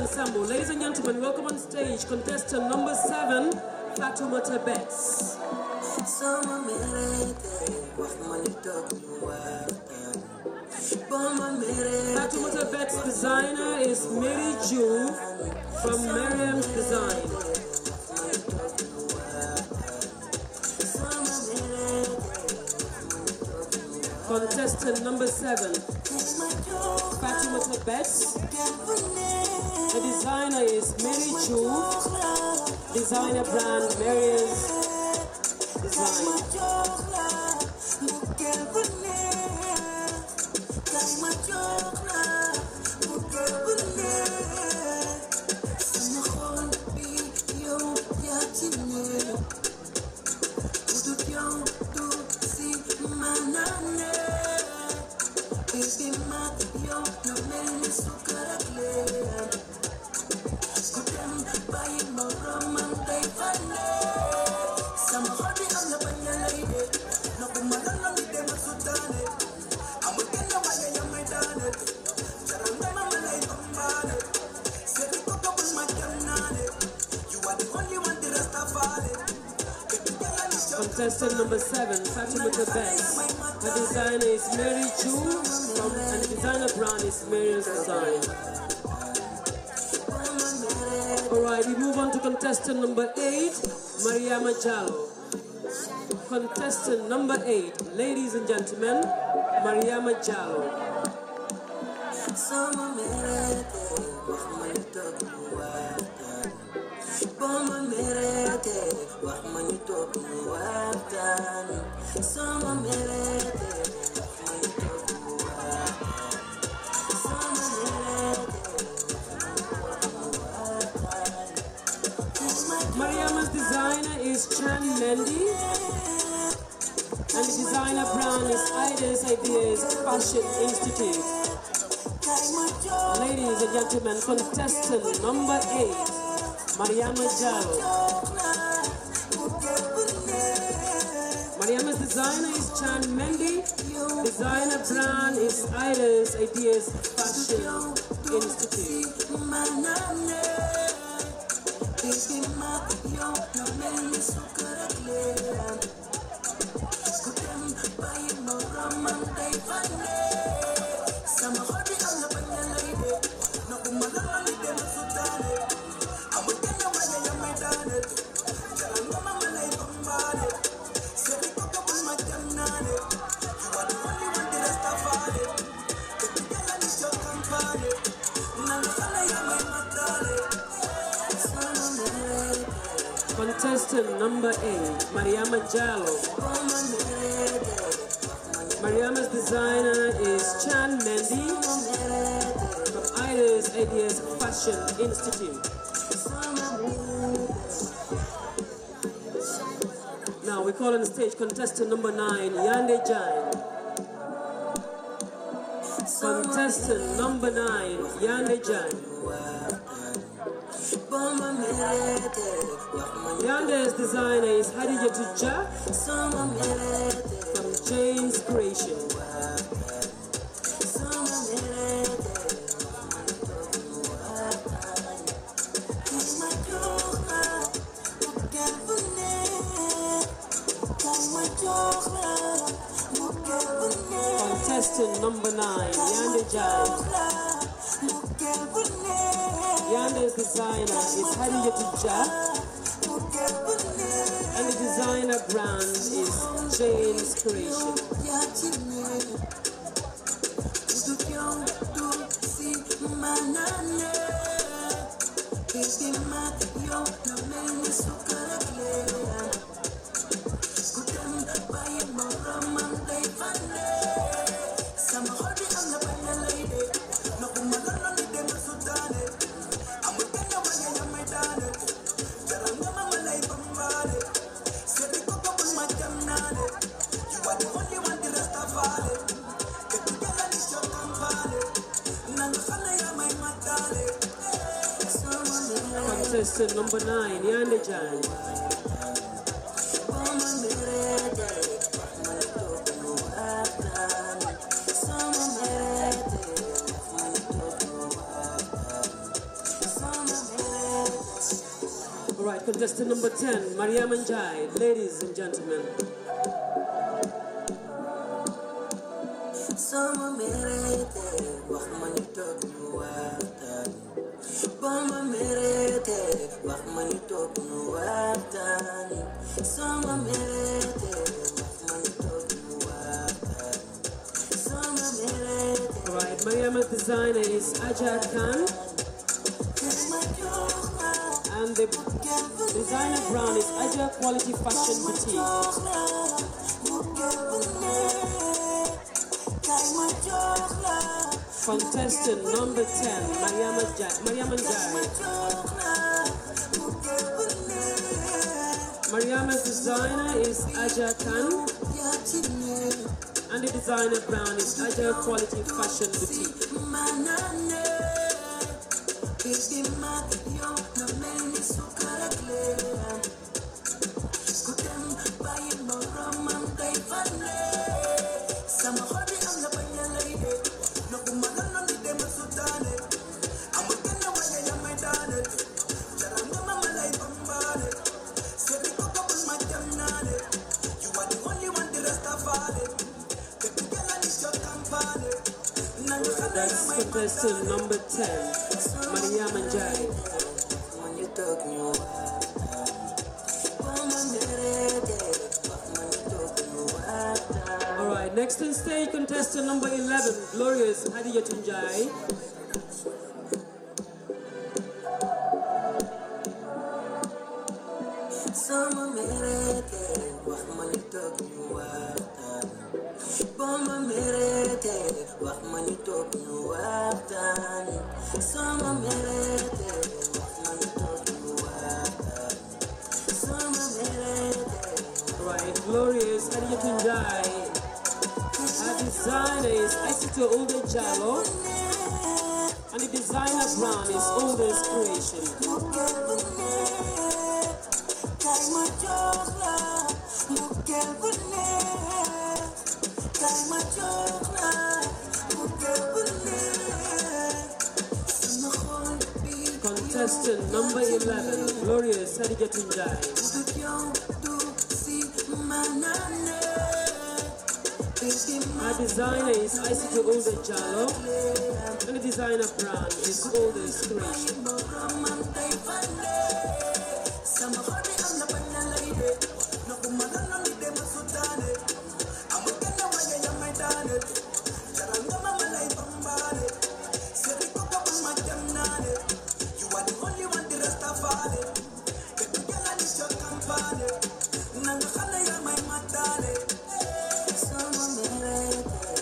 Sambo. Ladies and gentlemen, welcome on stage contestant number 7, Fatoumata Betts. Fatoumata Betts' designer is Mary Jo from Miriam's Design. Contestant number 7, Fatoumata Betts. The designer is Mary Jo, designer brand Mary's Design. Contestant number 7, Fatoumata Betts. The designer is Mary Jo, and the designer brand is Mary's Design. Alright, we move on to contestant number 8, Mariama Jallo. Contestant number 8, ladies and gentlemen, Mariama Jallo. Mariama's designer is Chan Mendy, and the designer brand is Ida's Ideas Fashion Institute. Ladies and gentlemen, contestant number 8, Mariama Jallo. Mariama's designer is Chan Mendy, designer brand is Ida's Ideas Fashion Institute. Contestant number 8, Mariama Jallo. Mariama's designer is Chan Mendy from Ida's Ideas Fashion Institute. Now we call on stage contestant number 9, Yande Jain. Contestant number 9, Yande Jain. Yande's designer is Hadija Tuja from Jane's Creation. Contestant number 9, Yande Jain. Yande's designer is Hadija Tuja, and the designer brand is Jane's Creation. Contestant number 9, Yande Jain. All right, contestant number 10, Mariam Njai. Ladies and gentlemen. Alright, Mariama's designer is Aja Khan, and the designer brand is Aja Quality Fashion Boutique. Contestant number 10, Mariam Njai. Mariama's designer is Aja Khan, and the designer brand is Aja Quality Fashion Boutique. That's contestant number 10, Mariam Njai. Alright, next on stage, contestant number 11, Glorious Hadija Tunjai. Alright, Glorious Hadija Tunjai. Her designer is Isito Ulde Jalo, and the designer brand is Ulde's Creation. Contestant number 11, Glorious Hadija Tunjai. Our designer is Isito Ulde Jalo, and the designer brand is Ulde's Creation.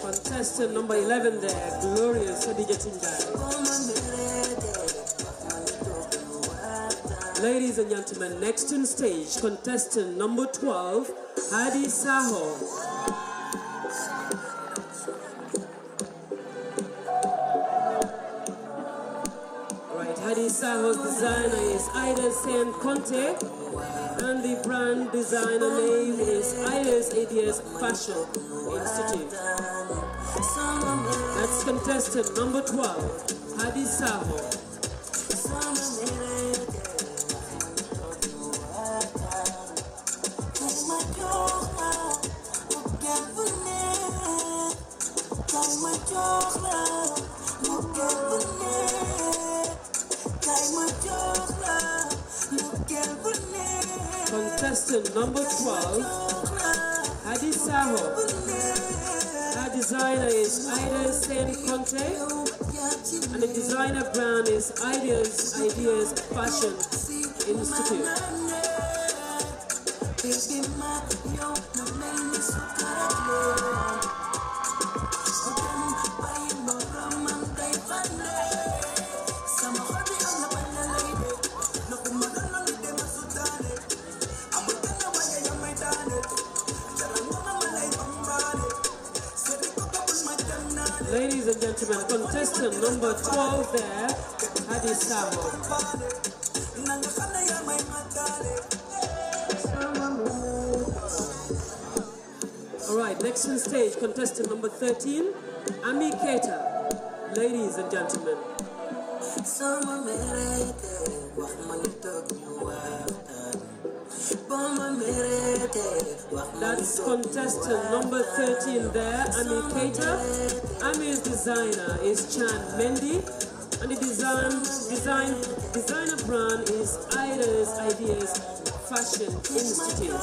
Contestant number 11 there, Glorious Hadija Tunjai. Ladies and gentlemen, next on stage, contestant number 12, Hadi Saho. Right, Hadi Saho's designer is Ida Sen Conte, and the brand designer name is Ida's Ideas Fashion Institute. That's contestant number 12, Hadi Saho. Contestant number 12, Hadi Saho. Her designer is Ida Sen Conte, and the designer brand is Ideas Fashion Institute. Ladies and gentlemen, contestant number 12 there, Hadi Saho. Alright, next on stage, contestant number 13, Ami Keita. Ladies and gentlemen. That's contestant number 13 there, Ami Keita. Ami's designer is Chan Mendy, and the designer brand is Ida's Ideas Fashion Institute.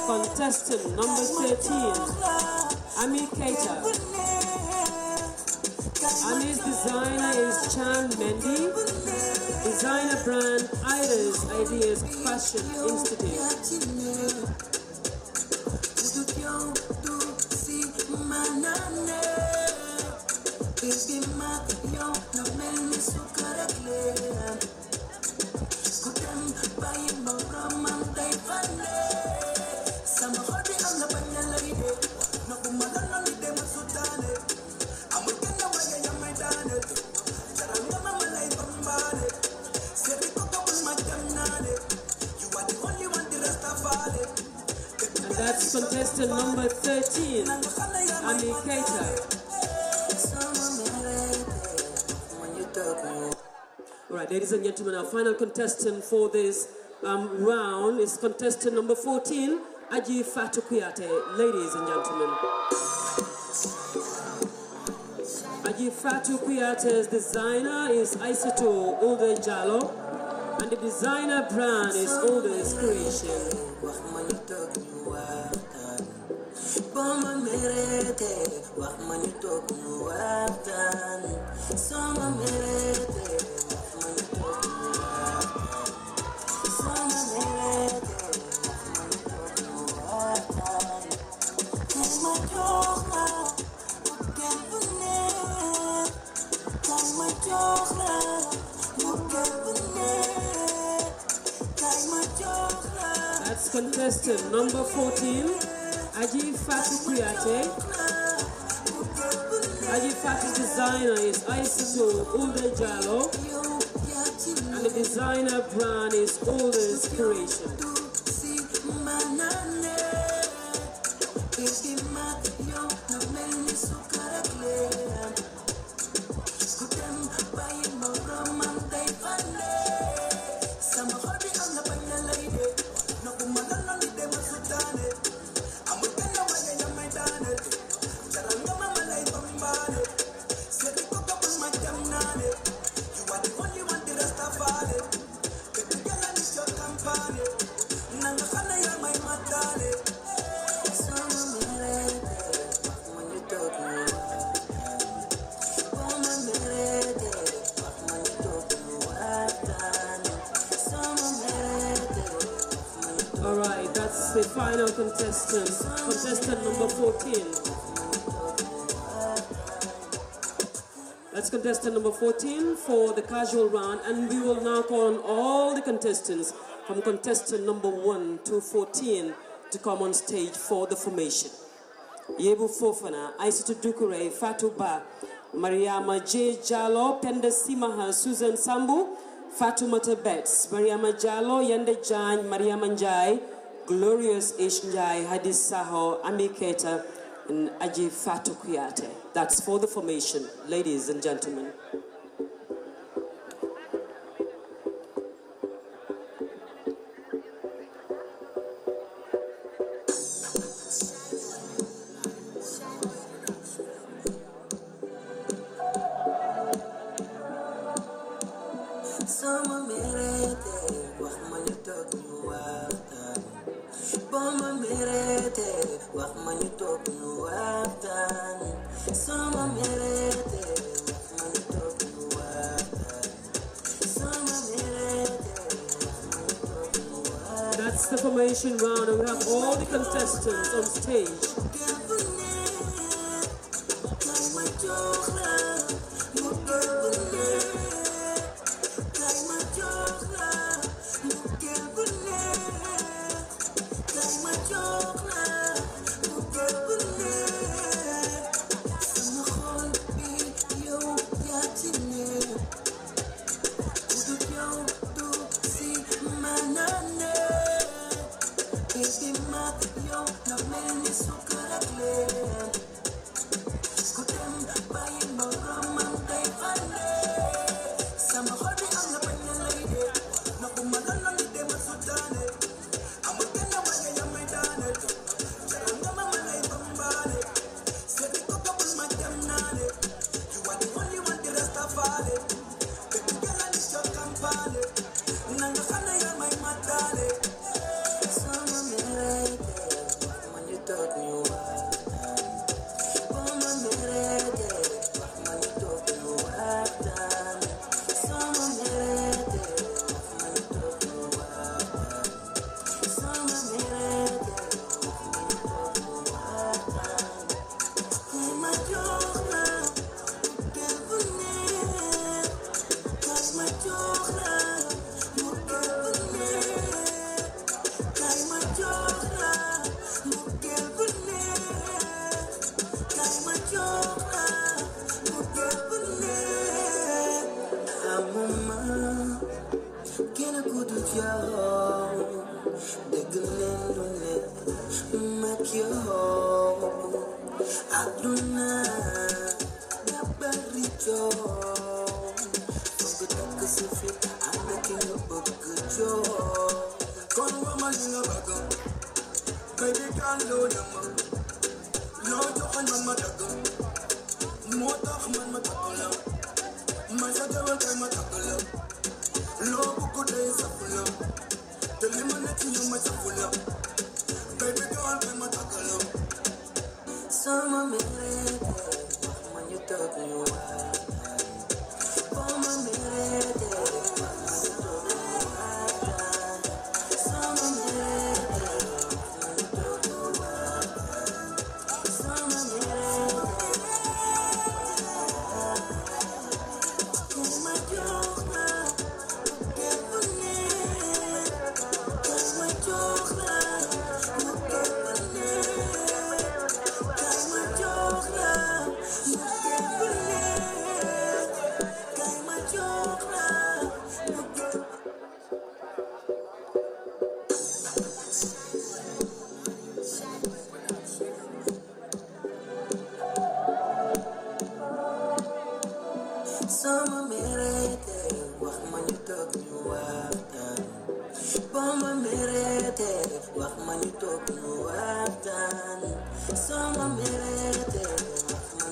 Contestant number 13, Ami Keita. Ami's designer is Chan Mendy. Designer brand Ida's Ideas Fashion Institute. That's contestant number 13, Ami Keita. Alright, ladies and gentlemen, our final contestant for this round is contestant number 14, Aji Fatu Kuyate. Ladies and gentlemen. Aji Fatu Kuyate's designer is Isato Ulde Jalo, and the designer brand is Ulde's Creation. That's contestant number 14, Aji Fatu Kuyate. Aji Fatu's designer is Isato Ulde Jalo, and the designer brand is Ulde's Creation. Alright, that's the final contestant number 14. That's contestant number 14 for the casual round, and we will now call on all the contestants from contestant number 1 to 14 to come on stage for the formation. Yebu Fofana, Aissatou Doucouré, Fatou Ba, Mariama J. Jallo, Penda Simaha, Susan Sambu, Fatoumata Betts, Mariama Jallo, Yande Jan, Mariama Njai, Glorious Ish Njai, Hadis Saho, Ami Keta, and Aji Fatou Kuyate. That's for the formation, ladies and gentlemen. Sama merete, wax ma ñu toog ñu waxtaan. Boma merete, wax ma ñu toog ñu waxtaan. Sama merete, wax ma ñu toog ñu waxtaan. Sama merete, wax ma ñu toog ñu waxtaan. That's the formation round, and we have all the contestants on stage.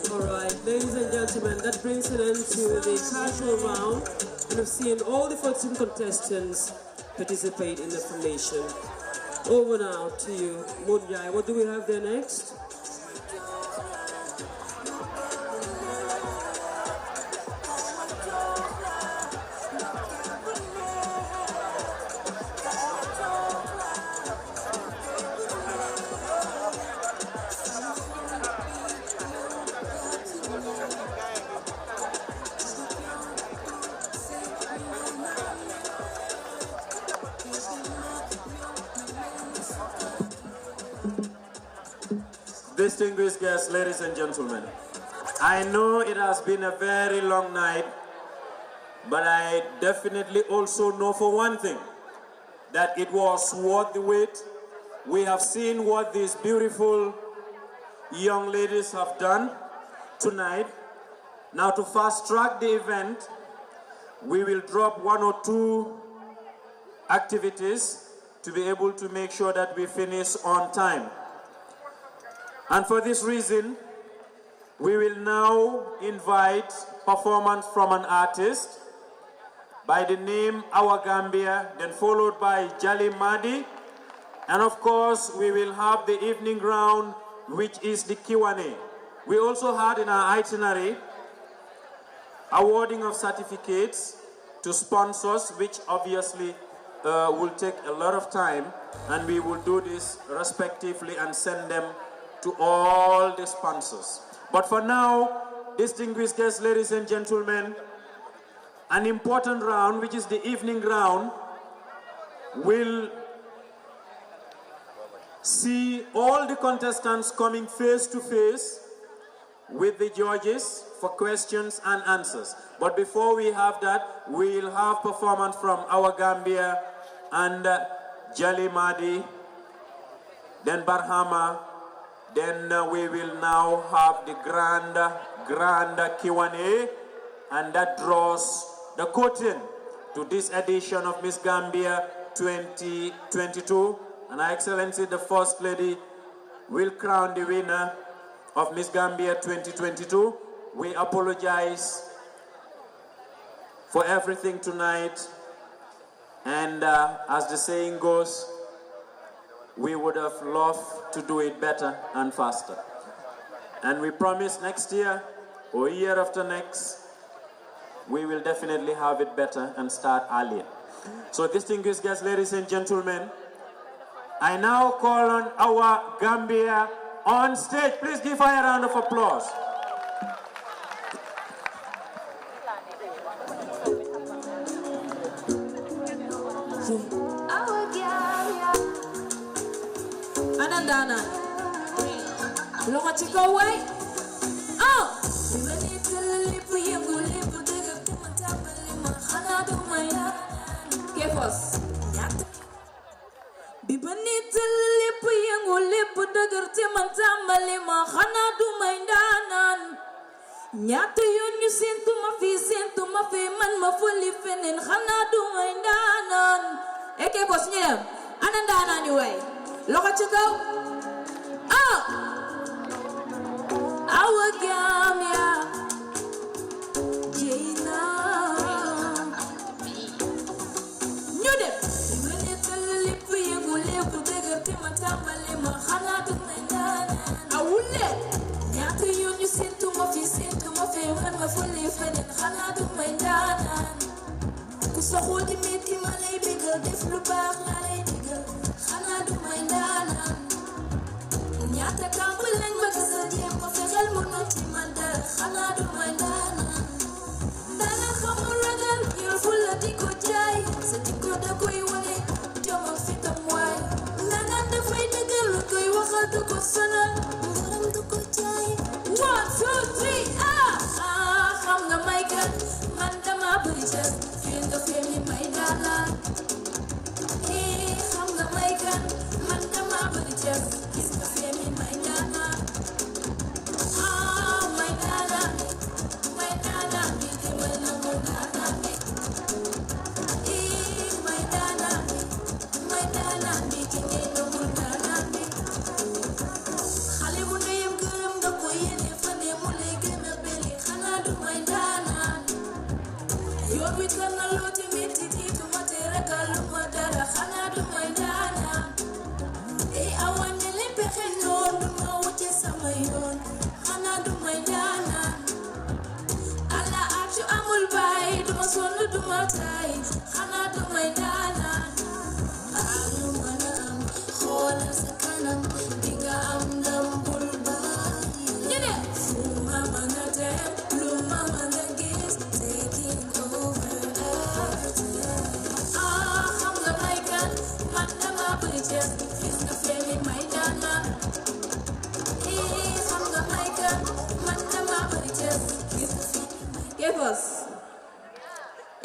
Alright, ladies and gentlemen, that brings an end to the casual round. And we've seen all the 14 contestants participate in the formation. Over now to you, Munjai. What do we have there next? distinguished guests, ladies and gentlemen, I know it has been a very long night, but I definitely also know for one thing, that it was worth the wait. We have seen what these beautiful young ladies have done tonight. Now, to fast track the event, we will drop 1 or 2 activities to be able to make sure that we finish on time. And for this reason, we will now invite performance from an artist by the name Our Gambia, then followed by Jali Madi. And of course, we will have the evening round, which is the Q&A. We also had in our itinerary awarding of certificates to sponsors, which obviously will take a lot of time, and we will do this respectively and send them to all the sponsors. But for now, distinguished guests, ladies and gentlemen, an important round, which is the evening round, will see all the contestants coming face to face with the judges for questions and answers. But before we have that, we'll have performance from Our Gambia and Jali Madi, then Barhama, then we will now have the grand Q&A, and that draws the curtain to this edition of Miss Gambia 2022. And Her Excellency, the First Lady, will crown the winner of Miss Gambia 2022. We apologize for everything tonight. And as the saying goes, we would have loved to do it better and faster. And we promise next year or year after next, we will definitely have it better and start earlier. So distinguished guests, ladies and gentlemen, I now call on Our Gambia on stage. Please give her a round of applause. Anandana. Look at you go away. Oh! Give us. Bibanita lipu yangu lipu dagarti mantamali ma khana du maindanan. Nyata yunyu sintu mafi man mafuli finin khana du maindanan. Eke bos nyem. Anandana anyway. Look at you go. Oh! Our Gambia. Jina. New them.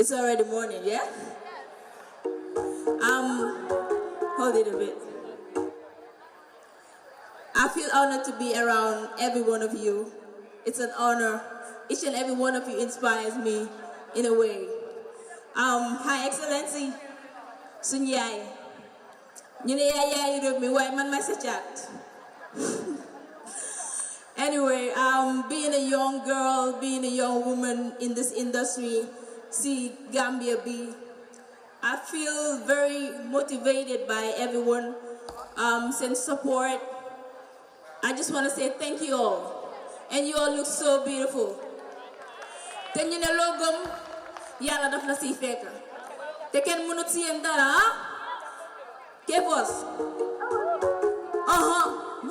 It's already morning, yeah? Hold it a bit. I feel honored to be around every one of you. It's an honor. Each and every one of you inspires me in a way. High Excellency, Sunyai. You know, yeah, me white man, my chat. Anyway, being a young girl, being a young woman in this industry, see Gambia be, I feel very motivated by everyone, send support. I just want to say thank you all. And you all look so beautiful. Then you know logum, yalla daf la si feka. Te ken munut si dara, ha? Ke boss?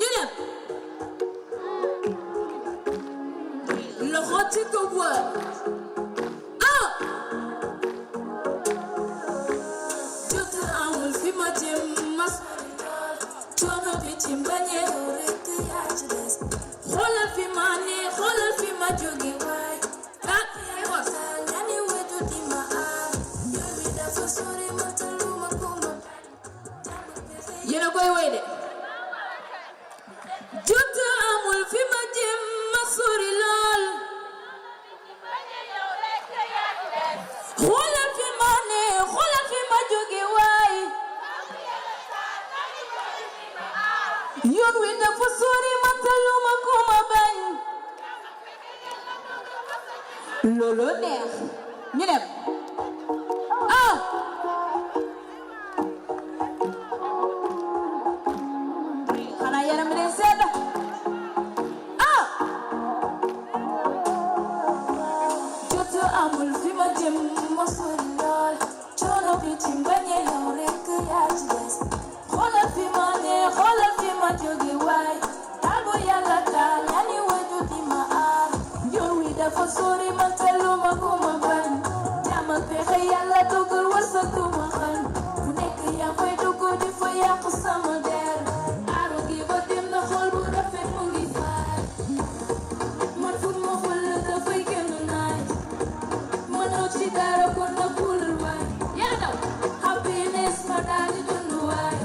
You know. Loxo ci ko boy. Jotu amul fi ma jëm mas. Coono bi ci mbañe rek yaa ci des. Xoolal fi ma ne, xoolal fi ma jóge waay. Yéena koy woy de. Jotu amul fi ma jëm ma sori lool. Xoolal fi ma ne, xoolal fi ma jóge waay. Yoon wi dafa sori ma taluma ko ma bañ. Loolu neex. Ñu dem. Xanaa yaram bi day sedd. Jotu amul fi ma jëm ma sori lool. Coono bi ci mbañe yow rek yaa ci des. Xoolal fi ma ne, xoolal fi ma jóge waay. Taal bu Yàlla taal ñaani waju di ma aar. Yoon wi dafa sori ma taluma ko ma bañ. Jàmm ak pexe Yàlla dogal wërsëg du ma xañ. Fu nekk yaa fay dugg di fa yàq sama der. Aaru gi ba dem na xool bu rafet mu ngi faay. Man fu ma xool dafay gën a naay. Mënoo ci dara kon na kulul waay. Yaa daw happiness ma daal di dund waay.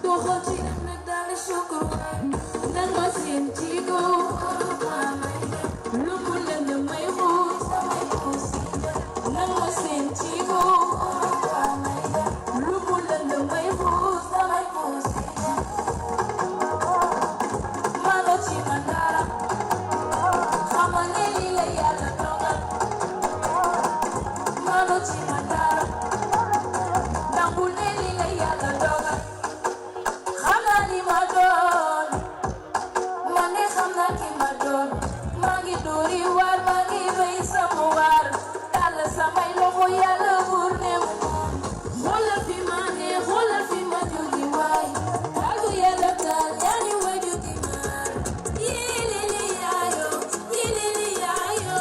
Doxal ci def nag daal di sukkur waay. Nan ma seen ci góor lu mu lënd may xuus samay xuus. Nan ma seen ci góor lu mu lënd may xuus samay xuus. Mano ci man dara xamal ne li la Yàlla dogal. Mano ci man dara nangul ne li la Yàlla dogal. Xam naa li ma doon, man de xam naa ki ma doon. Maa ngi dóori waar, maa ngi béy sama waar. Tàllal samay loxo Yàlla buur ne mu moom. Xoolal fi ma ne, xoolal fi ma jóge waay. Taal bu Yàlla taal ñaani waju di maar. Yéelili yaayo, yéelili yaayo.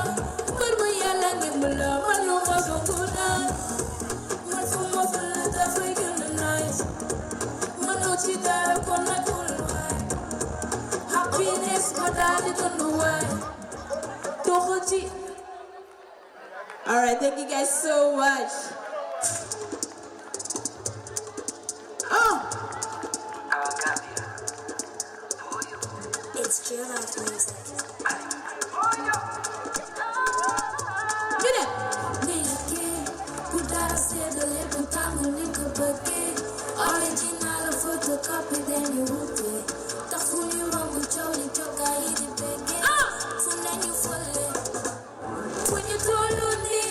Mbër bu Yàlla ndimbal man lu ma bëgg naan. Man fu ma fël dafay gën a nice. Mënoo ci dara kon na tul waay. Happiness ma daal di dund waay. Doxal ci. All right, thank you guys so much. It's true life music. Get it. Original photocopy, then you would be. The fool you run with Jolly Joker, eat it back. Fool then you fall in. When you told me,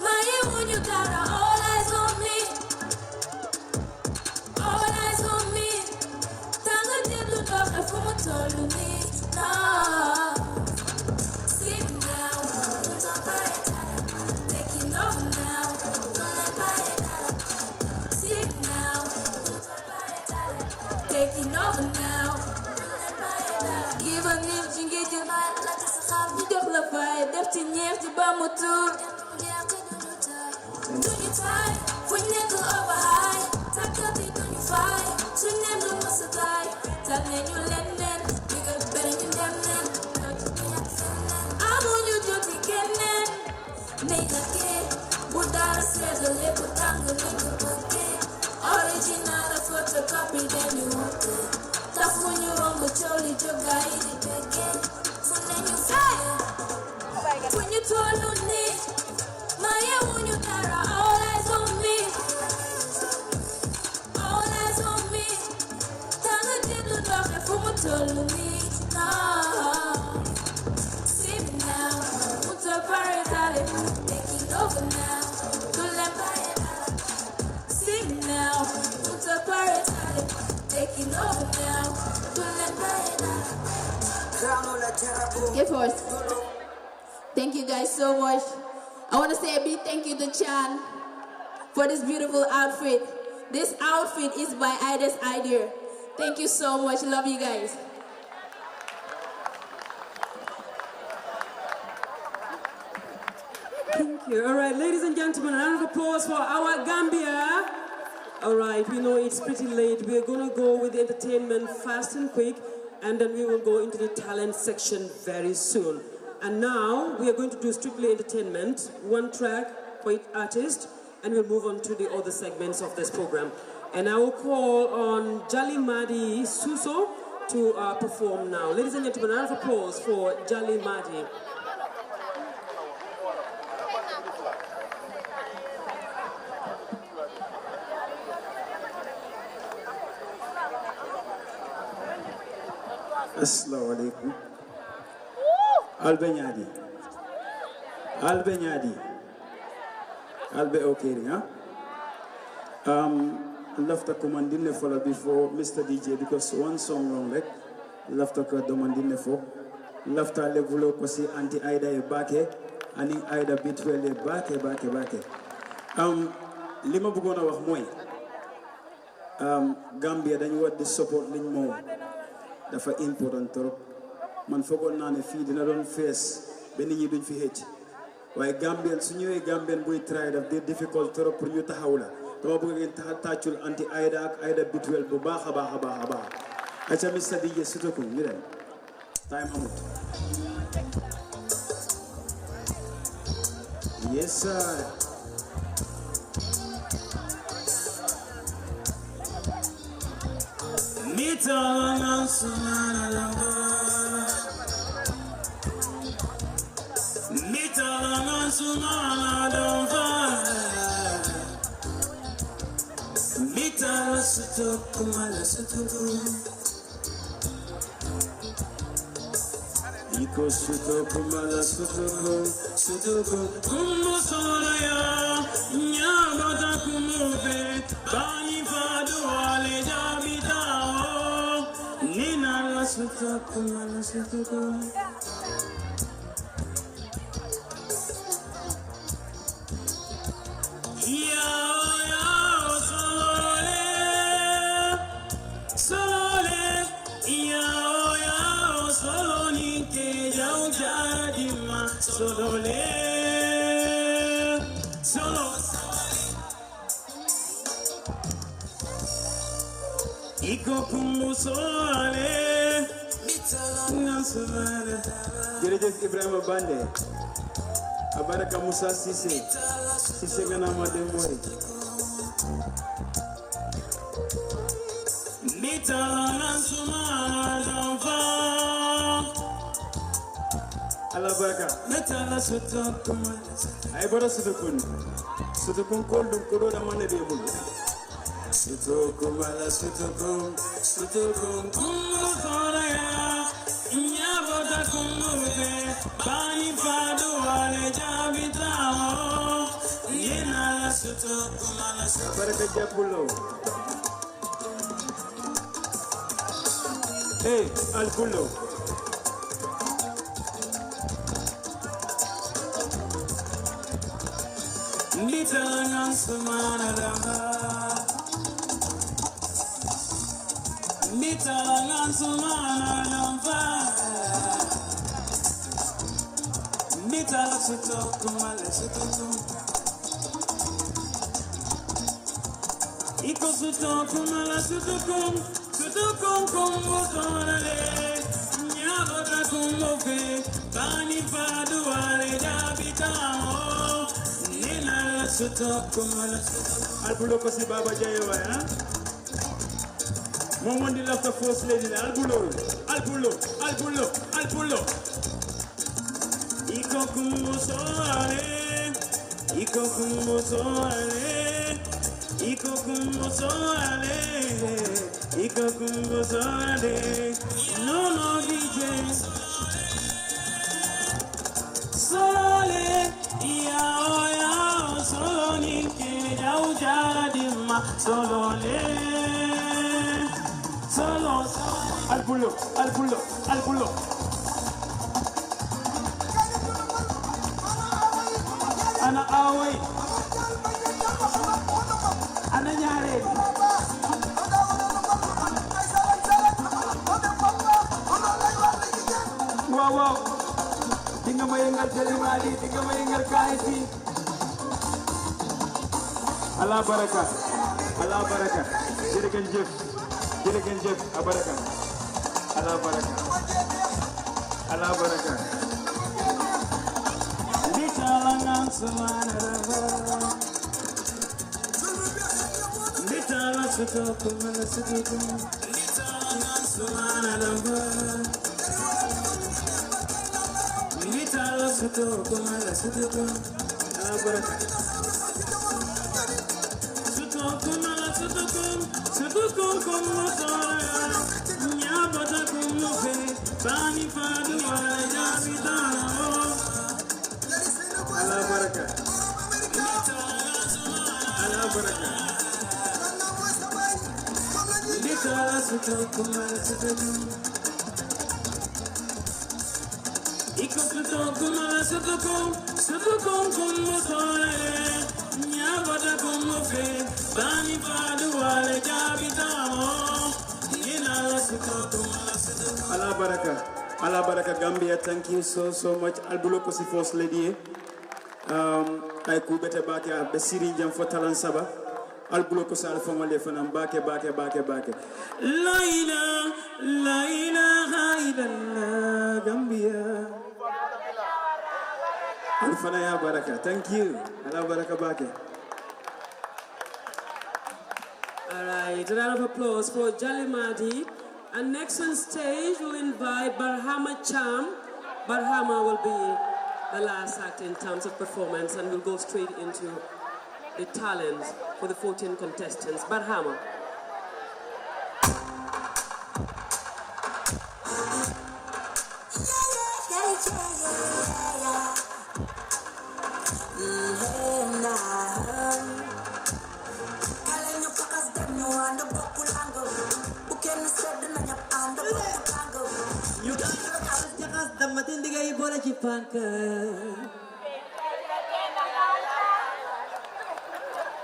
my when you got all eyes on me. All eyes on me. Tanga did look up from a told me. Nah. Sleep now. Taking off now. Sleep now. Taking over now. Give a nip, you get your life like it's a half. You don't love it. Def to near to Bamutur. Do you try? When you go over high. Take a deep on your fire. So never must die. Tell me you lend it. You got better than them. I'm on you, Jody Kennan. Make a kid. the little tango nigga bouquet. Original photocopy, then you want it. Tough when you run with Choli Joga, eat it again. So then you fire. When you told on me, my when you got all eyes on me. All eyes on me. Tango did the dog from a told me. No. See me now. Put a parrot taking over now. Don't let buy it. See me now. Put a parrot taking over now. Don't let buy it. Okay, first. Thank you guys so much. I want to say a big thank you to Chan for this beautiful outfit. This outfit is by Ida's idea. Thank you so much. Love you guys. Thank you. All right, ladies and gentlemen, a round of applause for our Gambia. All right, we know it's pretty late. We're going to go with the entertainment fast and quick, and then we will go into the talent section very soon. And now we are going to do strictly entertainment, one track for each artist, and we'll move on to the other segments of this program. And I will call on Jali Madi Suso to perform now. Ladies and gentlemen, a round of applause for Jali Madi. Assalamu alaikum. Albe Nyadi. Albe Okering, huh? Love to commandine for before Mr. DJ because one song long like love to commandine for love to level kosi anti Ida e bake ani Ida bitwell e bake. Lima bugona wax moy Gambia dañu wad di support liñ mom dafa important trop man fogon na ne fi dina don fess ben ñi duñ fi hecc waye Gambien su ñëwé Gambien buy try daf di difficult trop pour ñu taxaw la dama bëgg ngeen taccul anti Aida ak Aida bitwell bu baaxa baaxa acha Mr. DJ suto ko ñu dem time amut yes sir Mitalangan sumana lamba Mitalangan sumana lamba Mitala sutuk kumala sutuku Iko sutuk kumala sutuku Kumusolaya Nyabata kumuve Bani fadu wale jabitao Nina la sutuk kumala sutuku Jërëjëf Ibrahima Bande Abaraka Moussa Cissé ngana ma dem boy Ala baraka metala sutukun ay bara sutukun koldum kodo da manne be bul sutukun kumsoraya nyabota kumuve bani fadu wale jabitao yena sutukun baraka jabulo hey alkullo Mitalangan sumana lamba Mitalangan sumana lamba Mitala sutuku male sutuku Iko sutuku mala sutuku kumbutonale Nyabota kumbufe Bani fadu wale jabitao Albulo ko si Baba Jaye waay ah moom moo di la fa first lady la albulo iko kumusole no DJ Sole, solo ninke jaujadima, solo albulo. Ana away, ana nyare. Wow. Tinga mayengal jalimali, tinga mayengal kaisi. Allah baraka. Jërëjëf abaraka. Allah baraka. Bitalangan sumanaraba. Bitala sutoku mana sutoku. Bitalangan sumanaraba. Litala sutoku mala sutoku abaraka sutoku como soya nyabata como fe bani fadu wala jabitana ala baraka litala sutoku mala sutoku Iko sutoku como soya nyabata como fe bani fadu wala jabitana Allah baraka Gambia, thank you so much. Albulo ko si first lady ay ku bete bake a be siri jam fo talan saba albulo ko sa alfa wale fanam bake la ilaha illallah Gambia alfana ya baraka, thank you. Allah baraka bake. All right, a round of applause for Jalimadi. And next on stage, we'll invite Barhama Cham. Barhama will be the last act in terms of performance, and we'll go straight into the talents for the 14 contestants. Barhama.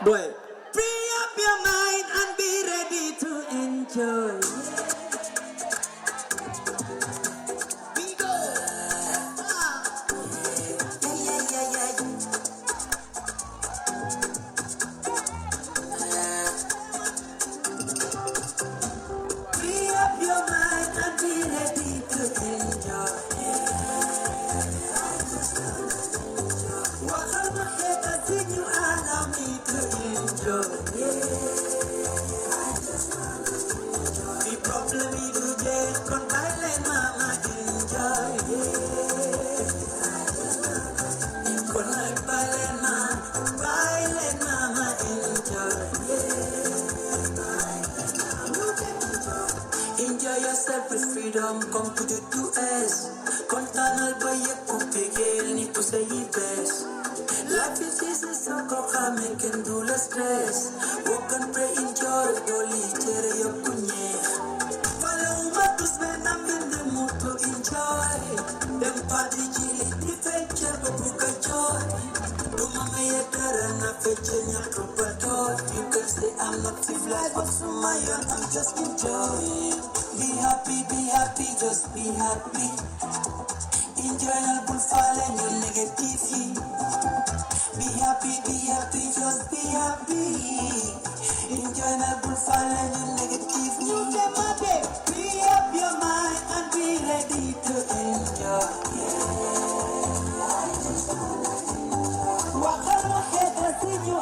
Boy, free up your mind and be ready to enjoy. Free up your mind and be ready to enjoy. You allow me to enjoy. The problem is today, con baile mama enjoy. Con baile mama enjoy. Enjoy yourself with freedom, come to the 2S. Con tunnel by your cookie, ni to say best. Life is easy, so come and can do less stress. Walk and pray, enjoy, dolly, cherry, your punye. Follow my to spend, I'm in the mood to enjoy. Them party chili, different chapel, book a joy. Do mama yetter and a fetch in your proper toy. You can say I'm not civilized, but from my own, I'm just enjoying. Be happy, just be happy. Enjoy your bullfall and your negativity. Be happy, just be happy. Enjoy my bullfall and your negative. You can happy. Free up your mind and be ready to enjoy. Walk on ahead and see you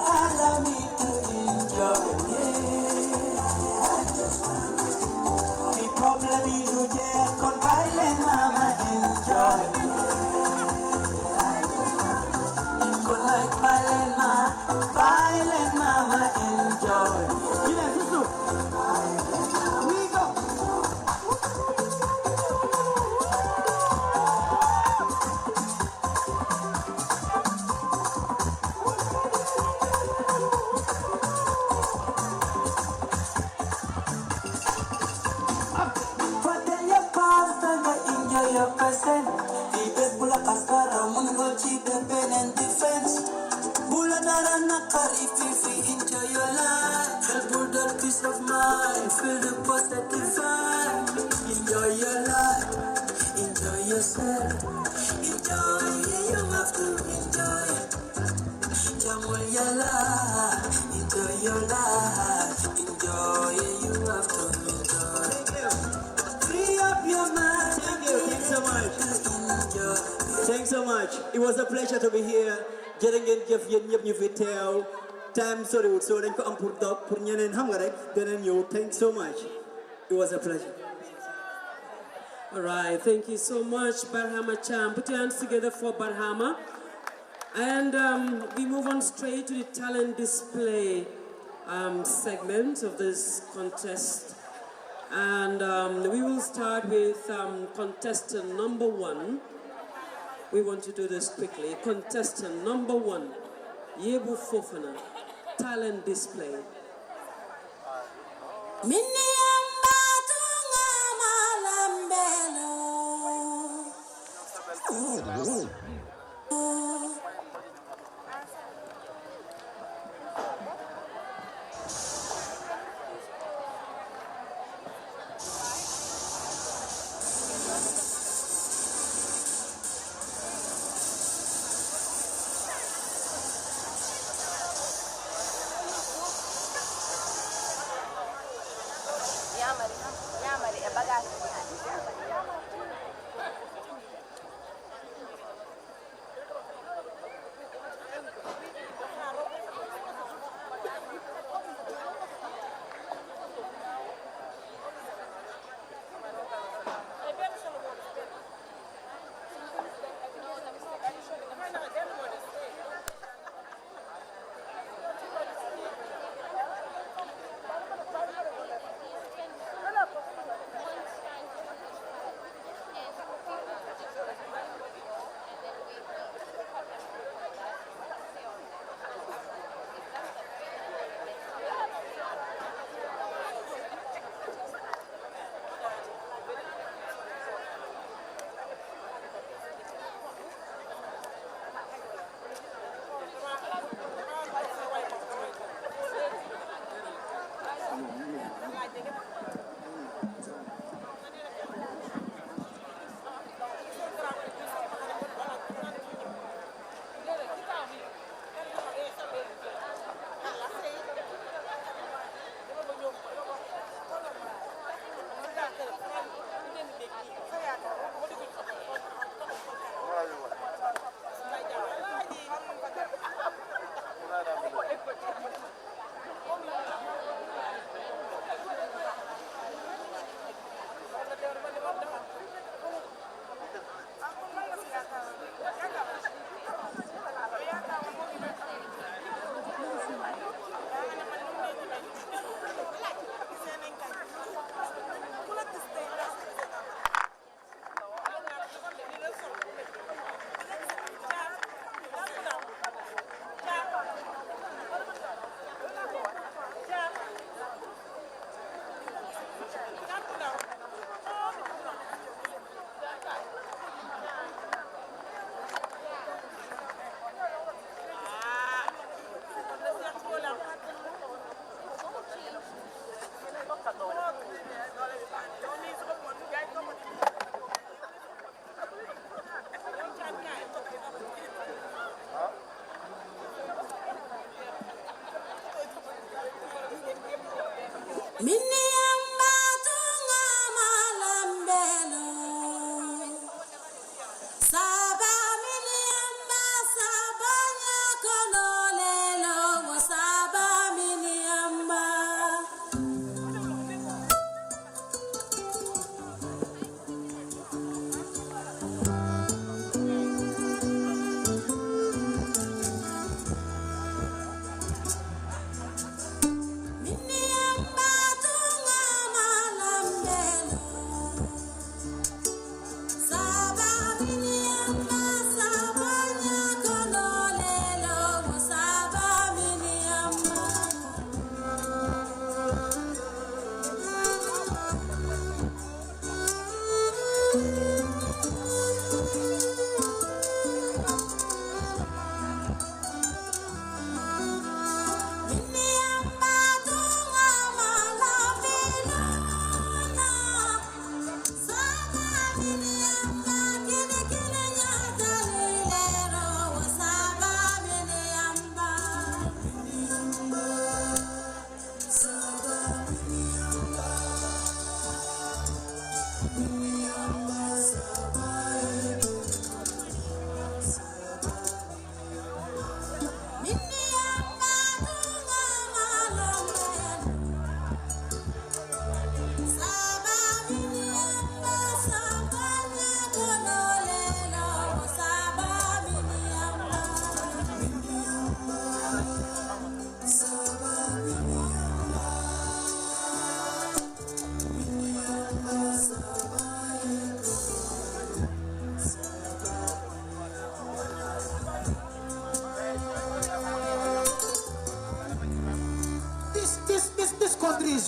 Bula kaskara mungo chipe pen and defense. Bula dara nakari fifi enjoy your life. Help with that peace of mind. Feel the positive vibe. Enjoy your life. Enjoy yourself. Enjoy, you have to enjoy. Jamul your life. Enjoy your life. Enjoy, you have to enjoy. Free up your mind. Thank you. Thanks so much. Thanks so much. It was a pleasure to be here. Jërë ngeen jëf yéen ñëpp ñu fi teew. Time soriwul so dañ ko am pour dog pour ñeneen xam nga rek deneen ñëw. Thanks so much. It was a pleasure. All right, thank you so much, Barhama Cham. Put your hands together for Barhama. And we move on straight to the talent display segment of this contest. And we will start with contestant number 1. We want to do this quickly. Contestant number 1, Yebu Fofana, talent display.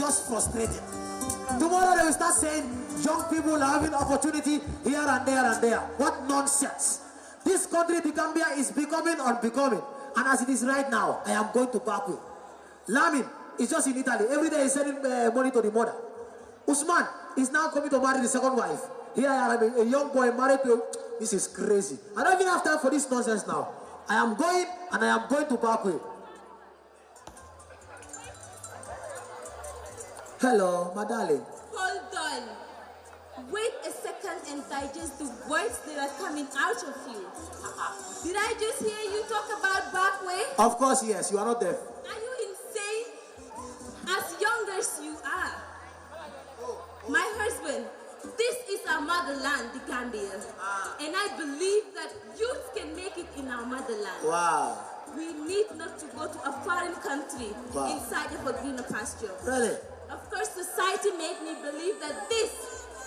just frustrated. Tomorrow they will start saying young people are having opportunity here and there and there. What nonsense. This country, the Gambia, is becoming unbecoming. And as it is right now, I am going to back with. Lamin is just in Italy. Every day he's sending money to the mother. Usman is now coming to marry the second wife. Here I am, a young boy married to... This is crazy. I don't even have time for this nonsense now. I am going and I am going to back with. Hello, my darling. Hold on. Wait a second and digest the words that are coming out of you. Did I just hear you talk about backway? Of course, yes. You are not deaf. Are you insane? As young as you are. My husband, this is our motherland, the Gambia. And I believe that youth can make it in our motherland. Wow. We need not to go to a foreign country inside of a greener pasture. Really? Of course, society made me believe that this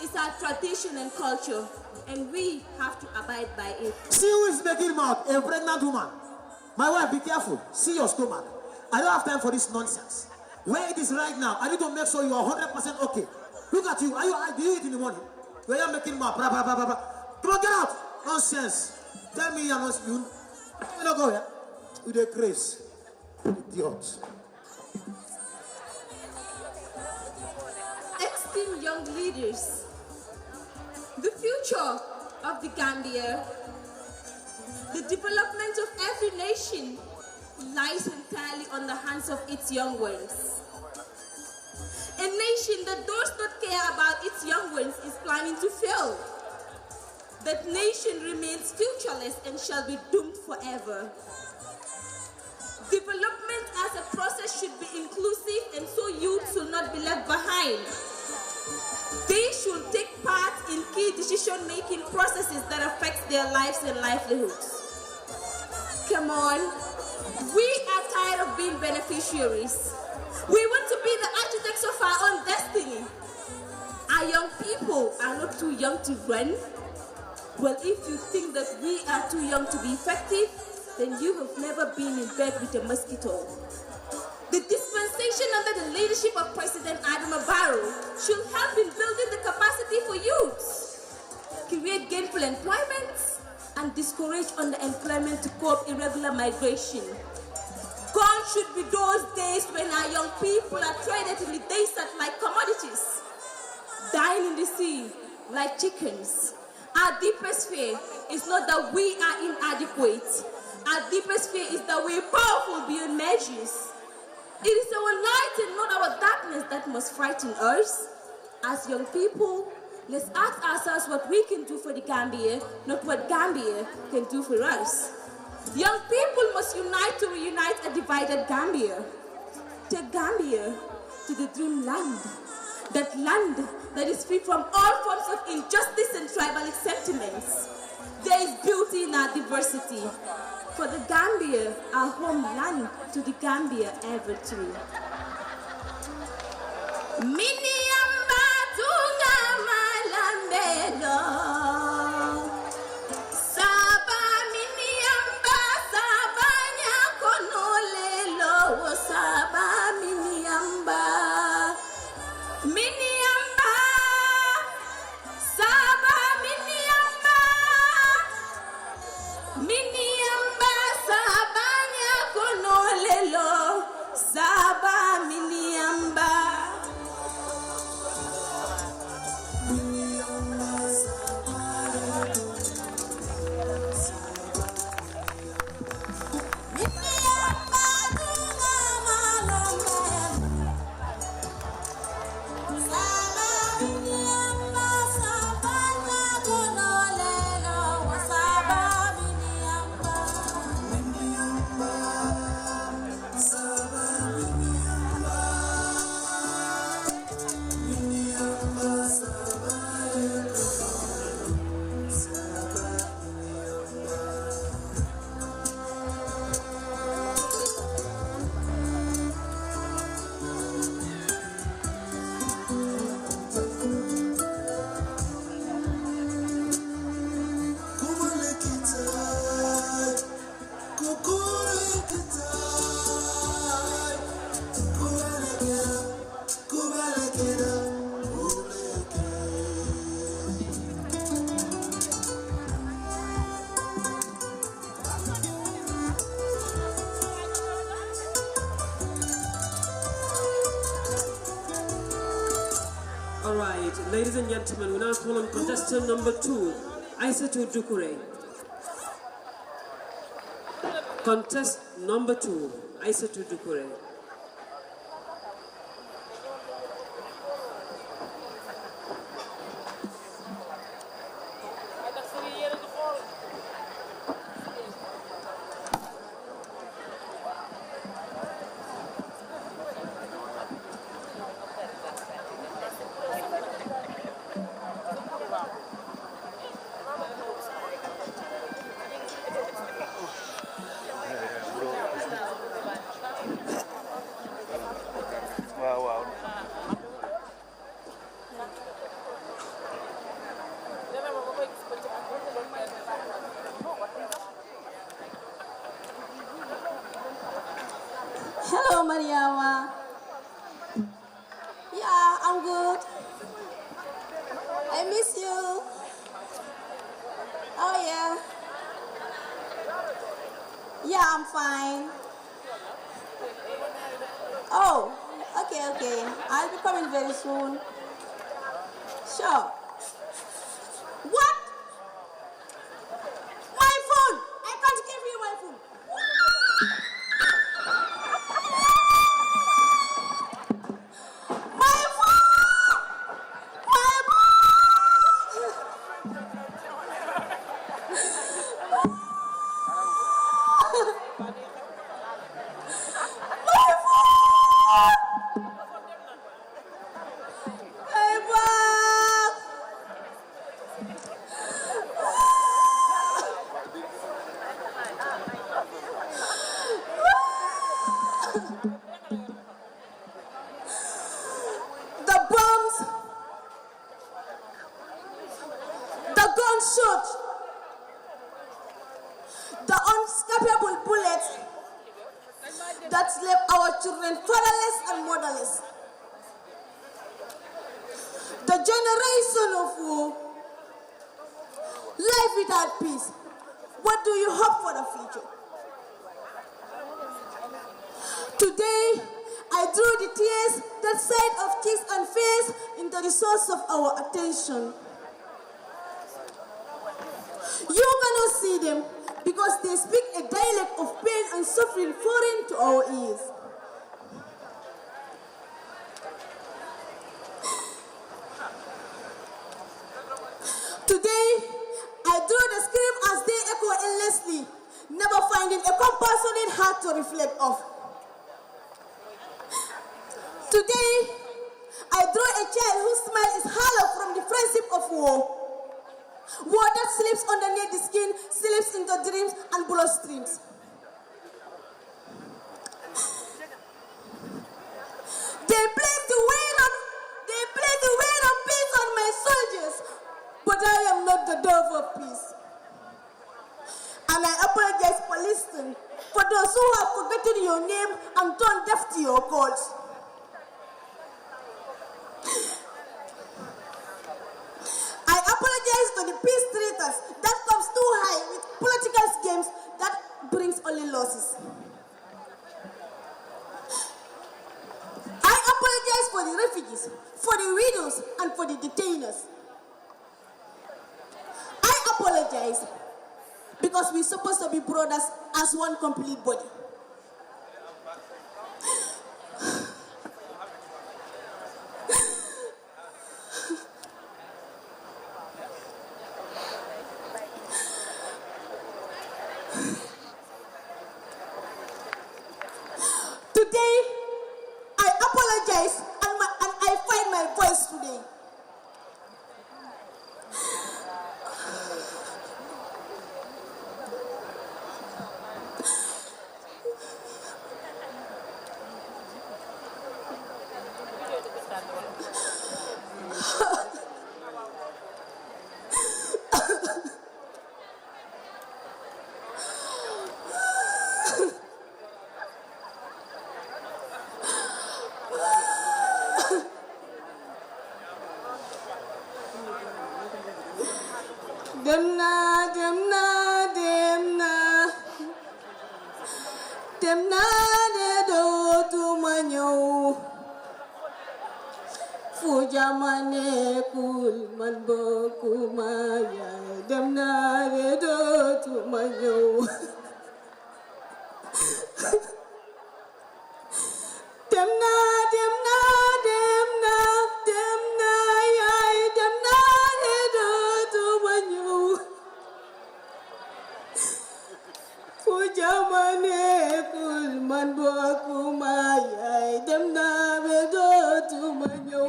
is our tradition and culture, and we have to abide by it. See who is making mouth? A pregnant woman. My wife, be careful. See your stomach. I don't have time for this nonsense. Where it is right now, I need to make sure you are 100% okay. Look at you. Do you eat in the morning? Where you are making mouth? Blah, blah, blah, blah, blah. Come on, get out. Nonsense. Tell me you're not... You don't go here. With a grace. Idiot. Esteemed young leaders, the future of the Gambia, the development of every nation lies entirely on the hands of its young ones. A nation that does not care about its young ones is planning to fail. That nation remains futureless and shall be doomed forever. Development as a process should be inclusive, and so youth should not be left behind. They should take part in key decision-making processes that affect their lives and livelihoods. Come on, we are tired of being beneficiaries. We want to be the architects of our own destiny. Our young people are not too young to run. Well, if you think that we are too young to be effective, then you have never been in bed with a mosquito. The dispensation under the leadership of President Adama Barrow should help in building the capacity for youths, create gainful employment, and discourage underemployment to curb irregular migration. Gone should be those days when our young people are traded in the desert like commodities, dying in the sea like chickens. Our deepest fear is not that we are inadequate. Our deepest fear is that we are powerful beyond measures. It is our light and not our darkness that must frighten us. As young people, let's ask ourselves what we can do for the Gambia, not what Gambia can do for us. Young people must unite to reunite a divided Gambia. Take Gambia to the dream land. That land that is free from all forms of injustice and tribal sentiments. There is beauty in our diversity. For the Gambia, our homeland, to the Gambia ever true. Miniamba tunga malambelo, Saba miniamba sabanya konolelo, Saba miniamba, miniamba, Saba miniamba, miniamba sabanya konolelo, Saba miniamba. Ladies and gentlemen, we now call on contestant number 2, Aissatou Dukure. Contest number 2, Aissatou Dukure. Hello, Mariama. Yeah, I'm good. I miss you. Oh, yeah. Yeah, I'm fine. Oh, okay. I'll be coming very soon. Sure. What? My phone! I can't give you my phone. My phone! My The bombs, the gunshot, the unscapable bullets that left our children fatherless and motherless. The generation of war, life without peace. What do you hope for the future? Today, I drew the tears that side of kiss and face into the source of our attention. You cannot see them because they speak a dialect of pain and suffering foreign to our ears. Today, I drew the scream as they echo endlessly, never finding a compassionate heart to reflect of. Today, I draw a child whose smile is hollow from the friendship of war. War that slips underneath the skin, slips into dreams and bloodstreams. They place the weight of peace on my soldiers, but I am not the dove of peace. And I apologize for listening, for those who have forgotten your name and turned deaf to your calls. I apologize to the peace treaters that comes too high with political schemes that brings only losses. I apologize for the refugees, for the widows, and for the detainers. I apologize because we're supposed to be brothers as one complete body. Today, I apologize and I find my voice today. jamane kul man bokuma ya dem na redo tu manyo dem na ya dem na redo tu manyo ku jamane kul man bokuma ya dem na redo tu manyo.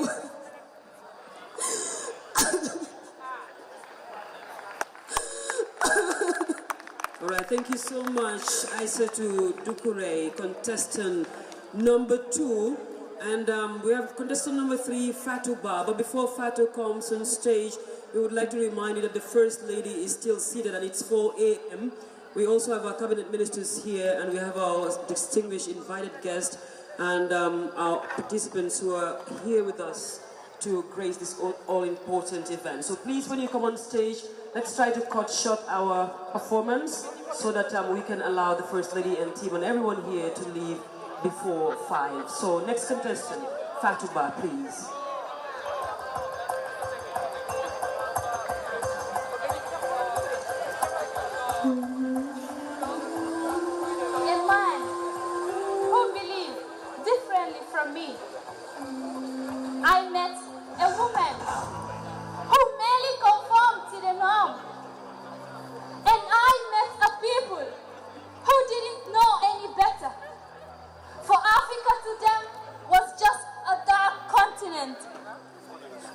All right, thank you so much, Aissatou Doucouré, contestant number 2. And we have contestant number 3, Fatou Ba. But before Fatou comes on stage, we would like to remind you that the First Lady is still seated and it's 4 a.m. We also have our cabinet ministers here, and we have our distinguished invited guests and our participants who are here with us to grace this all-important event. So please, when you come on stage, let's try to cut short our performance so that we can allow the First Lady and team and everyone here to leave before 5. So next contestant, Fatou Ba, please. A man who believed differently from me. I met a woman who merely conformed to the norm. And I met a people who didn't know any better. For Africa to them was just a dark continent.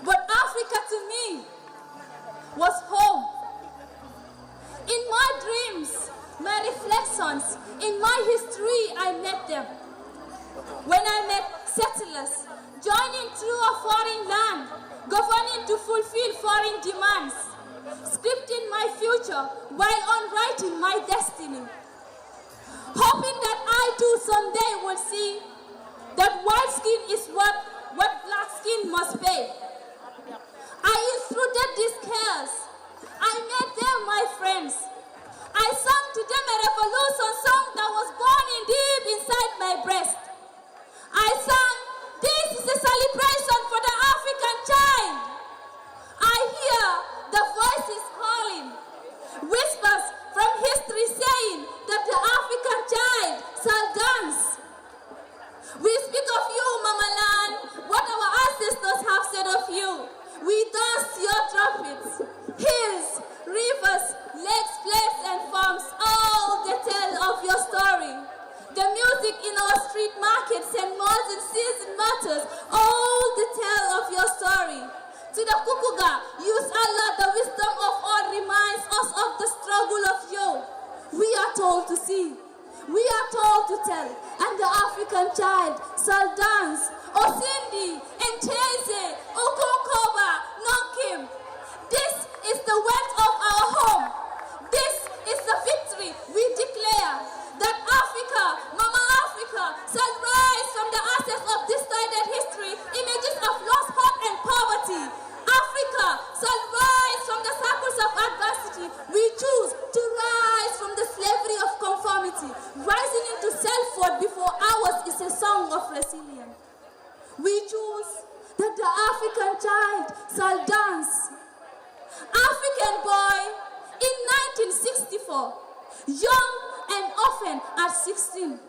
But Africa to me was home. In my dreams, my reflections, in my history, I met them. When I met settlers, joining through a foreign land, governing to fulfill foreign demands, scripting my future while unwriting my destiny. Hoping that I too someday will see that white skin is what black skin must pay. I intruded these chaos. I made them my friends. I sang to them a revolution song that was born in deep inside my breast. I sang, this is a celebration for the African child. I hear the voices calling, whispers from history saying that the African child shall dance. We speak of you, Mama Land, what our ancestors have said of you. We dance your trumpets, hills, rivers, lakes, plains, and farms, all they tell of your story. The music in our street markets and malls and season matters, all they tell of your story. To the Kukuga, use Allah, the wisdom of all reminds us of the struggle of you. We are told to see, we are told to tell, and the African child shall dance. Osindi, Enteze, Okonkoba, Nonkim. This is the wealth of our home. This is the victory we declare that Africa, Mama Africa, shall rise from the ashes of distorted history, images of lost hope and poverty. Africa shall rise from the circles of adversity. We choose to rise from the slavery of conformity. Rising into selfhood before ours is a song of resilience. We choose that the African child shall dance. African boy in 1964, young and orphan at 16,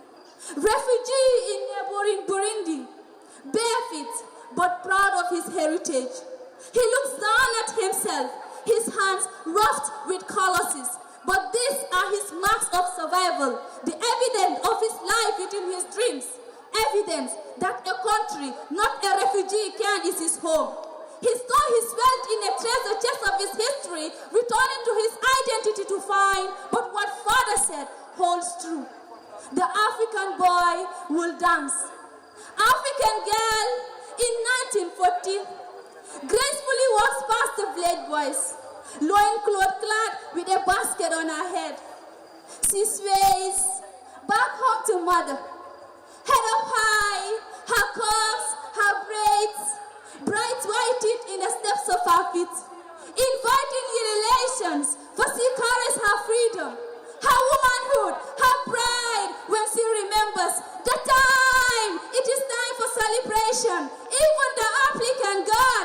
refugee in neighboring Burundi, barefoot but proud of his heritage. He looks down at himself, his hands roughed with calluses, but these are his marks of survival, the evidence of his life within his dreams, evidence that a country, not a refugee camp, is his home. He stole his wealth in a treasure chest of his history, returning to his identity to find, but what father said holds true. The African boy will dance. African girl in 1940 gracefully walks past the village boys, loincloth clad with a basket on her head. She sways back home to mother, head up high, her curves, her braids, bright white teeth in the steps of her feet, inviting relations, for she carries her freedom, her womanhood, her pride, when she remembers the time. It is time for celebration. Even the African God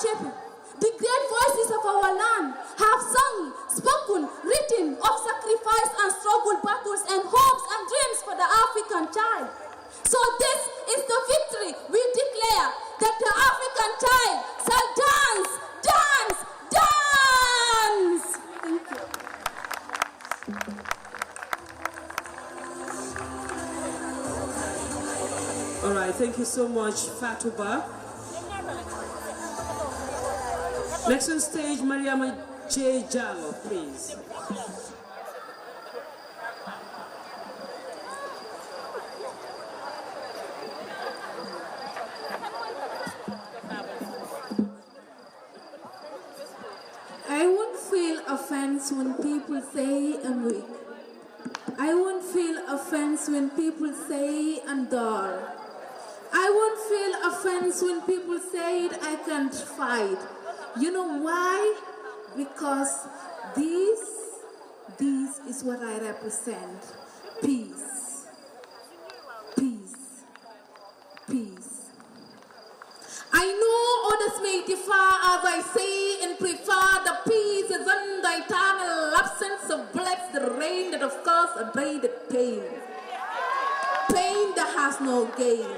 Chepe, the great voices of our land have sung, spoken, written of sacrifice and struggle, battles and hopes and dreams for the African child. So this is the victory we declare, that the African child shall dance, dance, dance. Thank you. All right, thank you so much, Fatuba. Next on stage, Mariama J. Jallo, please. I won't feel offense when people say I'm weak. I won't feel offense when people say I'm dull. I won't feel offense when people say I can't fight. You know why? Because this is what I represent. Peace. Peace. Peace. I know others may differ as I say and prefer the peace is in the eternal absence of bullets, the rain that of course abated pain. Pain that has no gain.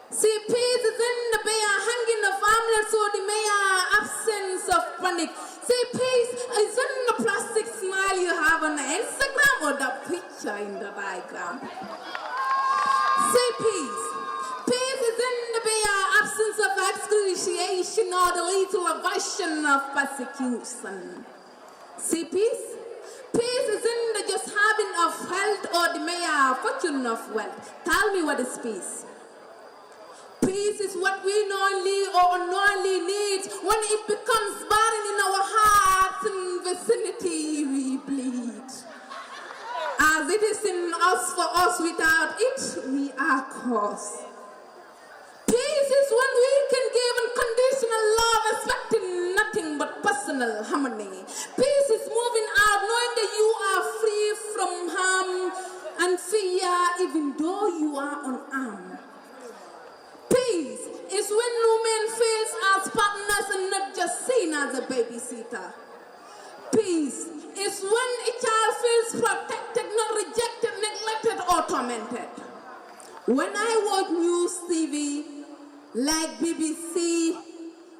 See, peace is in the bare hanging of armlets or the mere absence of panic. See, peace is in the plastic smile you have on Instagram or the picture in the background. See, peace. Peace is in the bare absence of excruciation or the little aversion of persecution. See, peace? Peace is in the just having of health or the mere fortune of wealth. Tell me what is peace? Peace is what we knowingly or unknowingly need when it becomes barren in our hearts and vicinity we bleed. As it is in us for us, without it we are cursed. Peace is when we can give unconditional love, expecting nothing but personal harmony. Peace is moving out knowing that you are free from harm and fear even though you are unarmed. Peace is when women feels as partners and not just seen as a babysitter. Peace is when a child feels protected, not rejected, neglected, or tormented. When I watch news TV like BBC,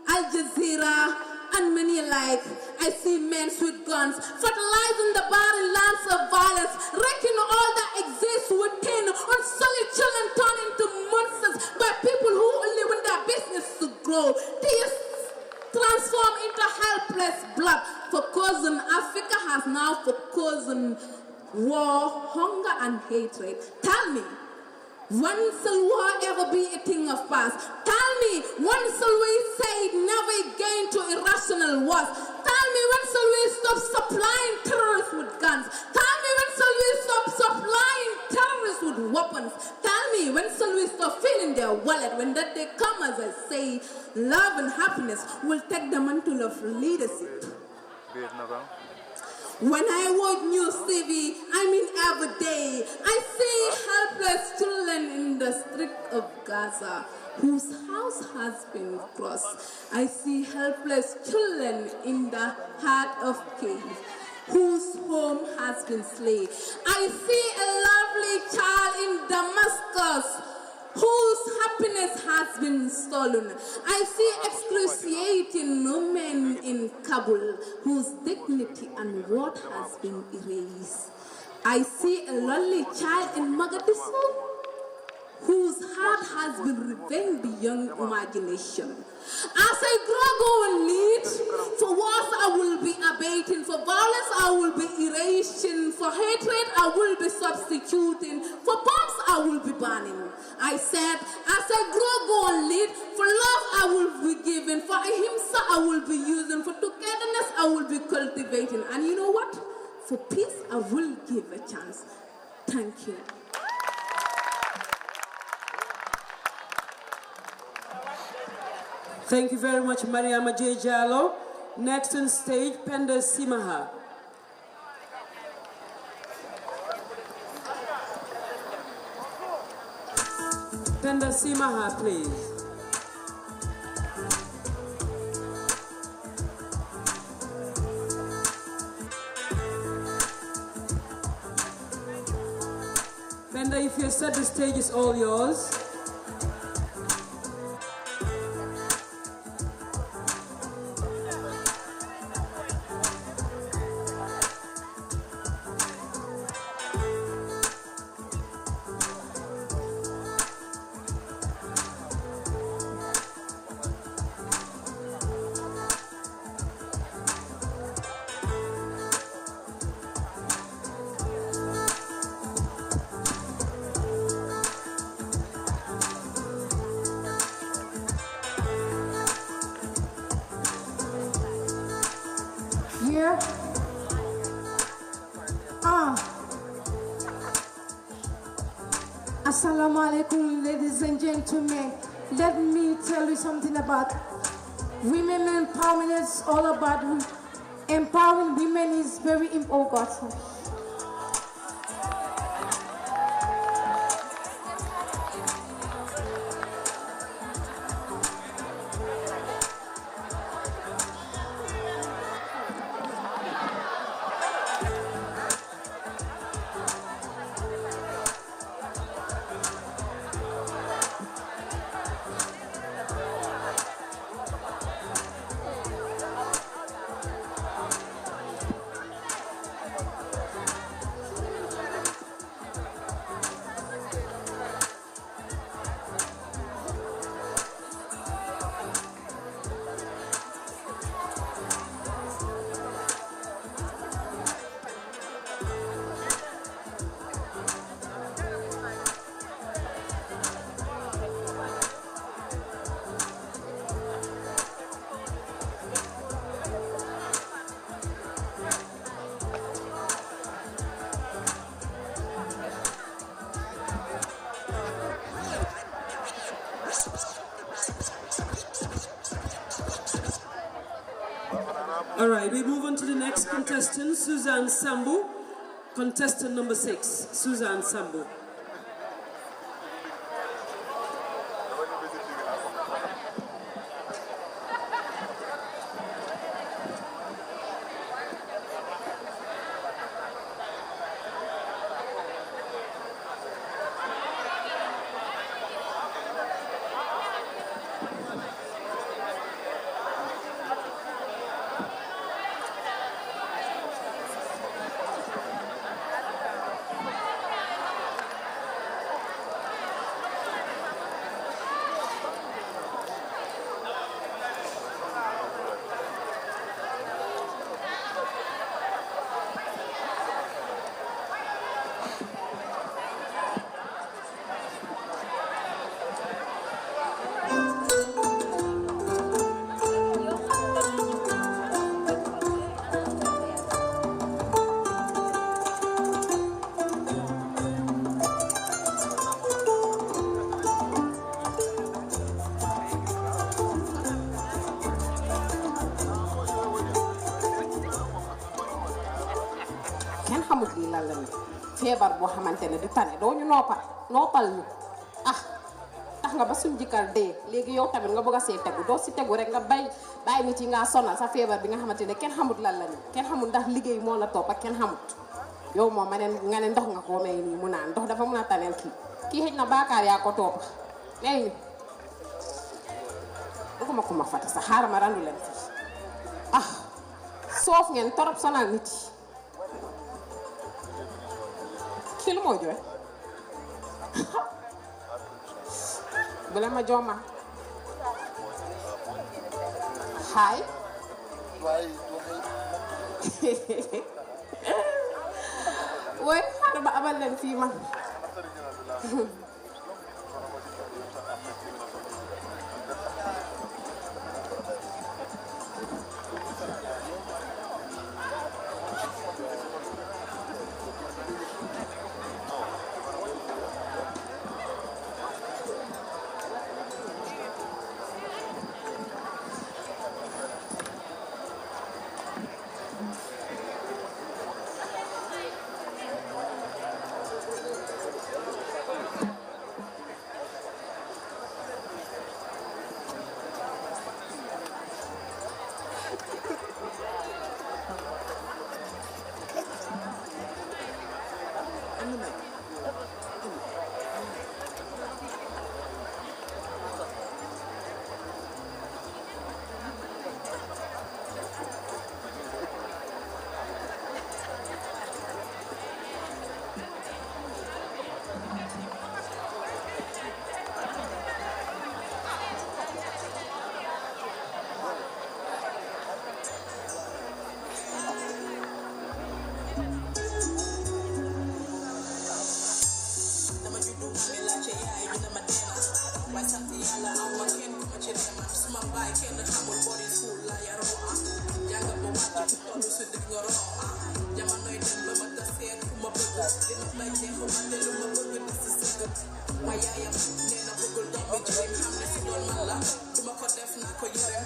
Al Jazeera, and many alike, I see men with guns fertilizing the barren lands of violence, wrecking all that exists within, unsullied children turned into monsters by people who only want their business to grow. These transform into helpless blood. For cousin Africa has now for cousin war, hunger, and hatred. Tell me, when shall war ever be a thing of past? Tell me, when shall we say never again to irrational wars? Tell me, when shall we stop supplying terrorists with guns? Tell me, when shall we stop supplying terrorists with weapons? Tell me, when shall we stop filling their wallet? When that day come, as I say, love and happiness will take the mantle of leadership. When I watch news TV, I mean every day, I see helpless children in the street of Gaza whose house has been crossed. I see helpless children in the heart of cave whose home has been slain. I see a lovely child in Damascus whose happiness has been stolen. I see excruciating women in Kabul whose dignity and worth has been erased. I see a lonely child in Mogadishu whose heart has been revenged beyond imagination. As I grow and lead, for wars I will be abating, for violence I will be erasing, for hatred I will be substituting, for bombs I will be banning. I said, as I grow and lead, for love I will be giving, for ahimsa I will be using, for togetherness I will be cultivating. And you know what? For peace I will give a chance. Thank you. Thank you very much, Mariama J. Jallo. Next on stage, Penda Simaha. Penda Simaha, please. Okay, sir, the stage is all yours. Yeah. Assalamu alaikum, ladies and gentlemen. Let me tell you something about women empowerment. It's all about empowering women is very important. All right, we move on to the next contestant, Suzanne Sambu. Contestant number 6, Suzanne Sambu. kenn xamul lii lan la ni feebar boo xamante ne di tane doo ñu noppal ñu tax nga ba suñ jikkal dee léegi yow tamit nga bëgg a see tegu doo si tegu rek nga bàyyi nit yi nga sonal sa feebar bi nga xamante ne kenn xamul lan la ni kenn xamul ndax liggéey moo la topp ak kenn xamut yow moom nga ne ndox nga ko may nii mu naan ndox dafa mun a taneel kii xëj na baakaar yaa ko topp léegi bëgguma ko ma fàtte sax xaaral ma randu leen fii soof ngeen torop sonal nit yi kii lu moo jooy bu leen ma jooma xaay woy xaaral ba abal leen fii man bàyyi kenn xamul body school la yaroo jàng ba wàcc toll si digg nga roo jamonoy dem ba ma tas seet ku ma bëgg li ma bañ neexuma te lu ma bëgg di si sëgg waaye yaayam nee na bëggul doom bi jirim xam ne si doon man la duma ko def naa ko yërem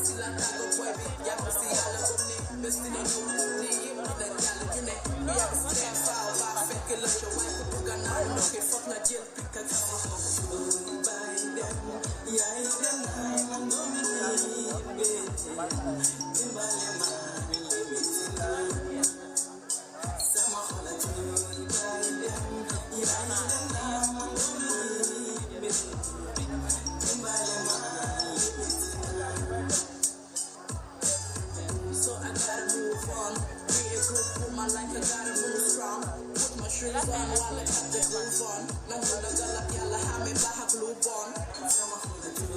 si la tàggo boy bi jàpp si yàlla gëm ne bés dina ñëw lii yëpp dina jàll ju ne bu yàgg si seen faaw baa fekk la ca waaye ku bugga naa ndoxi foog na jël pikk ak bàyyi dem yaay dem naa doom yi dimbale ma sama xol ak bàyyi dem yaay dem naa doom yi dimbale ma so I gotta move on. Be a good woman like I gotta move strong. Put my shoes on while I got the groove on. Now when I got up, y'all have me back a glue on. Some of the two,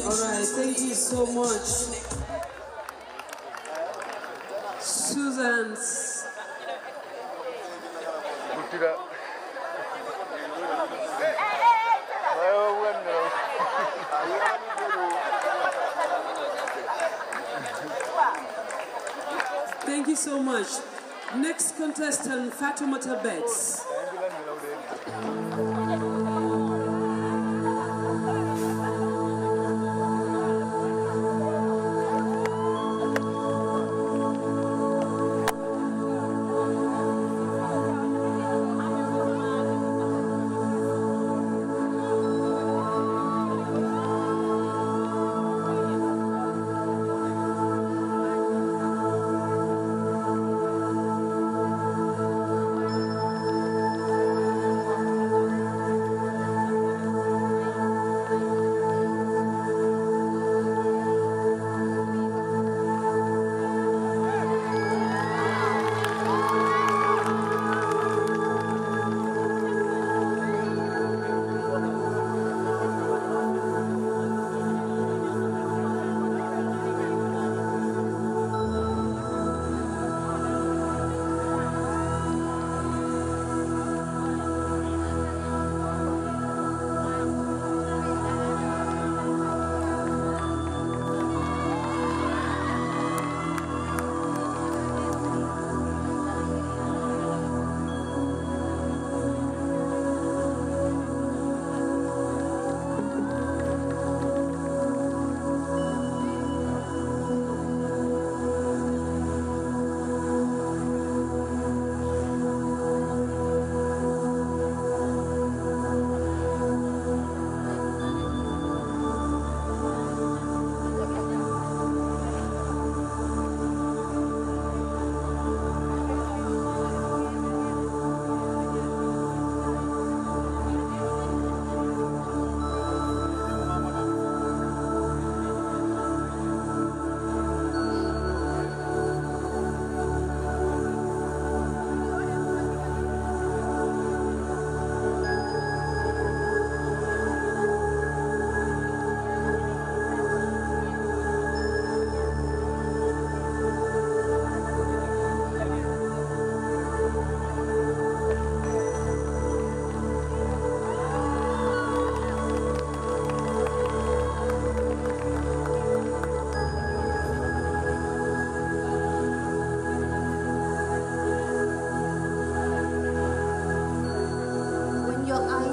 Alright, thank you so much. Susan's. Thank you so much. Next contestant, Fatoumata Betts.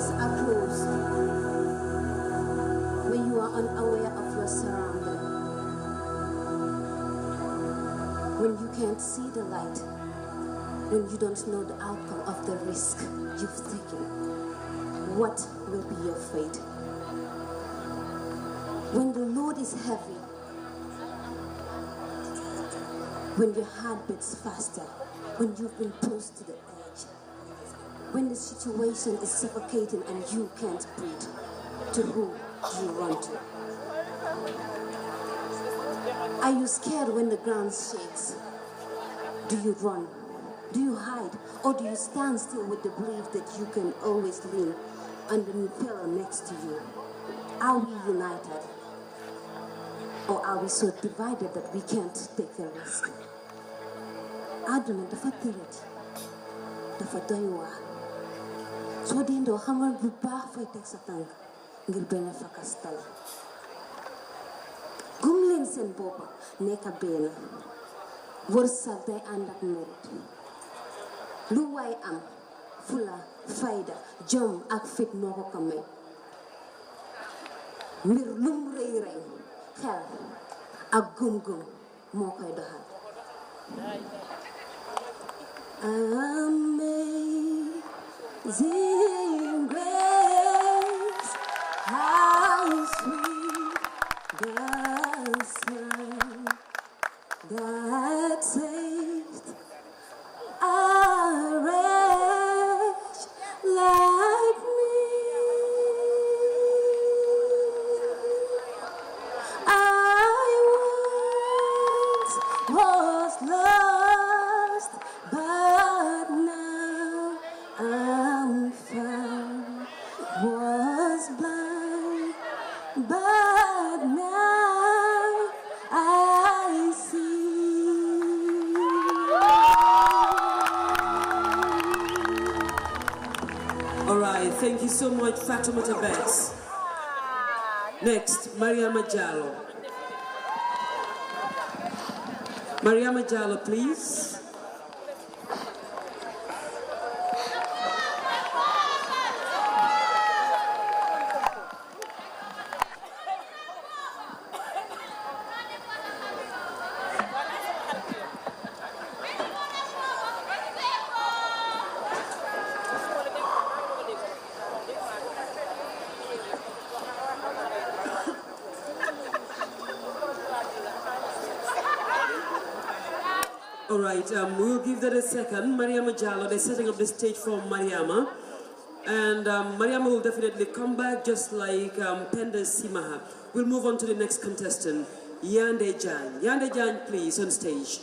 eyes are closed, when you are unaware of your surroundings, when you can't see the light, when you don't know the outcome of the risk you've taken, what will be your fate? When the load is heavy, when your heart beats faster, when you've been pushed to the edge, when the situation is suffocating and you can't breathe, to who do you run to? Are you scared when the ground shakes? Do you run? Do you hide? Or do you stand still with the belief that you can always lean on the pillar next to you? Are we united? Or are we so divided that we can't take a risk? Aduna dafa tërat dafa doy waar soo dindoo xamal bu baax fay teg sa tànk ngir benn fakastal gum leen seen boppa nekk benn wërsëg day ànd ak merit lu waay am fula fayda jom ak fit moo ko ko may mbir lum rëy rëy xel ak gëm-gëm moo koy doxal Amazing grace, how sweet the sound that saved a wretch like me. I once was lost, but now I'm found. Was blind, but now I see. All right, thank you so much, Fatoumata Betts. Next, Mariama Jallo. Mariama Jallo, please. All right, we'll give that a second. Mariama Jallo, they're setting up the stage for Mariama. And Mariama will definitely come back just like Penda Simaha. We'll move on to the next contestant, Yande Jan. Yande Jan, please, on stage.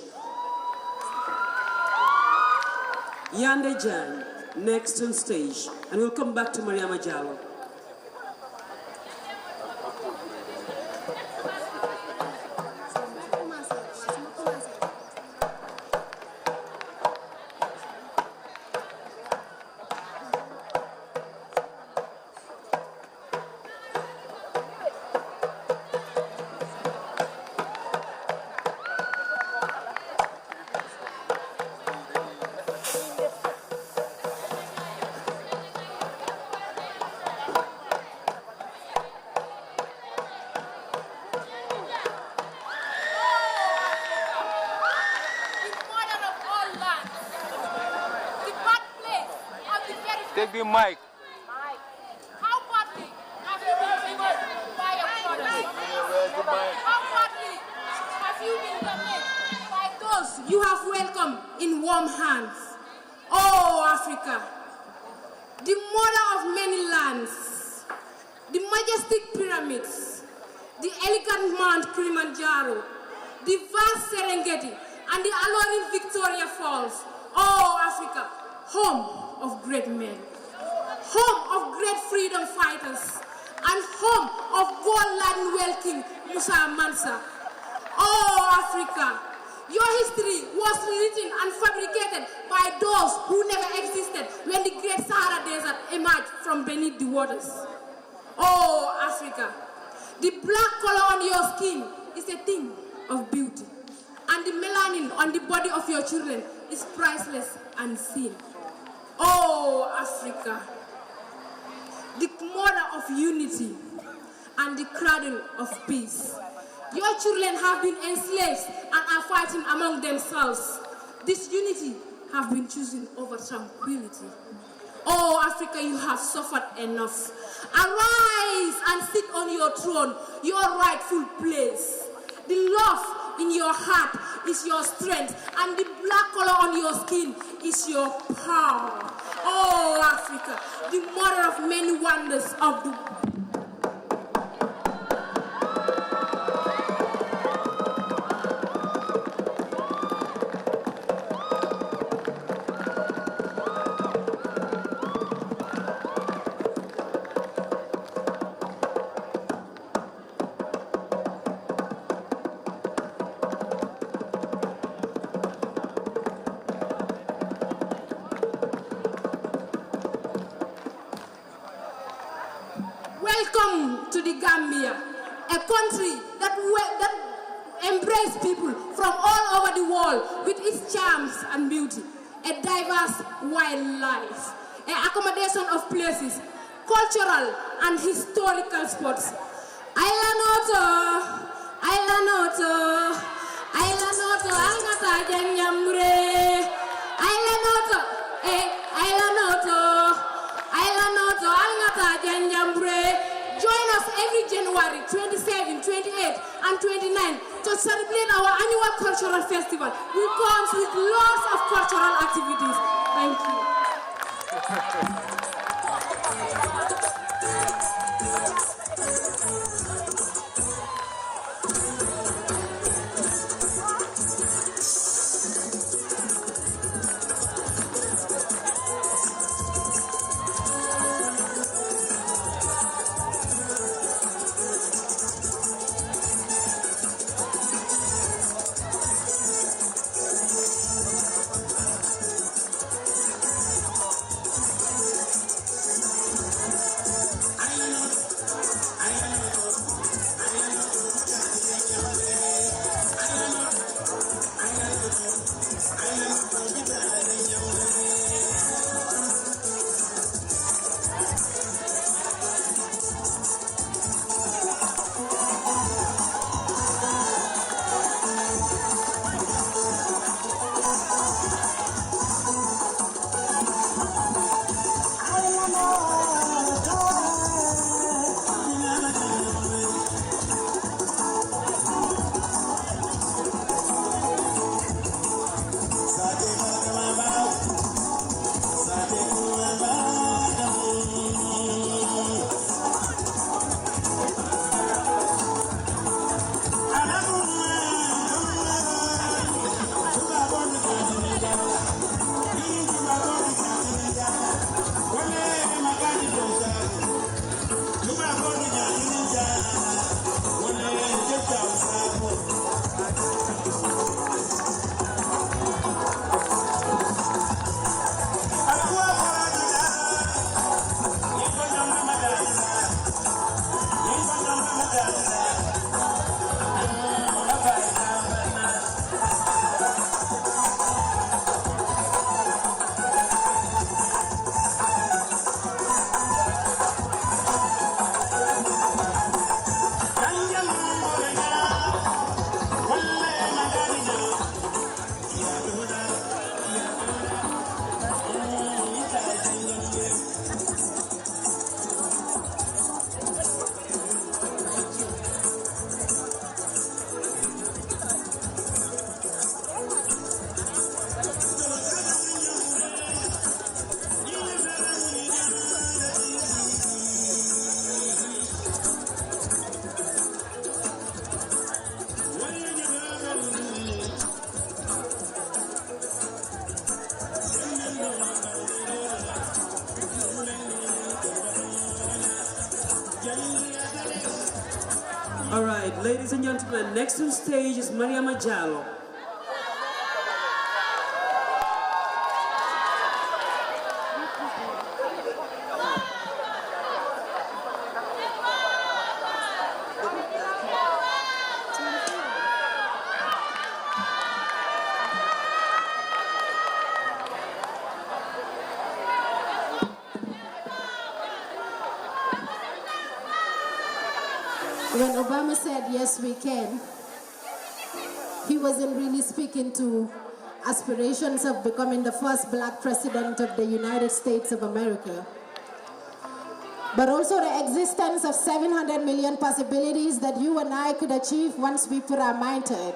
Yande Jan, next on stage. And we'll come back to Mariama Jallo. Take the mic. How badly have you been treated by your brothers? How badly have you been tormented by those you have welcomed in warm hands? Oh, Africa, the mother of many lands, the majestic pyramids, the elegant Mount Kilimanjaro, the vast Serengeti, and the alluring Victoria Falls. Oh, Africa, home of great men, home of great freedom fighters, and home of gold-laden world king Musa Mansa. Oh, Africa, your history was written and fabricated by those who never existed when the great Sahara Desert emerged from beneath the waters. Oh, Africa, the black color on your skin is a thing of beauty, and the melanin on the body of your children is priceless and seen. Oh, Africa, the mother of unity, and the cradle of peace. Your children have been enslaved and are fighting among themselves. This unity have been chosen over tranquility. Oh, Africa, you have suffered enough. Arise and sit on your throne, your rightful place. The love in your heart is your strength, and the black color on your skin is your power. Oh, Africa, the mother of many wonders of the Welcome to the Gambia, a country that embraces people from all over the world with its charms and beauty, a diverse wildlife, an accommodation of places, cultural and historical spots. Join us every January 27, 28, and 29 to celebrate our annual cultural festival, which comes with lots of cultural activities. Thank you. All right, ladies and gentlemen, next on stage is Maria Majalo. When Obama said, yes, we can, he wasn't really speaking to aspirations of becoming the first black president of the United States of America, but also the existence of 700 million possibilities that you and I could achieve once we put our mind to it.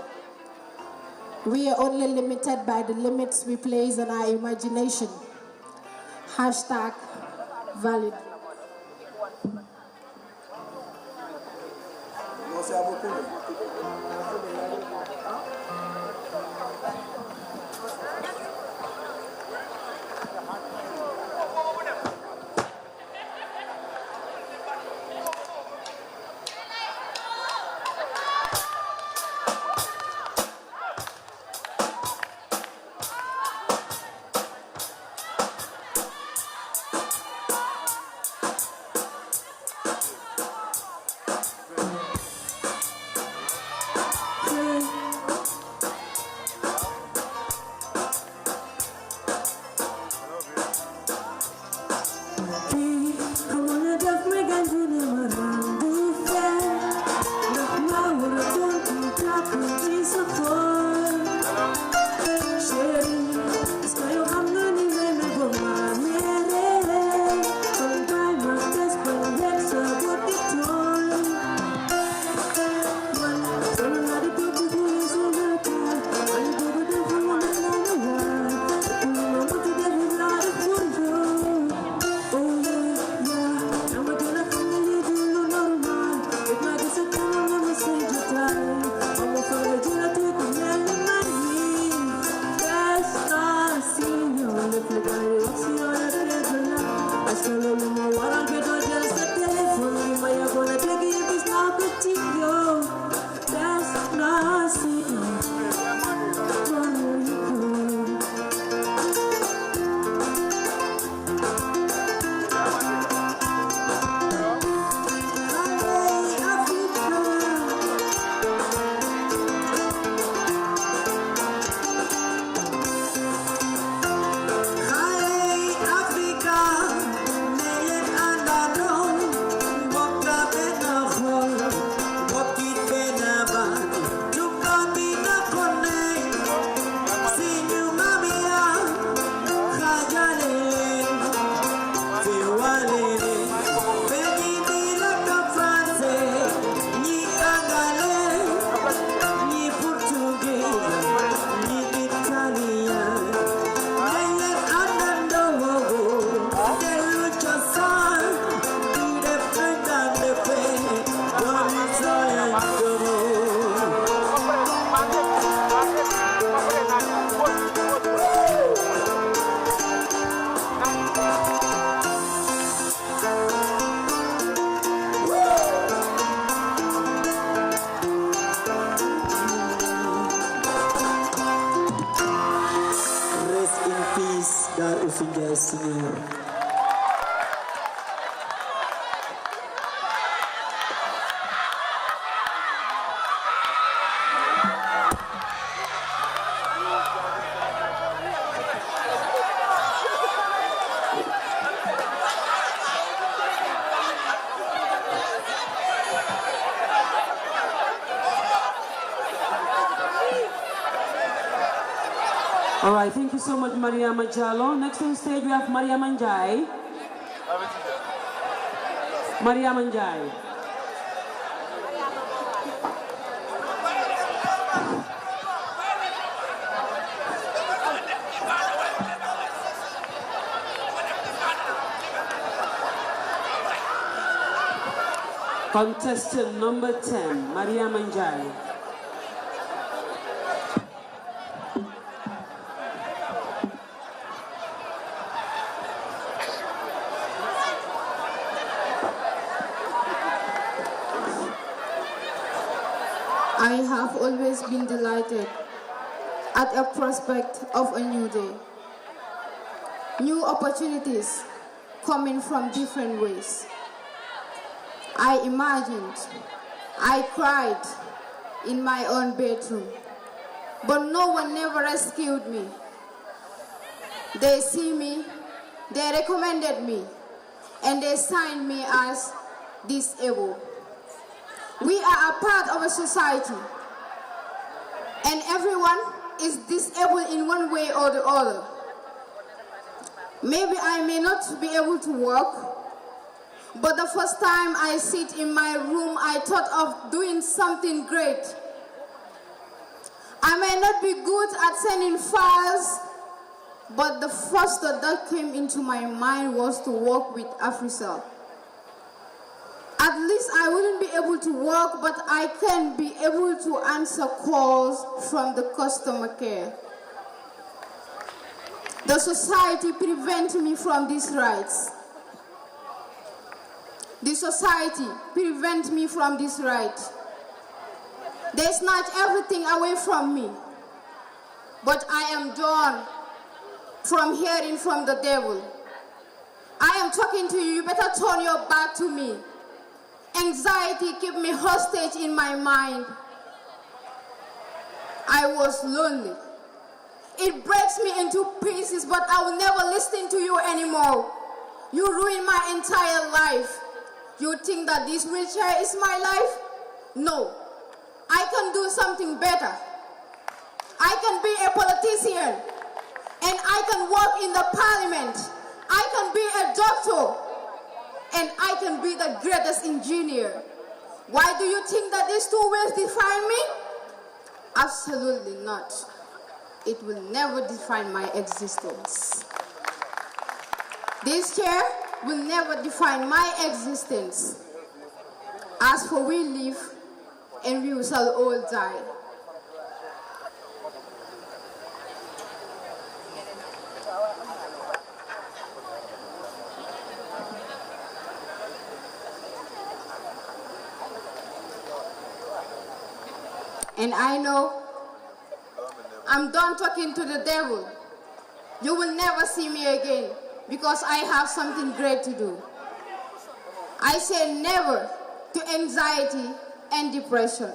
We are only limited by the limits we place on our imagination. Hashtag valid. All right, thank you so much, Maria Majalo. Next on stage, we have Maria Manjai. Maria Manjai. Contestant number 10, Maria Manjai. I have always been delighted at the prospect of a new day. New opportunities coming from different ways. I imagined, I cried in my own bedroom, but no one never rescued me. They see me, they recommended me, and they signed me as disabled. We are a part of a society, and everyone is disabled in one way or the other. Maybe I may not be able to walk, but the first time I sit in my room, I thought of doing something great. I may not be good at sending files, but the first thought that came into my mind was to work with Africell. At least I wouldn't be able to work, but I can be able to answer calls from the customer care. The society prevents me from these rights. The society prevents me from this right. They snatch everything away from me. But I am done from hearing from the devil. I am talking to you. You better turn your back to me. Anxiety kept me hostage in my mind. I was lonely. It breaks me into pieces, but I will never listen to you anymore. You ruined my entire life. You think that this wheelchair is my life? No. I can do something better. I can be a politician, and I can work in the parliament. I can be a doctor, and I can be the greatest engineer. Why do you think that these two ways define me? Absolutely not. It will never define my existence. This chair will never define my existence. As for we live, and we shall all die. And I know I'm done talking to the devil. You will never see me again because I have something great to do. I say never to anxiety and depression.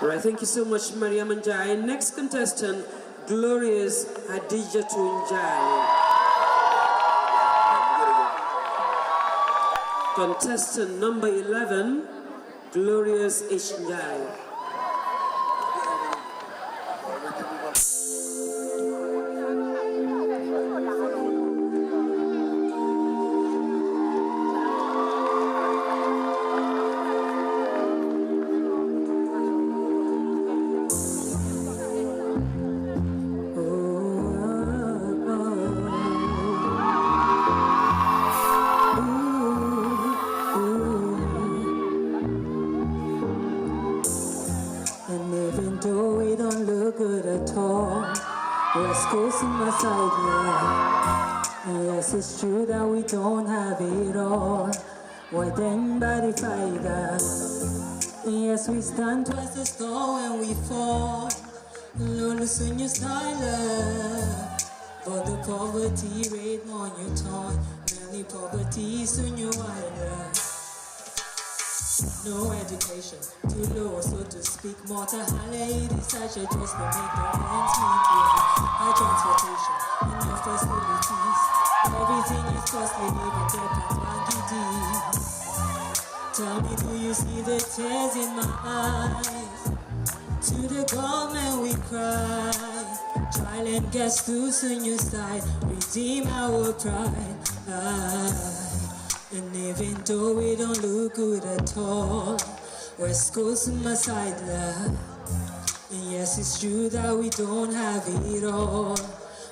All right, thank you so much, Mariam Njai. Next contestant, Glorious Hadija Njai. Contestant number 11, Glorious H. Njai. It's true that we don't have it all. Why then body fighter? Yes, we stand twice as tall when we fall. Lulu soon you style. But the poverty rate on your tongue. Many poverty soon you wider. No education, too low, so to speak. More to highlight is such a just to make the ends meet. High transportation, enough facilities. Everything is costly, even the Pangidi. Tell me, do you see the tears in my eyes? To the government we cry. Trial and guess too soon you side. Redeem our pride. And even though we don't look good at all, West Coast on my side, love. And yes, it's true that we don't have it all.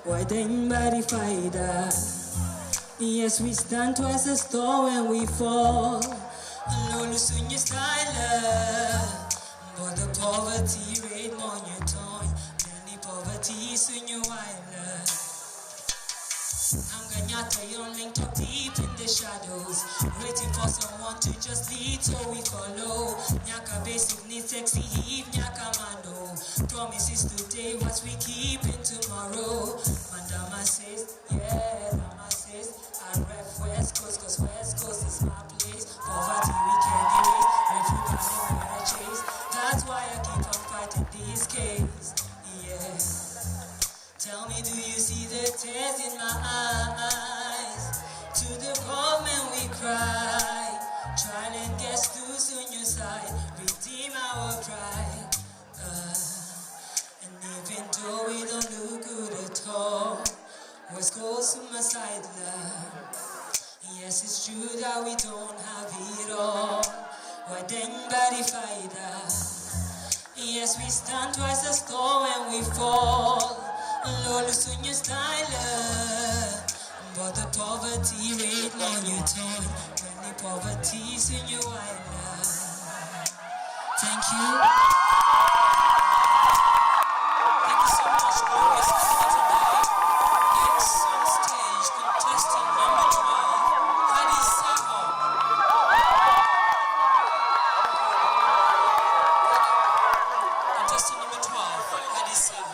Why then body fighter? Yes, we stand twice as tall when we fall. Lulu soon you style. But the poverty rate on your tongue. Many poverty soon you wild. I'm Ganyata, you don't link up deep in the shadows. Waiting for someone to just lead so we follow. Nyaka basic needs sexy heave, Nyaka mano. Promises today, what we keep in tomorrow. Mandama says, yeah, Dama says, I rep West Coast, cause West Coast is my place. Poverty we can erase, refuge and wanna chase. That's why I keep on fighting this case, yeah. Tell me, do you see the stand twice as tall when we fall. Lord, soon you style. But the poverty rate on your tongue. When the poverty in your island. Thank you. Thank you so much for your support tonight. Next on stage, contestant number 12, Hadi Saho. Contestant number 12, Hadi Saho.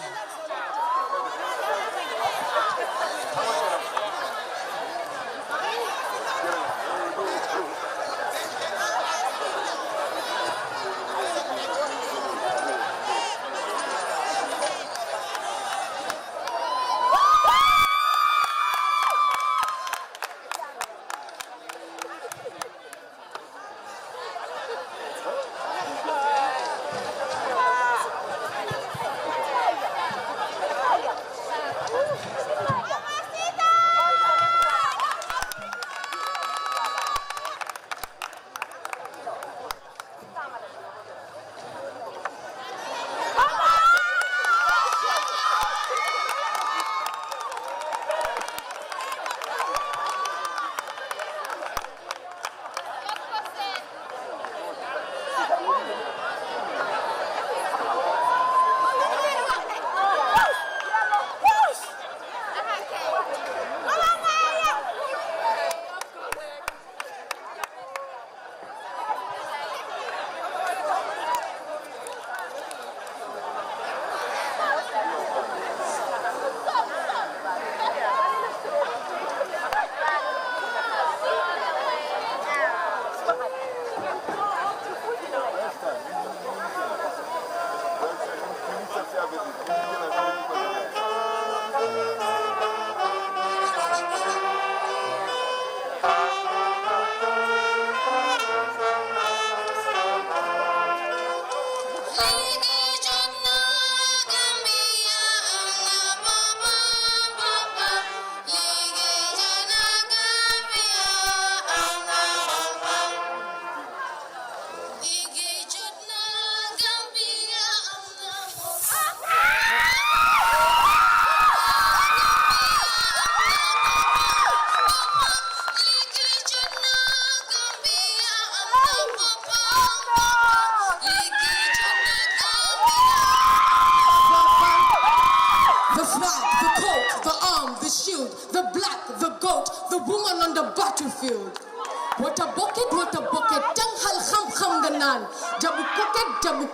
What a bucket, tanghal kham ganan. Jabu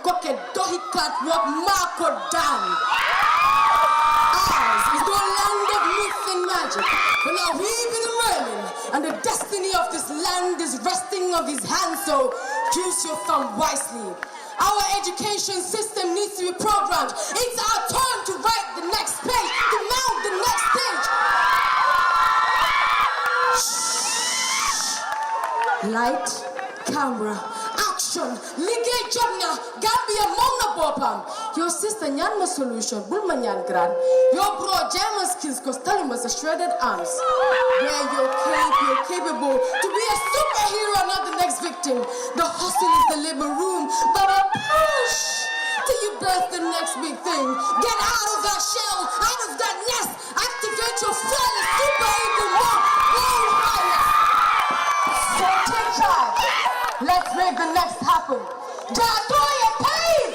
koket, dohi catwalk, Marco Dan. Ours is no land of myth and magic, but now we be the Merlin, and the destiny of this land is resting of his hands, so use your thumb wisely. Our education system needs to be programmed. It's our turn to write the next page, to mount the next stage. Light, camera, action. Ligay jobna, Gambia mona bopam. Your sister nyan ma solution, bulma nyan gran. Your bro German skills cause talimas a shredded arms. Where you're capable to be a superhero, not the next victim. The hustle is the labor room, but a push till you birth the next big thing. Get out of that shell, out of that nest. Activate your fearless super able mode. Go higher. So take charge. Let's make the next happen. Jatoya Pave!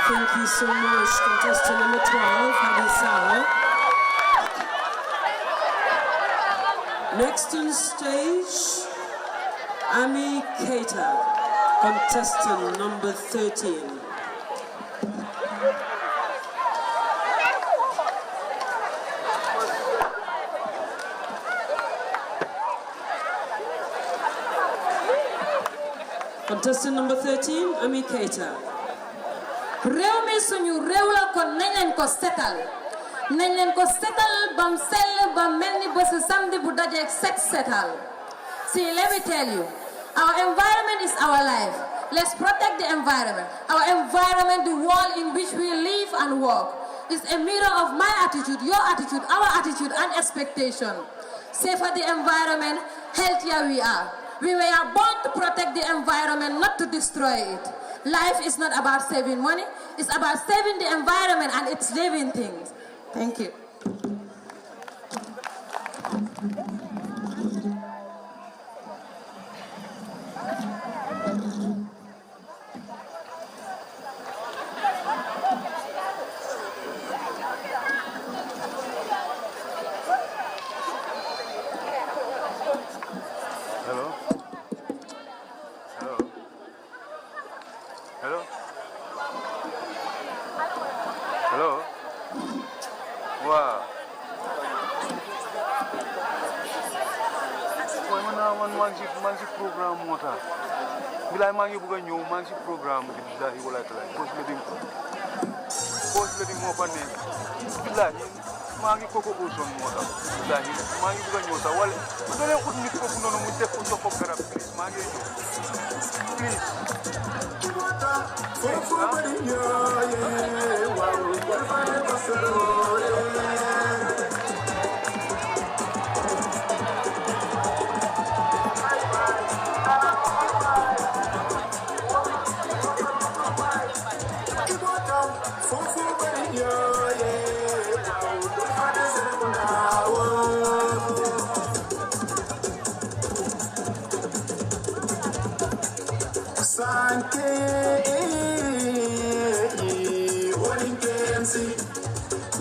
Thank you so much, contestant number 12, Hadi Sawa. Next on stage, Ami Keita, contestant number 13. Contestant number 13, Ami Keita. réew mi suñu réew la kon nañ leen ko setal bam sell ba mel ni bésu samedi bu dajeek set setal. See, let me tell you, our environment is our life. Let's protect the environment. Our environment, the world in which we live and work, is a mirror of my attitude, your attitude, our attitude and expectation. Safer the environment, healthier we are. We were born to protect the environment, not to destroy it. Life is not about saving money, it's about saving the environment and its living things. Thank you. Bilay maa ngi bëgg a ñëw maa ngi si programme bi billahi walaay talaay post wedding moo fa nekk billahi maa ngi koko oson moo tax billahi maa ngi bëgg a ñëw sax wala bu doonee ut nit foofu noonu mu def ko jox ko garab please maa ngi ñëw please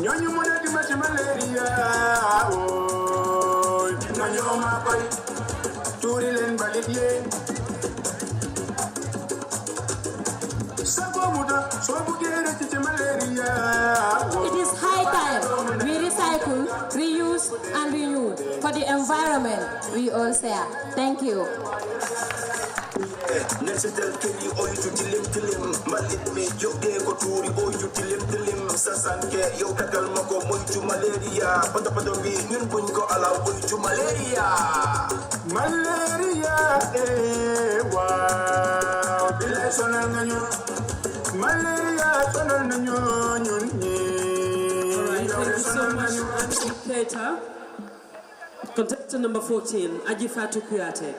Nyonyu mwana di machi malaria, oh, nanyo mapai, turi len balidye. Sabo muda, sobu kere chiche malaria. It is high time we recycle, reuse, and renew for the environment we all share. Thank you. Nesetel keli oy ju tilim malit me yo de ko turi oy ju tilim sasanke yo tagal mako moy ju malaria pada wi ñun buñ ko ala oy ju malaria wow bilay sonal nga ñu malaria sonal na ñun ñi. Thank you so much, Ami Keita. Contestant number 14, Aji Fatu Kuyate.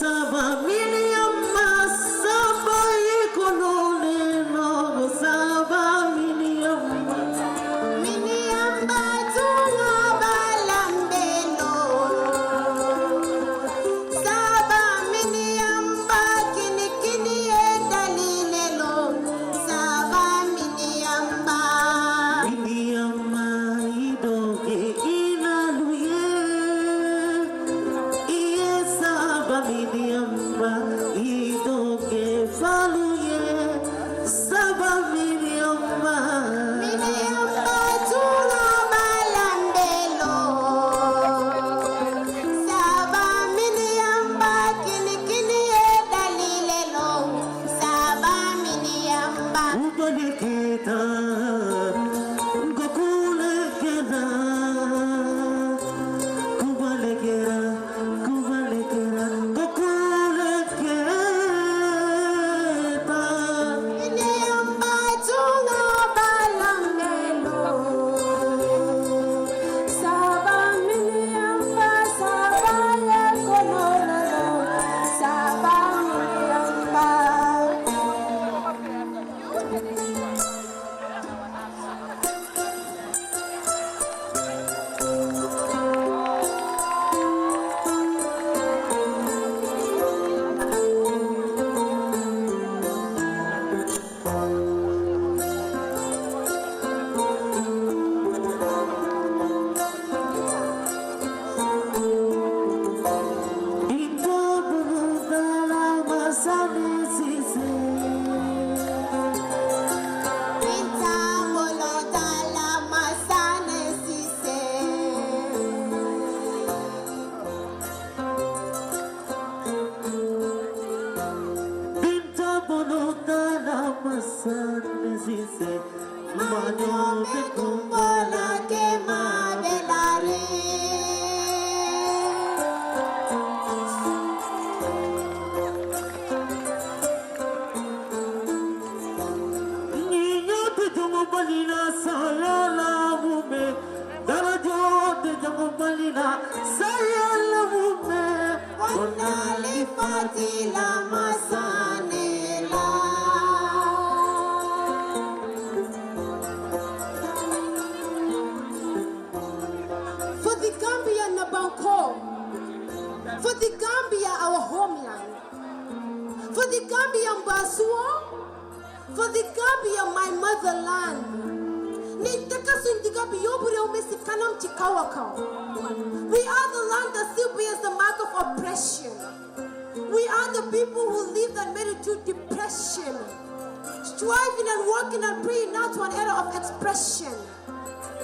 Sabah Miriamba, Ido ke faluye, Saba Miriamba. Miriamba tuna malandelo, Saba Miriamba kini kini e dalilelo, Saba Miriamba. Ubale kita, Gokule keda, Kubale kera, Kubale kera, Gokule keda. Miriamba tuna malandelo, Saba Miriamba, Saba ya kololo, Saba Miriamba. Bintu bulu dalam masane sise. Pinta bolo dalam masane sise. Bintu bulu dalam masane sise. Manyo Kumbala ke mabelare. Niño te llamo balina saya la mume. Darajo te llamo balina saya la mume. Onali fatila masane la. For the Gambia Nabanko, for the Gambia our homeland, for the Gambia Mbasua, for the Gambia my motherland. We are the land that still bears the mark of oppression. We are the people who lived and made it through depression, striving and working and praying now to an era of expression.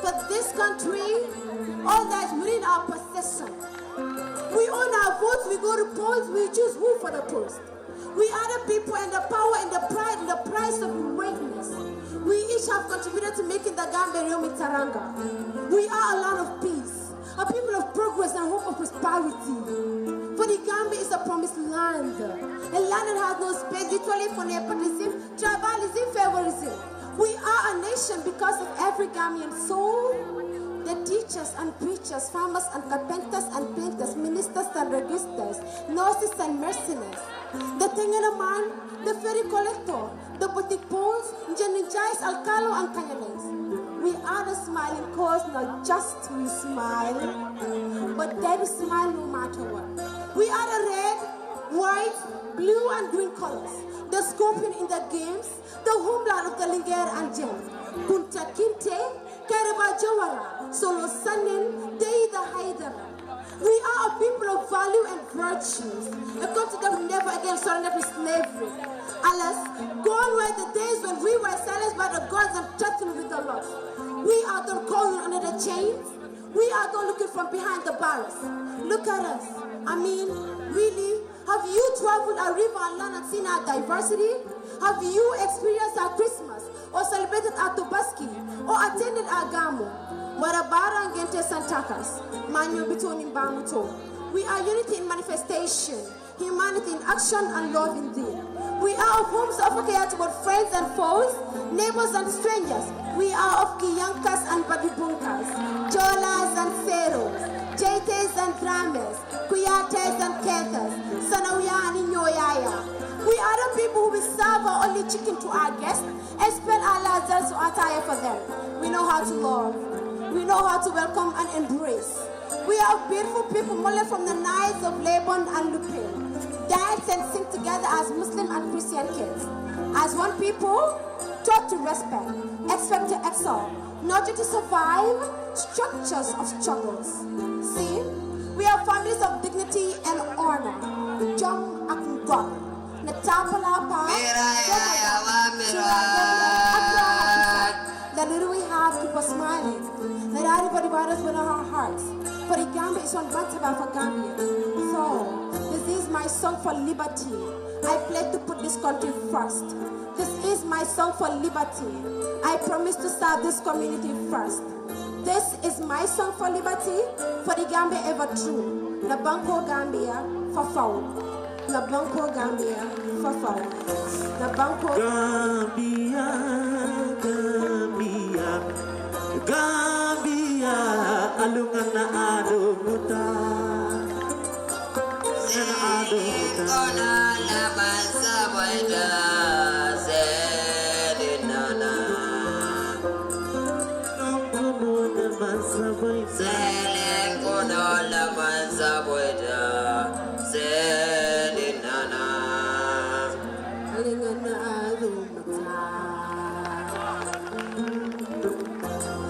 For this country, all that is within our possession. We own our votes, we go to polls, we choose who for the post. We are the people and the power and the pride and the price of greatness. We each have contributed to making the Gambia real Mitaranga. We are a land of peace, a people of progress and hope of prosperity. For the Gambia is a promised land, a land that has no space literally for nepotism, tribalism, favorism. We are a nation because of every Gambian soul. The teachers and preachers, farmers and carpenters and painters, ministers and registers, nurses and mercenaries, the Tenganaman, the ferry collector, the boutique poles, Janinjais, Alcalo and Canyonese. We are the smiling cause, not just we smile, but they will smile no matter what. We are the red, white, blue and green colors, the scorpion in the games, the homeland of the Linger and Gems, Punta Kinte, Karaba Jawara, Solo Sanin, Deida Haidara. We are a people of value and virtues, a country that will never again surrender to slavery. Alas, gone were the days when we were silenced by the gods and threatened with the loss. We are done calling under the chains. We are done looking from behind the bars. Look at us. I mean, really? Have you traveled a river and land and seen our diversity? Have you experienced our Christmas or celebrated our Tobaski or attended our Gamo? Warabara and Gente Santakas, Manu Bitoni Bamuto. We are unity in manifestation, humanity in action, and love in deed. We are of homes of Africa to both friends and foes, neighbors and strangers. We are of Kiyankas and Badibunkas, Cholas and Seros, Jaites and Drames, Kuyates and Ketas, Sanawia and Inyoyaya. We are the people who will serve our only chicken to our guests and spend our lazars to attire for them. We know how to love. We know how to welcome and embrace. We are beautiful people molded from the knives of Laban and Lupin. Dance and sing together as Muslim and Christian kids. As one people, taught to respect, expect to excel, nurture to survive structures of struggles. See, we are families of dignity and honor, jom ak ngor ne tapala pa let it we have keep us smiling let everybody brought us with our hearts for the Gambia is one Bantaba for Gambia so this is my song for liberty I pledge to put this country first this is my song for liberty I promise to serve this community first this is my song for liberty for the Gambia ever true the Banco Gambia for foul the Banco Gambia for foul the Banco Gambia Gambia alungana adomuta Kona la mansa boida Selinana Selen kona la mansa boida Selinana alungana adomuta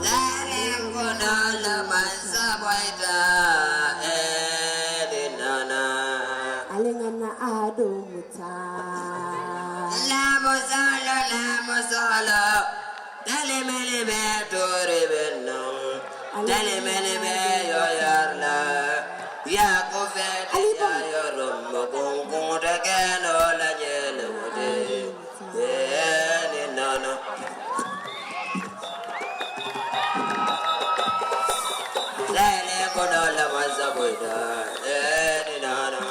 Selen kona la mansa boida alingana adomuta la mosala dale mele be tore benno dale mele be yo yarla ya ko fe ya yorom ko de keno la nyele de ni nana dale ko la mazaboida ni nana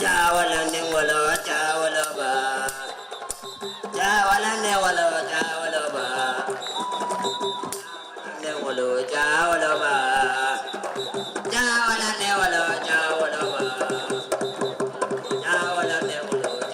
Jawala ne wala ba Jawala ne wala ba Ne wala ba Jawala ne wala ba Jawala ne wala ba Jawala ne wala ba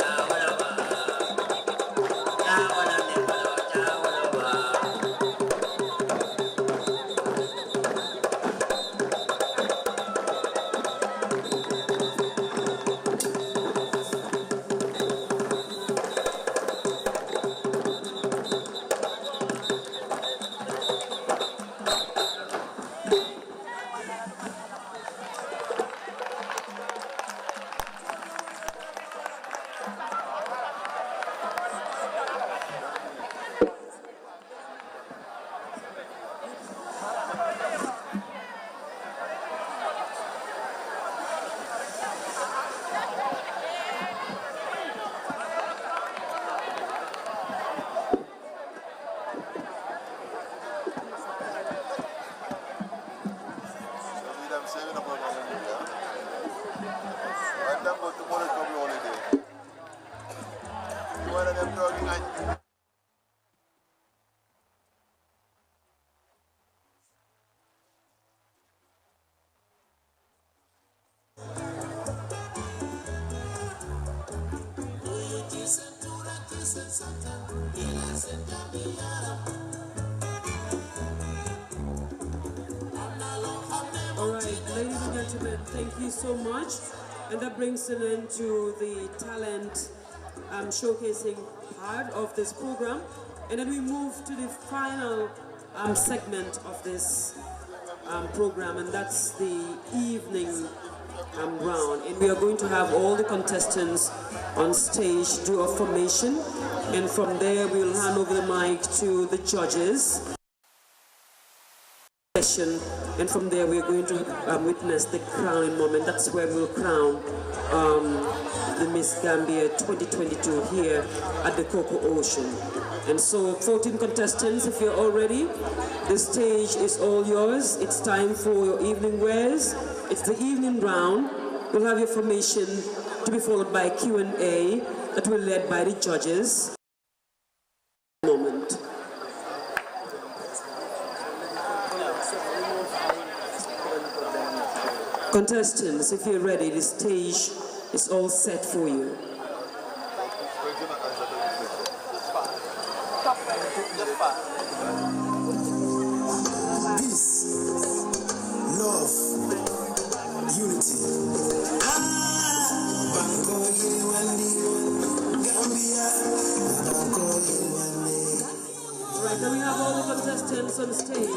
Alright, ladies and gentlemen, thank you so much. And that brings an end to the talent showcasing part of this program. And then we move to the final segment of this program, and that's the evening round. And we are going to have all the contestants on stage do a formation, and from there we'll hand over the mic to the judges. And from there we're going to witness the crowning moment. That's where we'll crown the Miss Gambia 2022 here at the Coco Ocean. And so 14 contestants, if you're all ready, the stage is all yours. It's time for your evening wears. It's the evening round. You'll have your formation to be followed by Q&A that will be led by the judges. Moment. Contestants, if you're ready, the stage is all set for you. Peace, love, unity. Bango ye wandi Gambia. contestants on stage.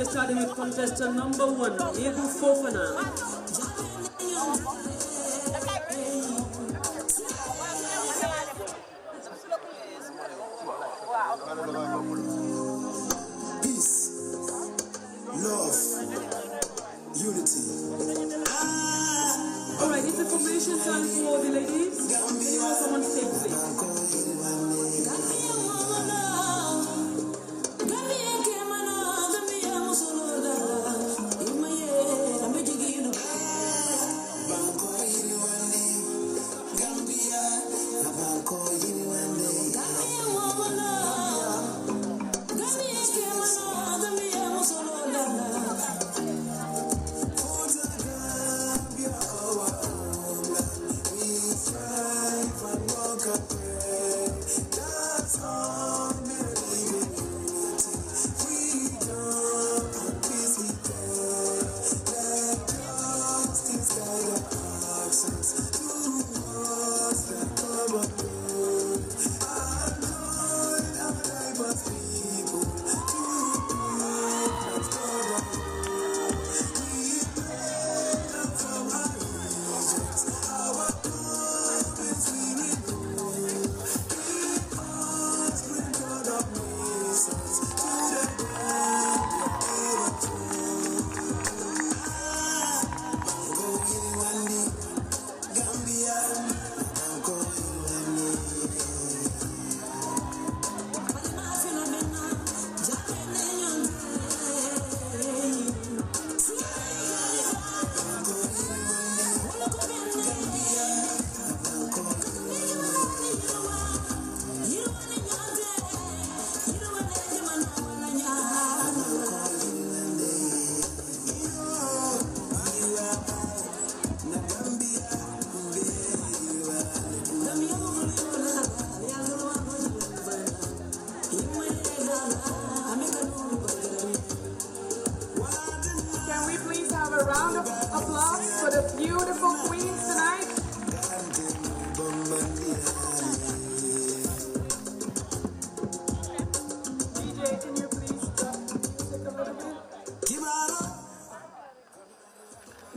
Starting with contestant number 1, Ebu Fofana. Peace, love, unity. Alright, it's a formation time for the ladies. Can you all come on stage, please?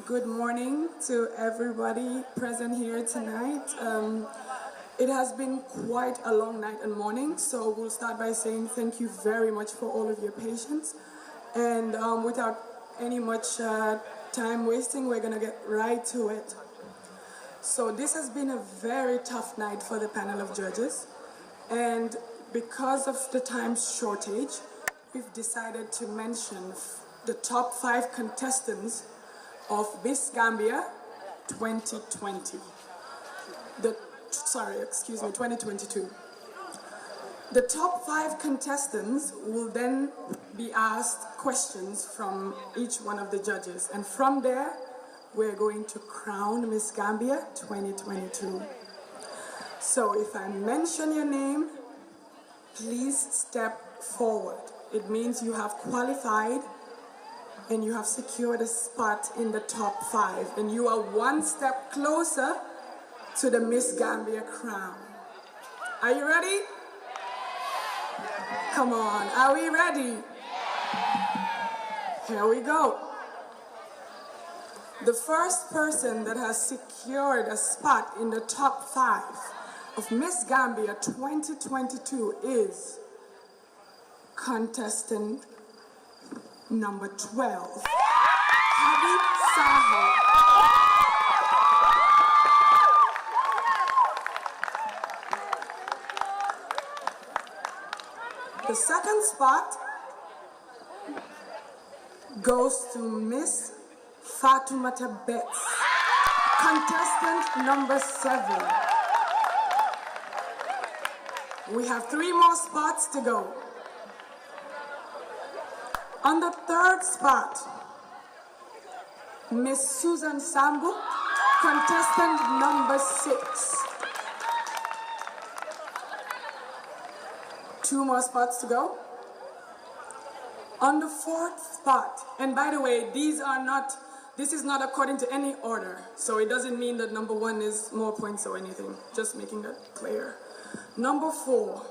Good morning to everybody present here tonight. It has been quite a long night and morning, so we'll start by saying thank you very much for all of your patience. And without any much time wasting, we're gonna get right to it. So this has been a very tough night for the panel of judges, and because of the time shortage, we've decided to mention the top 5 contestants of Miss Gambia 2020. 2022. The top 5 contestants will then be asked questions from each one of the judges, and from there, we're going to crown Miss Gambia 2022. So if I mention your name, please step forward. It means you have qualified and you have secured a spot in the top 5, and you are one step closer to the Miss Gambia crown. Are you ready? Come on, are we ready? Here we go. The first person that has secured a spot in the top 5 of Miss Gambia 2022 is contestant number 12, Hadi Saho. The second spot goes to Miss Fatoumata Betts, contestant number 7. We have 3 more spots to go. On the third spot, Miss Susan Sambu, contestant number 6. 2 more spots to go. On the fourth spot, and by the way, this is not according to any order, so it doesn't mean that number 1 is more points or anything, just making that clear. Number 4,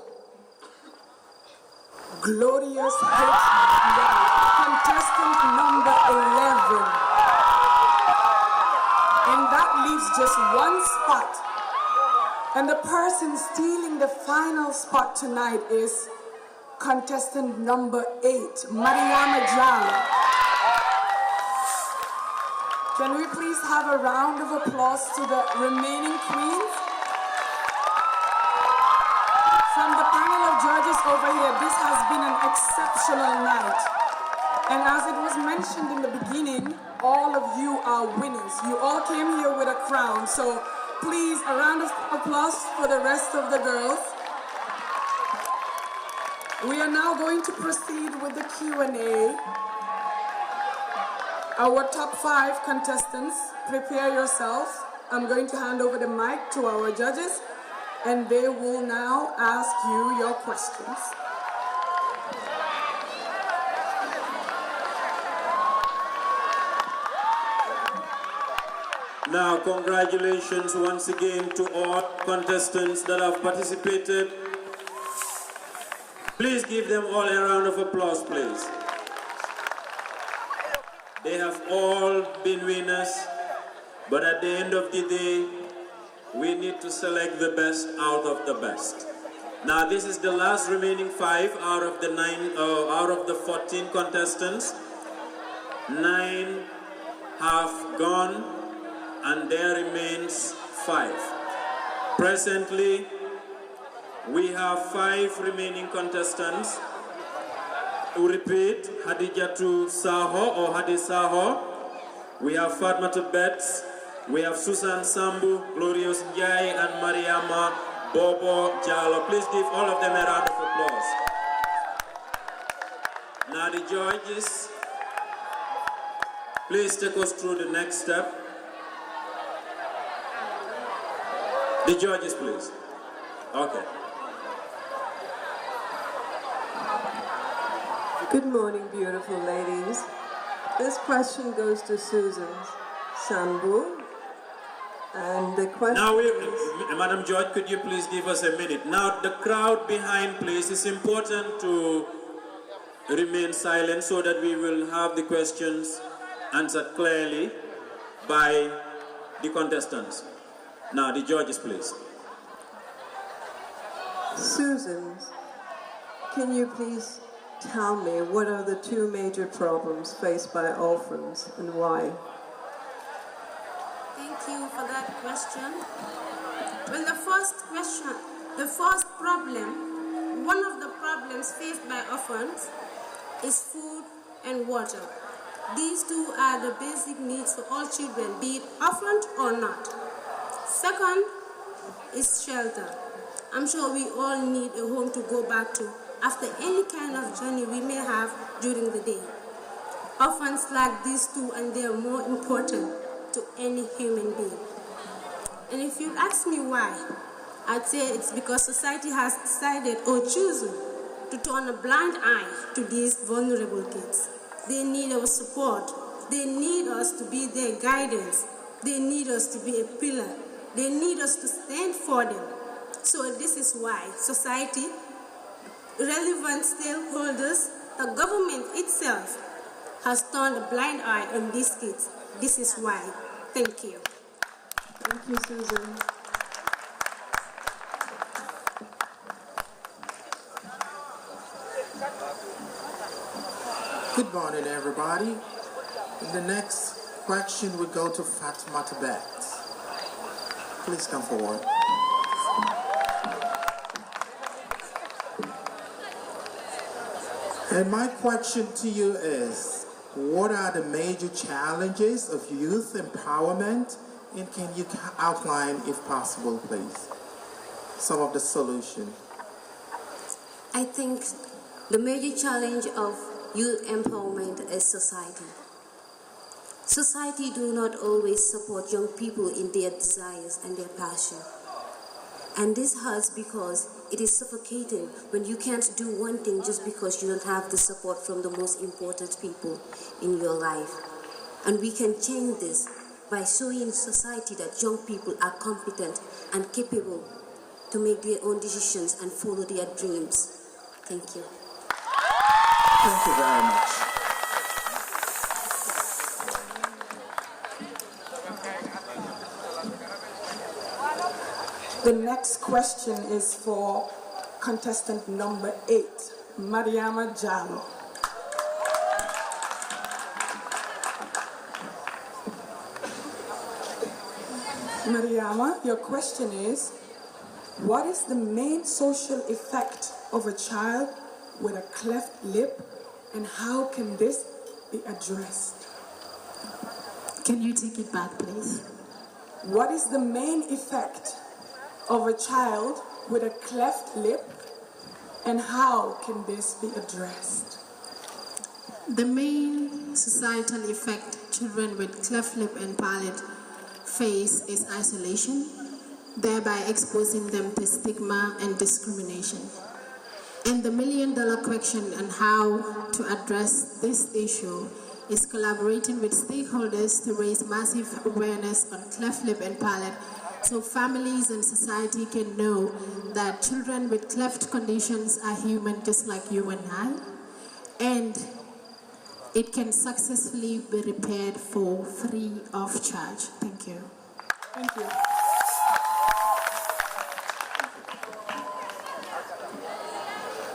Glorious H. contestant number 11. And that leaves just 1 spot. And the person stealing the final spot tonight is contestant number 8, Mariama Jala. Can we please have a round of applause to the remaining queens? From the panel of judges over here, this has been an exceptional night. And as it was mentioned in the beginning, all of you are winners. You all came here with a crown, so please, a round of applause for the rest of the girls. We are now going to proceed with the Q&A. Our top 5 contestants, prepare yourselves. I'm going to hand over the mic to our judges, and they will now ask you your questions. Now, congratulations once again to all contestants that have participated. Please give them all a round of applause, please. They have all been winners, but at the end of the day, we need to select the best out of the best. Now, this is the last remaining 5 out of the 14 contestants. 9 have gone, and there remains 5. Presently, we have 5 remaining contestants. We repeat, Hadijatu Saho or Hadi Saho. We have Fatmata Betts. We have Susan Sambu, Glorious Njai, and Mariama Bobo Jalo. Please give all of them a round of applause. Now the judges, please take us through the next step. The judges, please. Okay. Good morning, beautiful ladies. This question goes to Susan Sambu. And the question now, is... Madam Judge, could you please give us a minute? Now, the crowd behind, please, it's important to remain silent so that we will have the questions answered clearly by the contestants. Now, the judges, please. Susan, can you please tell me what are the 2 major problems faced by orphans and why? Thank you for that question. Well, the first problem, one of the problems faced by orphans is food and water. These 2 are the basic needs for all children, be it orphaned or not. Second is shelter. I'm sure we all need a home to go back to after any kind of journey we may have during the day. Orphans lack these 2, and they are more important to any human being. And if you ask me why, I'd say it's because society has decided or chosen to turn a blind eye to these vulnerable kids. They need our support. They need us to be their guidance. They need us to be a pillar. They need us to stand for them. So this is why society, relevant stakeholders, the government itself has turned a blind eye on these kids. This is why. Thank you. Thank you, Susan. Good morning, everybody. The next question would go to Fatima Tibet. Please come forward. And my question to you is, what are the major challenges of youth empowerment, and can you outline, if possible, please, some of the solution? I think the major challenge of youth empowerment is society. Society do not always support young people in their desires and their passion. And this hurts because it is suffocating when you can't do one thing just because you don't have the support from the most important people in your life. And we can change this by showing society that young people are competent and capable to make their own decisions and follow their dreams. Thank you. Thank you very much. The next question is for contestant number 8, Mariama Jallo. Mariama, your question is, what is the main social effect of a child with a cleft lip, and how can this be addressed? Can you take it back, please? What is the main effect of a child with a cleft lip, and how can this be addressed? The main societal effect children with cleft lip and palate face is isolation, thereby exposing them to stigma and discrimination. And the million-dollar question on how to address this issue is collaborating with stakeholders to raise massive awareness on cleft lip and palate, so families and society can know that children with cleft conditions are human just like you and I, and it can successfully be repaired for free of charge. Thank you. Thank you.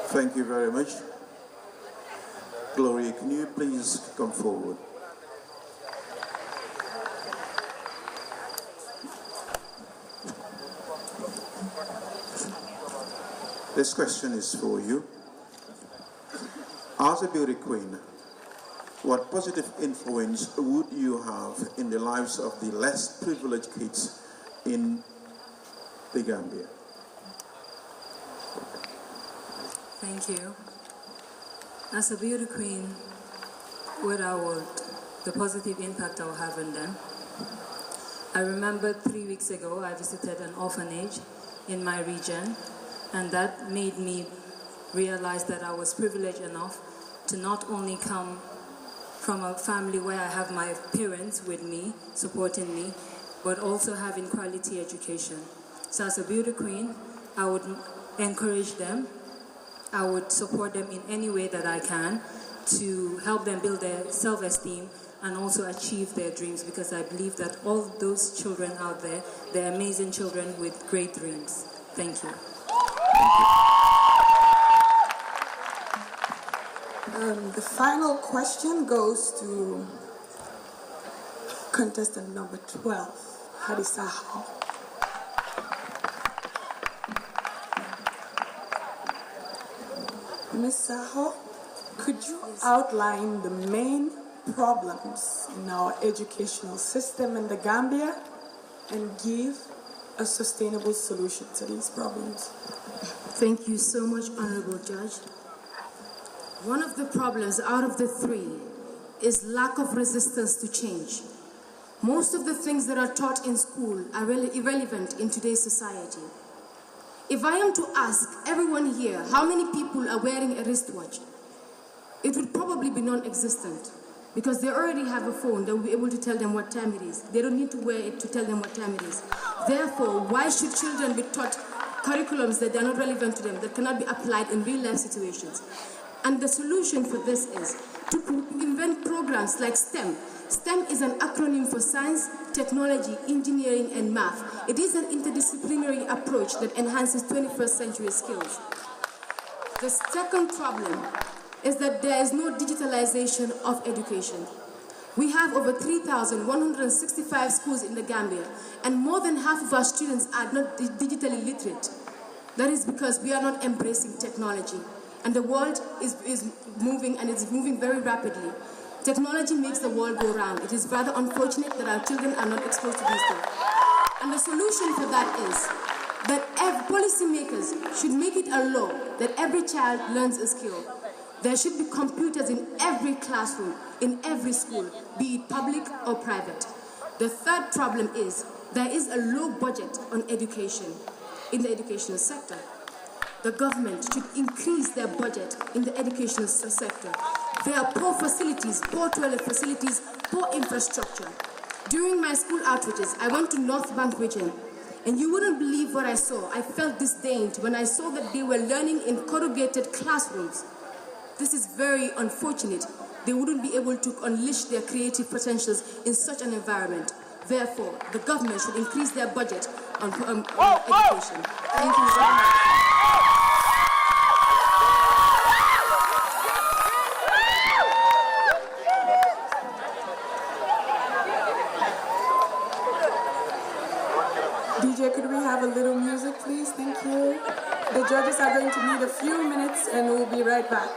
Thank you very much. Gloria, can you please come forward? This question is for you. As a beauty queen, what positive influence would you have in the lives of the less privileged kids in the Gambia? Thank you. As a beauty queen, the positive impact I will have on them. I remember 3 weeks ago I visited an orphanage in my region, and that made me realize that I was privileged enough to not only come from a family where I have my parents with me, supporting me, but also having quality education. So as a beauty queen, I would encourage them, I would support them in any way that I can to help them build their self-esteem and also achieve their dreams, because I believe that all those children out there, they're amazing children with great dreams. Thank you. The final question goes to contestant number 12, Hadisaho. Ms. Saho, could you outline the main problems in our educational system in the Gambia and give a sustainable solution to these problems? Thank you so much, Honorable Judge. One of the problems out of the 3 is lack of resistance to change. Most of the things that are taught in school are really irrelevant in today's society. If I am to ask everyone here how many people are wearing a wristwatch, it would probably be non-existent, because they already have a phone that will be able to tell them what time it is. They don't need to wear it to tell them what time it is. Therefore, why should children be taught curriculums that are not relevant to them, that cannot be applied in real-life situations? And the solution for this is to invent programs like STEM, STEM is an acronym for science, technology, engineering, and math. It is an interdisciplinary approach that enhances 21st century skills. The second problem is that there is no digitalization of education. We have over 3,165 schools in the Gambia, and more than half of our students are not digitally literate. That is because we are not embracing technology. And the world is moving, and it's moving very rapidly. Technology makes the world go round. It is rather unfortunate that our children are not exposed to these things. And the solution for that is that policymakers should make it a law that every child learns a skill. There should be computers in every classroom, in every school, be it public or private. The third problem is there is a low budget on education in the educational sector. The government should increase their budget in the educational sector. There are poor facilities, poor toilet facilities, poor infrastructure. During my school outreaches, I went to North Bank region, and you wouldn't believe what I saw. I felt disdained when I saw that they were learning in corrugated classrooms. This is very unfortunate. They wouldn't be able to unleash their creative potentials in such an environment. Therefore, the government should increase their budget on education. Thank you very much. DJ, could we have a little music, please? Thank you. The judges are going to need a few minutes, and we'll be right back.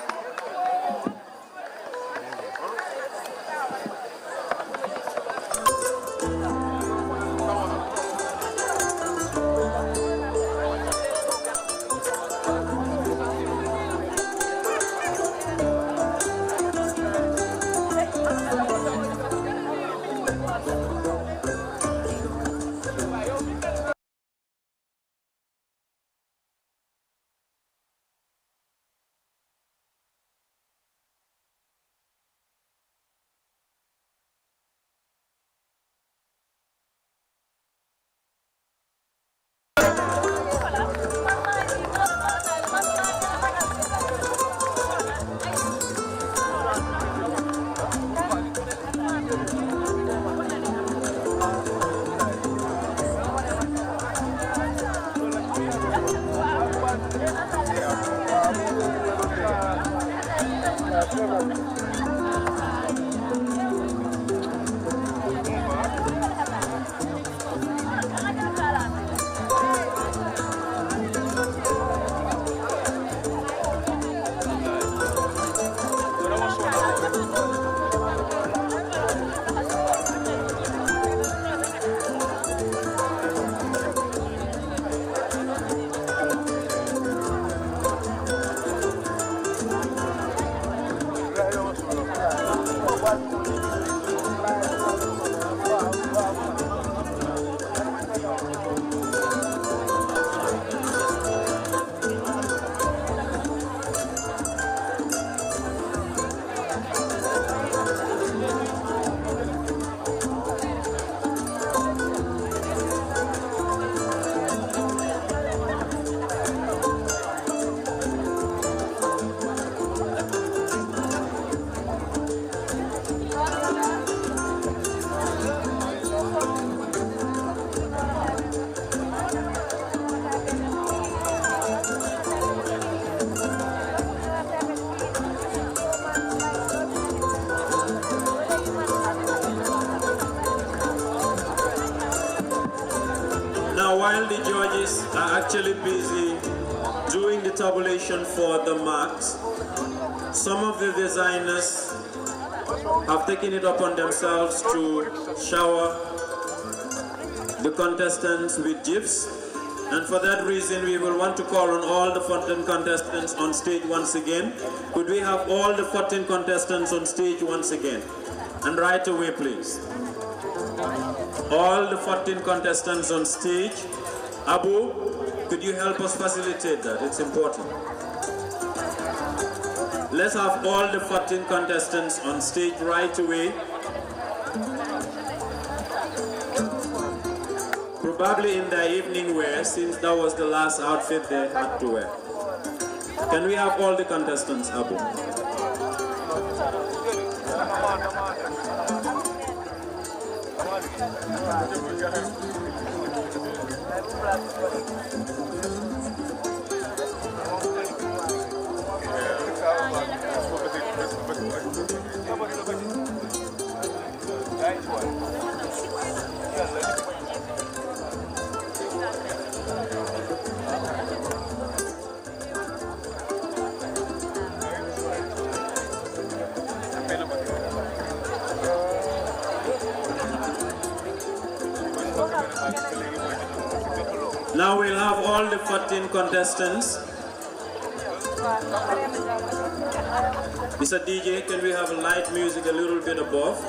While the judges are actually busy doing the tabulation for the marks, some of the designers have taken it upon themselves to shower the contestants with gifts, and for that reason we will want to call on all the 14 contestants on stage once again. Could we have all the 14 contestants on stage once again? And right away, please. All the 14 contestants on stage. Abu, could you help us facilitate that? It's important. Let's have all the 14 contestants on stage right away. Probably in their evening wear, since that was the last outfit they had to wear. Can we have all the contestants, Abu? Now we'll have all the 14 contestants. Mr. DJ, can we have light music a little bit above?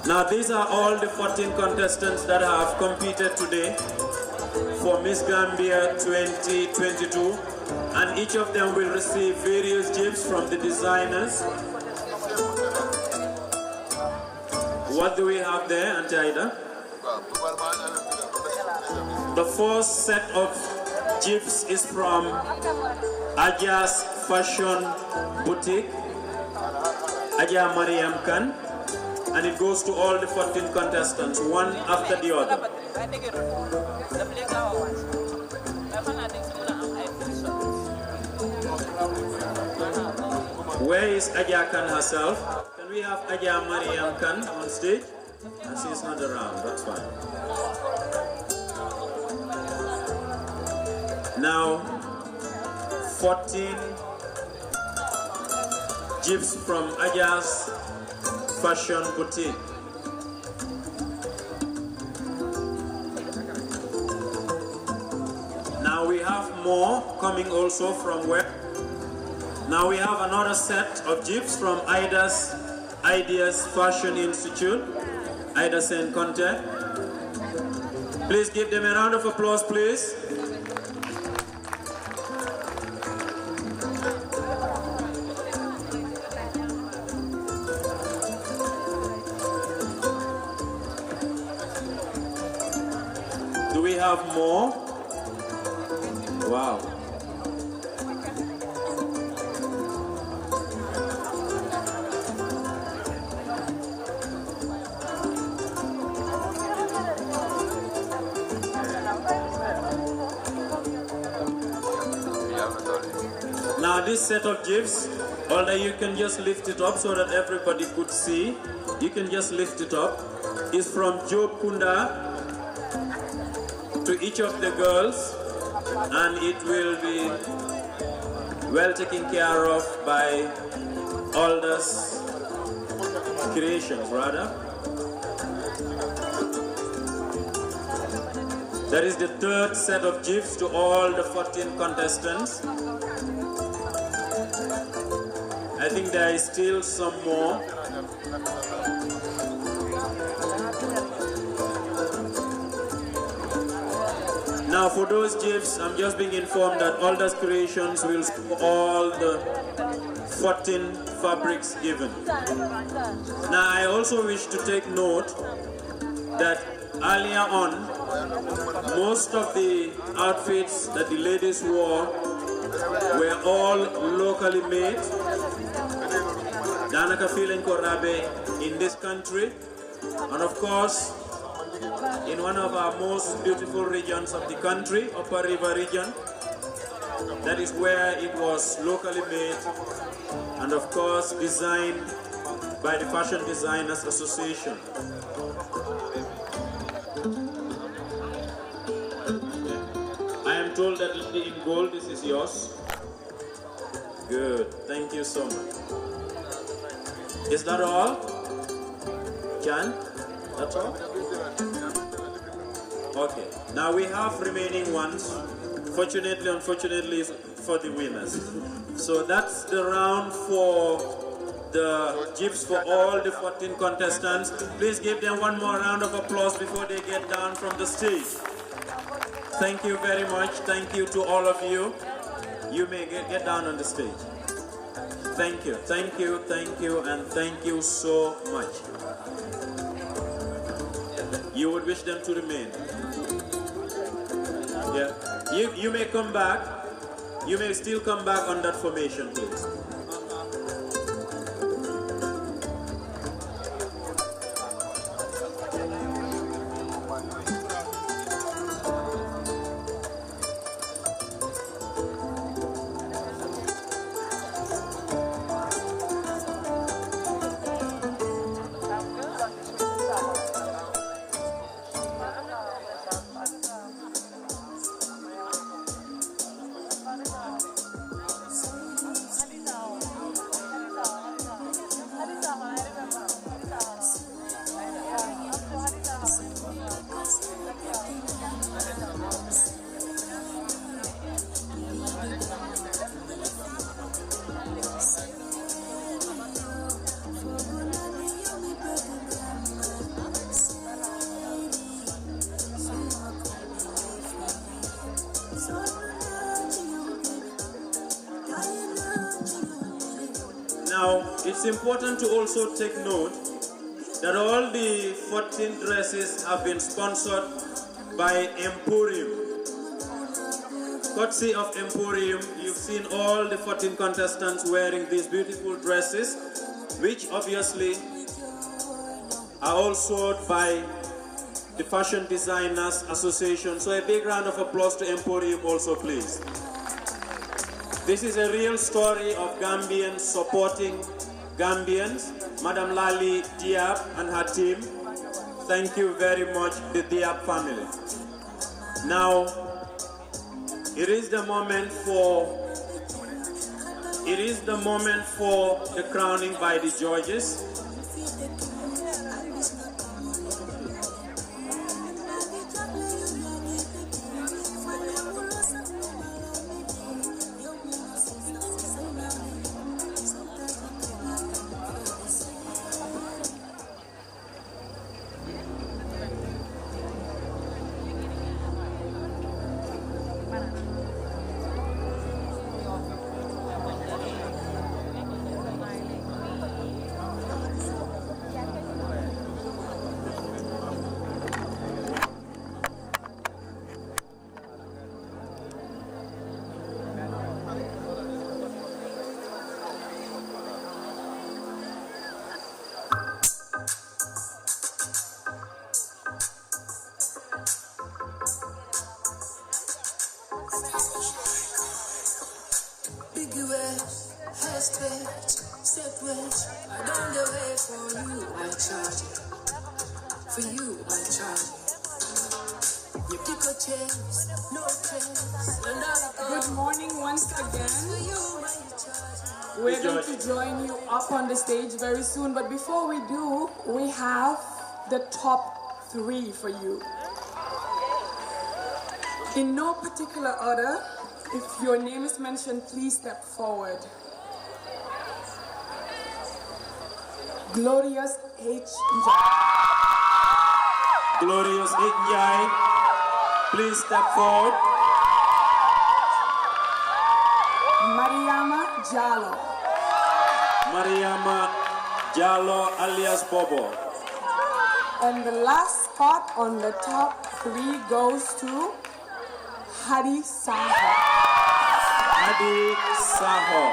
Now these are all the 14 contestants that have competed today for Miss Gambia 2022, and each of them will receive various gifts from the designers. What do we have there, Auntie Aida? The first set of gifts is from Aja's Fashion Boutique, Aja Mariam Khan, and it goes to all the 14 contestants, one after the other. Where is Aja Khan herself? Can we have Aja Mariam Khan on stage? She's not around, that's fine. Now, 14 gifts from Aja's Fashion Boutique. Now we have more coming also from where? Now we have another set of gifts from Ida's Ideas Fashion Institute, Ida Saint Conte. Please give them a round of applause, please. Do we have more? Wow. Now this set of gifts, although you can just lift it up so that everybody could see, you can just lift it up, is from Job Kunda to each of the girls, and it will be well taken care of by Aldous Creations, rather. That is the third set of gifts to all the 14 contestants. I think there is still some more. Now for those gifts, I'm just being informed that Aldous Creations will store all the 14 fabrics given. Now I also wish to take note that earlier on, most of the outfits that the ladies wore were all locally made. Danaka feeling korabe in this country, and of course in one of our most beautiful regions of the country, Upper River region. That is where it was locally made and of course designed by the Fashion Designers Association. I am told that in gold this is yours. Good, thank you so much. Is that all? Jan? That's all? Okay, now we have remaining ones. Fortunately, unfortunately, for the winners. So that's the round for the gifts for all the 14 contestants. Please give them one more round of applause before they get down from the stage. Thank you very much. Thank you to all of you. You may get down on the stage. Thank you, thank you, thank you, and thank you so much. You would wish them to remain. Yeah. You may come back. You may still come back on that formation, please. it's important to also take note that all the 14 dresses have been sponsored by Emporium. Courtesy of Emporium, you've seen all the 14 contestants wearing these beautiful dresses, which obviously are all sold by the Fashion Designers Association. So a big round of applause to Emporium also, please. This is a real story of Gambians supporting Gambians. Madam Lali Diab and her team, thank you very much, the Diab family. Now, it is the moment for the crowning by the judges. Good morning once again. We're going to join you up on the stage very soon, but before we do, we have the top 3 for you. In no particular order, if your name is mentioned, please step forward. Glorious H. Glorious H. Please step forward. Mariama Jallo. Mariama Jallo alias Bobo. And the last spot on the top 3 goes to Hadi Saho. Hadi Saho.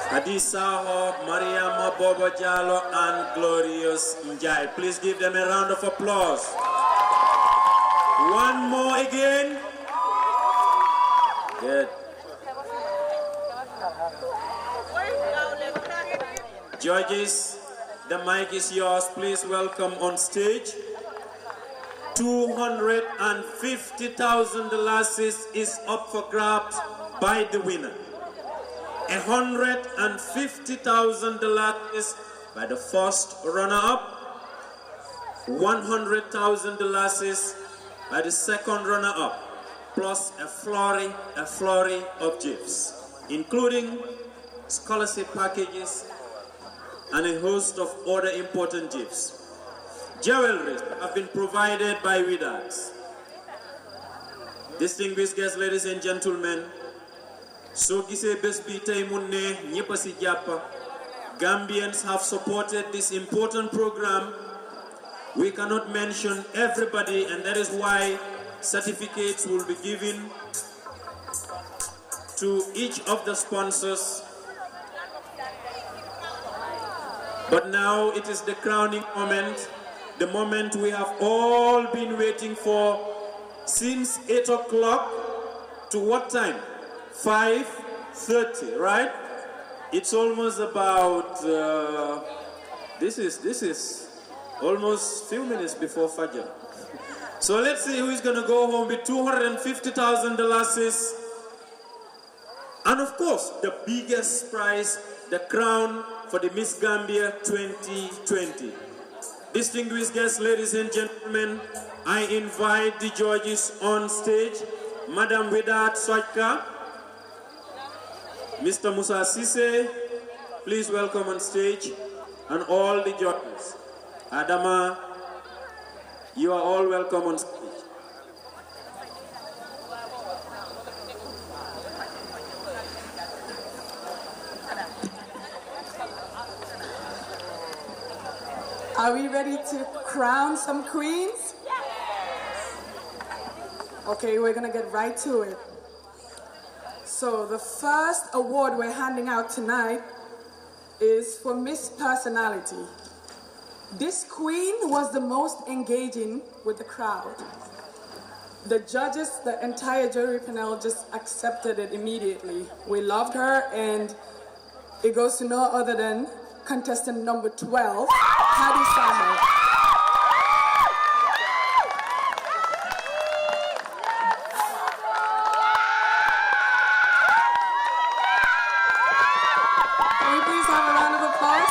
Hadi Saho, Mariama Bobo Jallo, and Glorious Njai. Please give them a round of applause. One more again. Good. Judges, the mic is yours. Please welcome on stage. $250,000 is up for grabs by the winner. $150,000 is by the first runner-up. $100,000 is by the second runner-up, plus a flurry of gifts, including scholarship packages and a host of other important gifts. Jewelry have been provided by widows. Distinguished guests, ladies and gentlemen, so gisee bés bi tey mu ne ñépp a ci jàpp. Gambians have supported this important program. We cannot mention everybody, and that is why certificates will be given to each of the sponsors. But now it is the crowning moment, the moment we have all been waiting for since 8 o'clock to what time? 5:30, right? It's almost about, this is almost few minutes before Fajr. So let's see who is going to go home with $250,000. And of course, the biggest prize, the crown for the Miss Gambia 2020. Distinguished guests, ladies and gentlemen, I invite the judges on stage. Madam Vedat Swajka, Mr. Musa Sise, please welcome on stage, and all the judges. Adama, you are all welcome on stage. Are we ready to crown some queens? Okay, we're gonna get right to it. So the first award we're handing out tonight is for Miss Personality. This queen was the most engaging with the crowd. The judges, the entire jury panel just accepted it immediately. We loved her, and it goes to no other than contestant number 12, Hadi Sahel. Can we please have a round of applause?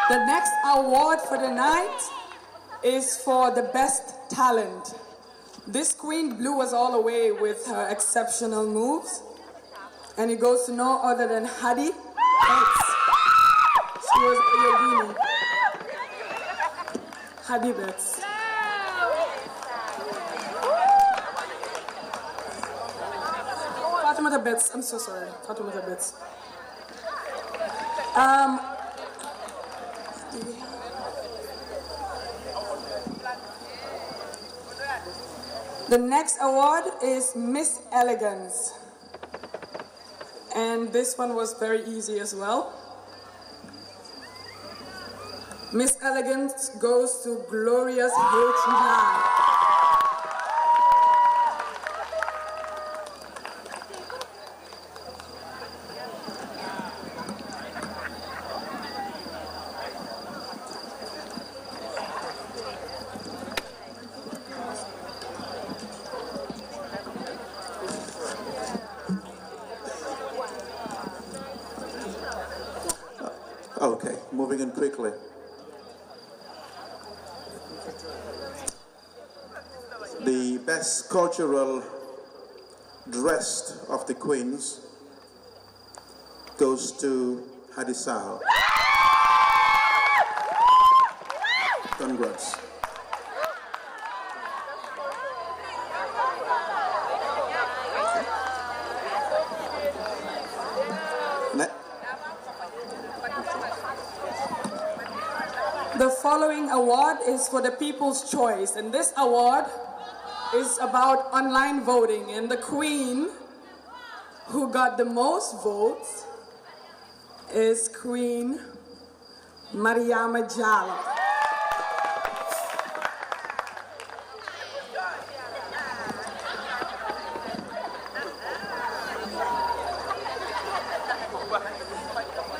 The next award for the night is for the best talent. This queen blew us all away with her exceptional moves, and it goes to no other than Hadi. She was Yogini. Hadi Betts. Fatimata Betts, I'm so sorry. Fatimata Betts. The next award is Miss Elegance. And this one was very easy as well. Miss Elegance goes to Glorious H. Nai. Okay, moving in quickly. The best cultural dressed of the queens goes to Hadi Sahel. Congrats. The following award is for the People's Choice, and this award is about online voting, and the queen who got the most votes is Queen Mariama Jallo.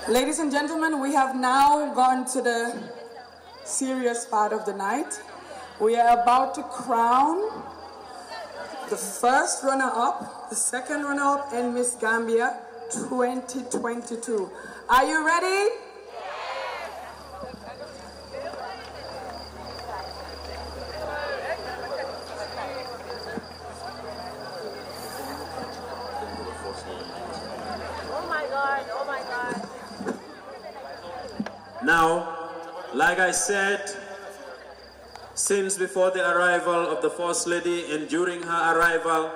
Ladies and gentlemen, we have now gone to the serious part of the night. We are about to crown the first runner-up, the second runner-up, and Miss Gambia 2022. Are you ready? Oh my God, oh my God. Now, like I said, since before the arrival of the First Lady and during her arrival,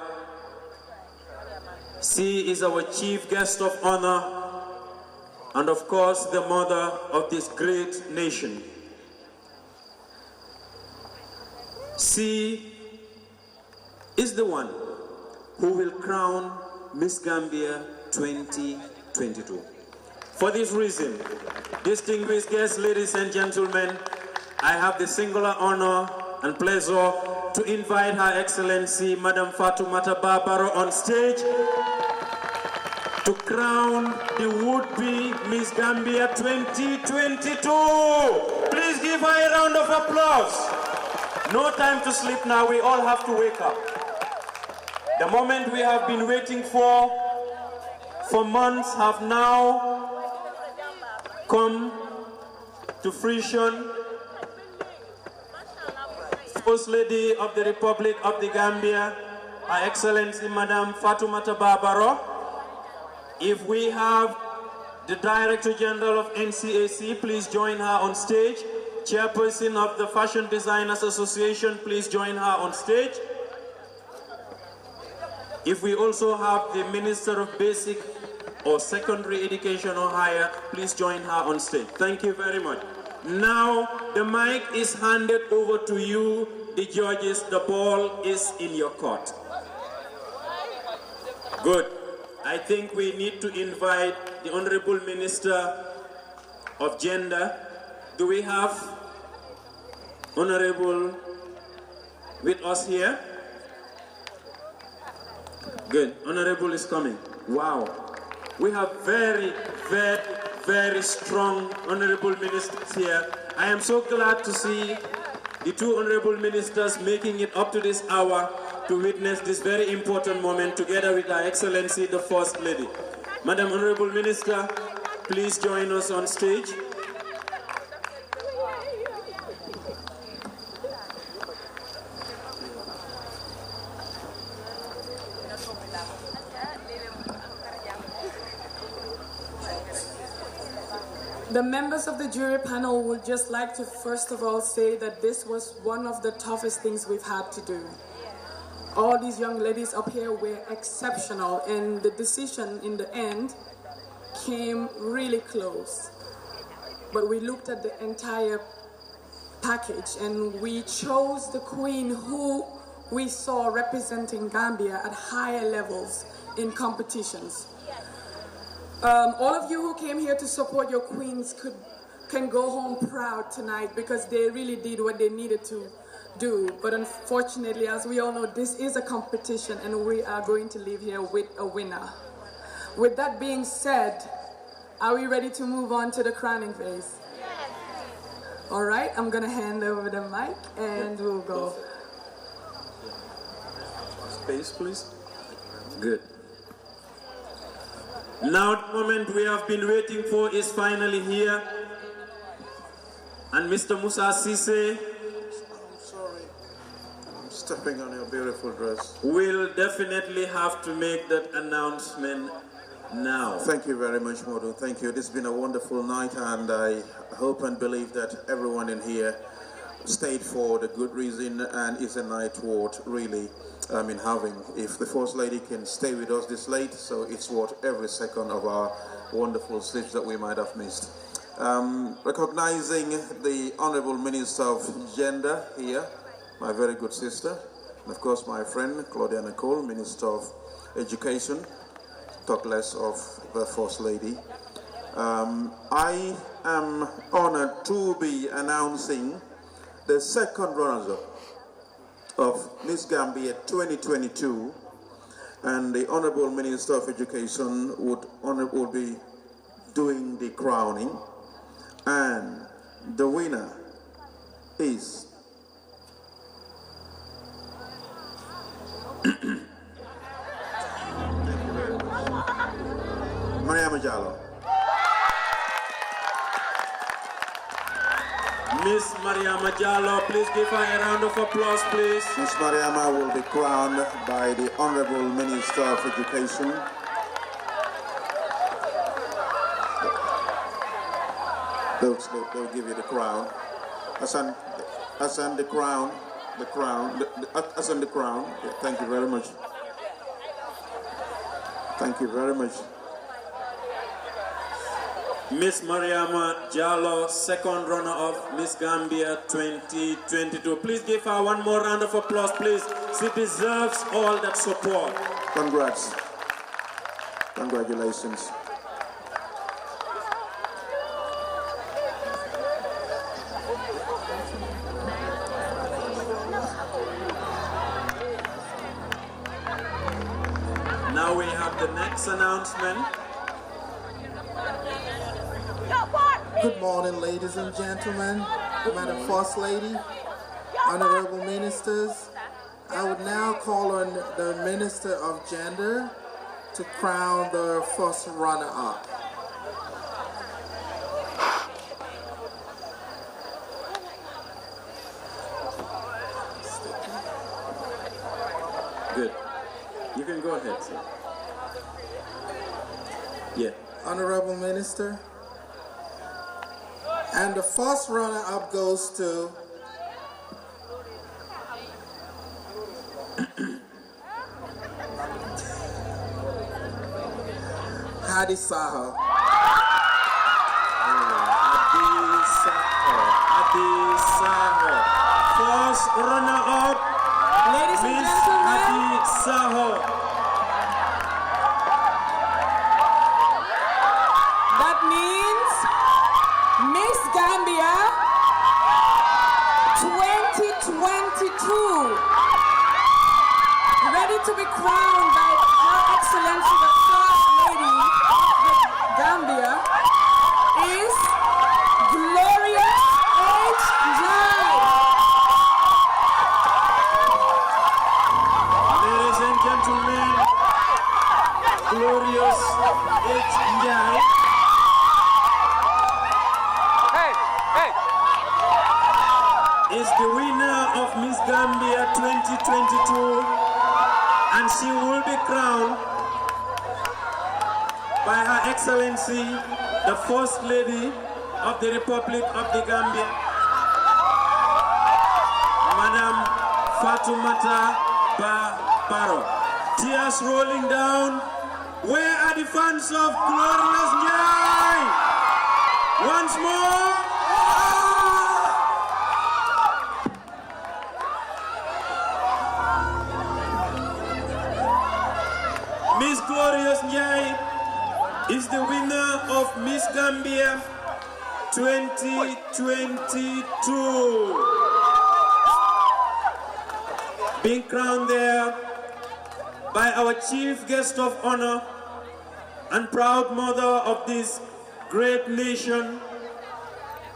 she is our chief guest of honor and of course the mother of this great nation. She is the one who will crown Miss Gambia 2022. For this reason, distinguished guests, ladies and gentlemen, I have the singular honor and pleasure to invite Her Excellency Madam Fatoumata Barbaro on stage to crown the would-be Miss Gambia 2022. Please give her a round of applause. No time to sleep now, we all have to wake up. The moment we have been waiting for months have now come to fruition. First Lady of the Republic of the Gambia, Her Excellency Madam Fatoumata Barbaro. If we have the Director General of NCAC, please join her on stage. chairperson of the Fashion Designers Association, please join her on stage. If we also have the Minister of Basic or Secondary Education or Higher, please join her on stage. Thank you very much. Now, the mic is handed over to you, the judges. The ball is in your court. Good. I think we need to invite the Honorable Minister of Gender. Do we have Honorable with us here? Good. Honorable is coming. Wow. We have very, very, very strong Honorable Ministers here. I am so glad to see the two Honorable Ministers making it up to this hour to witness this very important moment together with Her Excellency, the First Lady. Madam Honorable Minister, please join us on stage. The members of the jury panel would just like to first of all say that this was one of the toughest things we've had to do. All these young ladies up here were exceptional, and the decision in the end came really close. But we looked at the entire package and we chose the queen who we saw representing Gambia at higher levels in competitions. All of you who came here to support your queens can go home proud tonight because they really did what they needed to do. But unfortunately, as we all know, this is a competition and we are going to leave here with a winner. With that being said, are we ready to move on to the crowning phase? All right, I'm gonna hand over the mic and we'll go. Space, please. Good. Now the moment we have been waiting for is finally here. And Mr. Musa Sise, I'm sorry. I'm stepping on your beautiful dress. We'll definitely have to make that announcement now. Thank you very much, Modu. Thank you. This has been a wonderful night, and I hope and believe that everyone in here stayed for the good reason, and it's a night worth really having. If the First Lady can stay with us this late, so it's worth every second of our wonderful sleeps that we might have missed. Recognizing the Honorable Minister of Gender here, my very good sister, and of course my friend Claudia Nicole, Minister of Education, talk less of the First Lady. I am honored to be announcing the second runners-up of Miss Gambia 2022, and the Honorable Minister of Education would be doing the crowning, and the winner is Mariama Jallow. Miss Mariama Jallow, please give her a round of applause, please. Miss Mariama will be crowned by the Honorable Minister of Education. They'll give you the crown. Asan the crown. Asan the crown. Yeah, thank you very much. Thank you very much. Miss Mariama Jallow, second runner-up Miss Gambia 2022. Please give her one more round of applause, please. She deserves all that support. Congrats. Congratulations. Now we have the next announcement. Good morning, ladies and gentlemen, Madam First Lady, Honorable Ministers. I would now call on the Minister of Gender to crown the first runner-up. Good. You can go ahead, sir. Yeah. Honorable Minister, And the first runner-up goes to Hadi Saho. Hadi Saho. First runner-up, Ladies and Miss gentlemen. Hadi Saho. That means Miss Gambia 2022, ready to be crowned by Her Excellency the First Lady of Gambia, is Glorious H. Jai. Ladies and gentlemen, Glorious H. Njai. Is the winner of Miss Gambia 2022, and she will be crowned by Her Excellency, the First Lady of the Republic of the Gambia, Madam Fatoumata Barrow. Tears rolling down. Where are the fans of Glorious Njai? Once more. Miss Glorious Njai is the winner of Miss Gambia 2022. Being crowned there by our chief guest of honor and proud mother of this great nation,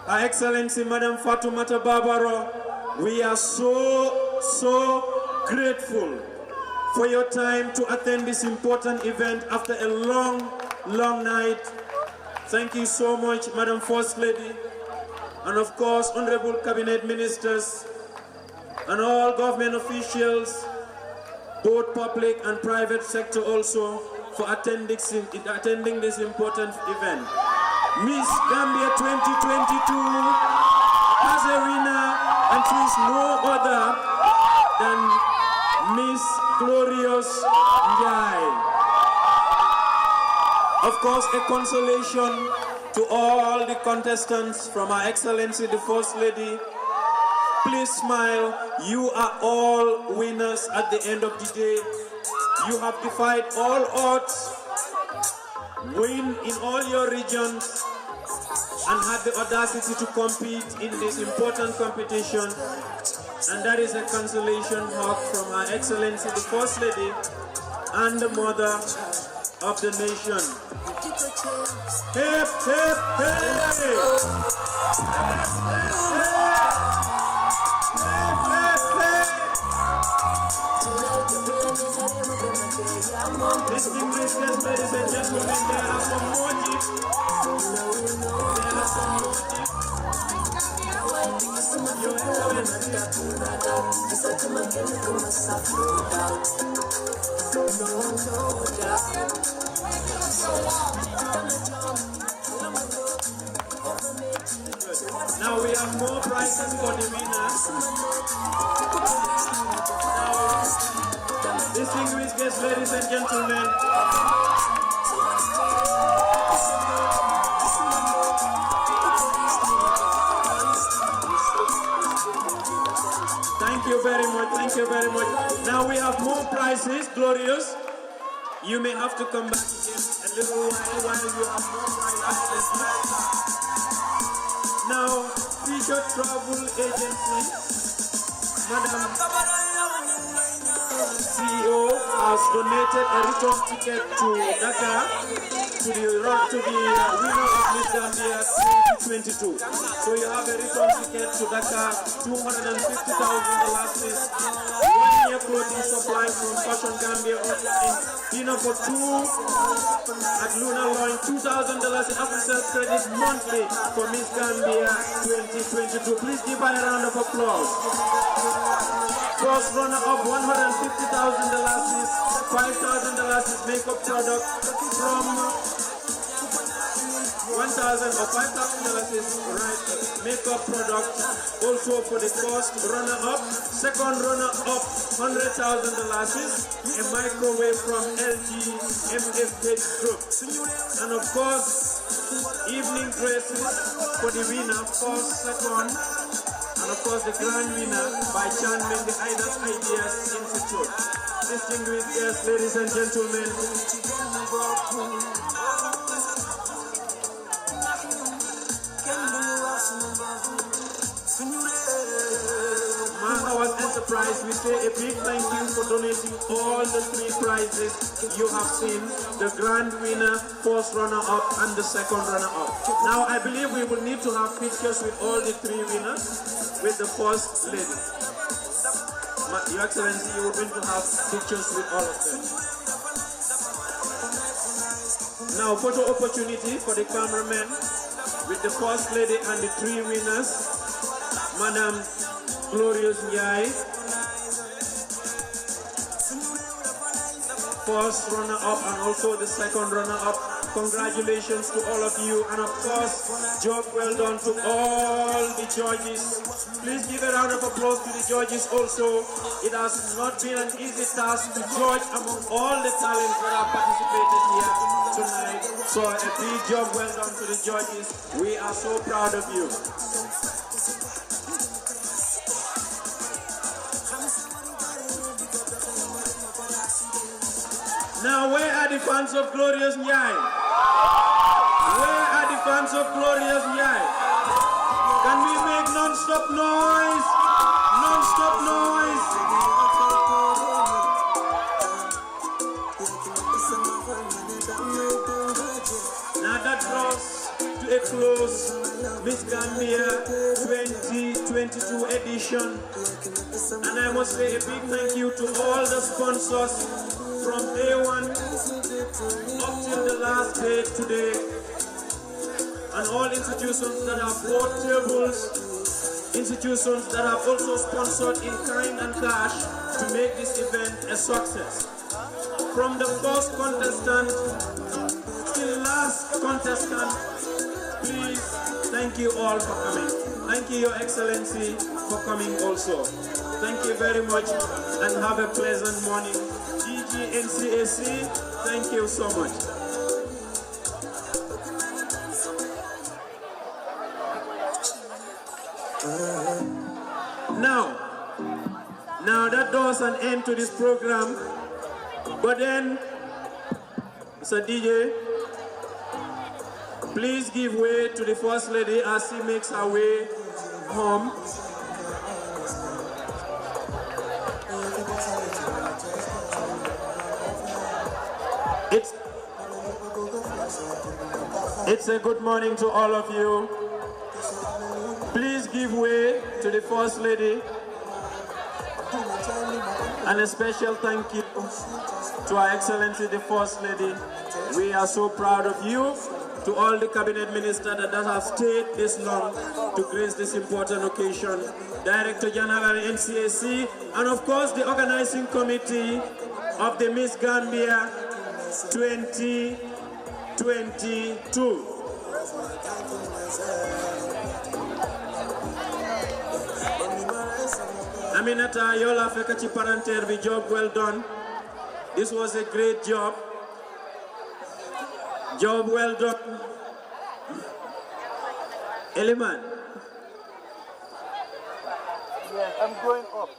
Her Excellency Madam Fatoumata Barrow. We are so grateful for your time to attend this important event after a long night. Thank you so much, Madam First Lady, and of course, Honorable Cabinet Ministers, and all government officials, both public and private sector also, for attending this important event. Miss Gambia 2022 has a winner, and she is no other than Miss Glorious Njai. Of course, a consolation to all the contestants from Her Excellency the First Lady. Please smile. You are all winners at the end of the day. You have defied all odds, win in all your regions, and had the audacity to compete in this important competition. And that is a consolation hug from Her Excellency the First Lady and the Mother of the nation. Hip, hip, Distinguished guests, ladies and gentlemen, there are some more gifts. Now we have more prizes for the winners. Distinguished guests, ladies and gentlemen. Thank you very much, thank you very much. Now we have more prizes, Glorious. You may have to come back again a little while you have more prizes. Now, Fisher Travel Agency, Madam CEO has donated a return ticket to Dakar to the winner of Miss Gambia 2022. So you have a return ticket to Dakar, $250,000, 1 year clothing supply from Fashion Gambia online, dinner for two at Luna Loin, $2,000 in after-sales credit monthly for Miss Gambia 2022. Please give her a round of applause. First runner-up, $150,000 is $5,000 is makeup product from $1,000 or $5,000 is right makeup product. Also for the first runner-up, second runner-up, $100,000 is a microwave from LG MFH Group. And of course, evening dresses for the winner, first, second, and of course the grand winner by Chanmen, the Idas Ideas Institute. Distinguished guests, ladies and gentlemen. Mahawas Enterprise, we say a big thank you for donating all the 3 prizes you have seen, the grand winner, first runner-up, and the second runner-up. Now, I believe we will need to have pictures with all the 3 winners, with the first lady. Your Excellency, you are going to have pictures with all of them. Now, photo opportunity for the cameraman with the first lady and the 3 winners, Madam Glorious Njai, first runner-up and also the second runner-up. Congratulations to all of you, and of course, job well done to all the judges. Please give a round of applause to the judges also. It has not been an easy task to judge among all the talents that have participated here tonight. So a big job well done to the judges. We are so proud of you. Now, where are the fans of Glorious Njai? Where are the fans of Glorious Njai? Can we make non-stop noise? Non-stop noise. Now that draws to a close Miss Gambia 2022 edition. And I must say a big thank you to all the sponsors from day one up till the last day today, and all institutions that have bought tables, institutions that have also sponsored in kind and cash to make this event a success. From the first contestant till last contestant, please, thank you all for coming. Thank you, Your Excellency, for coming also. Thank you very much and have a pleasant morning. NCAC, thank you so much. Now that does an end to this program, but then, Mr. DJ, please give way to the First Lady as she makes her way home. It's a good morning to all of you. Please give way to the First Lady. And a special thank you to Her Excellency the First Lady. We are so proud of you. To all the cabinet ministers that have stayed this long to grace this important occasion. Director General NCAC, and of course the organizing committee of the Miss Gambia 2022. Aminata Yola Fekachi Paranterbi, job well done. This was a great job. Job well done. Eliman. Yes, I'm going up.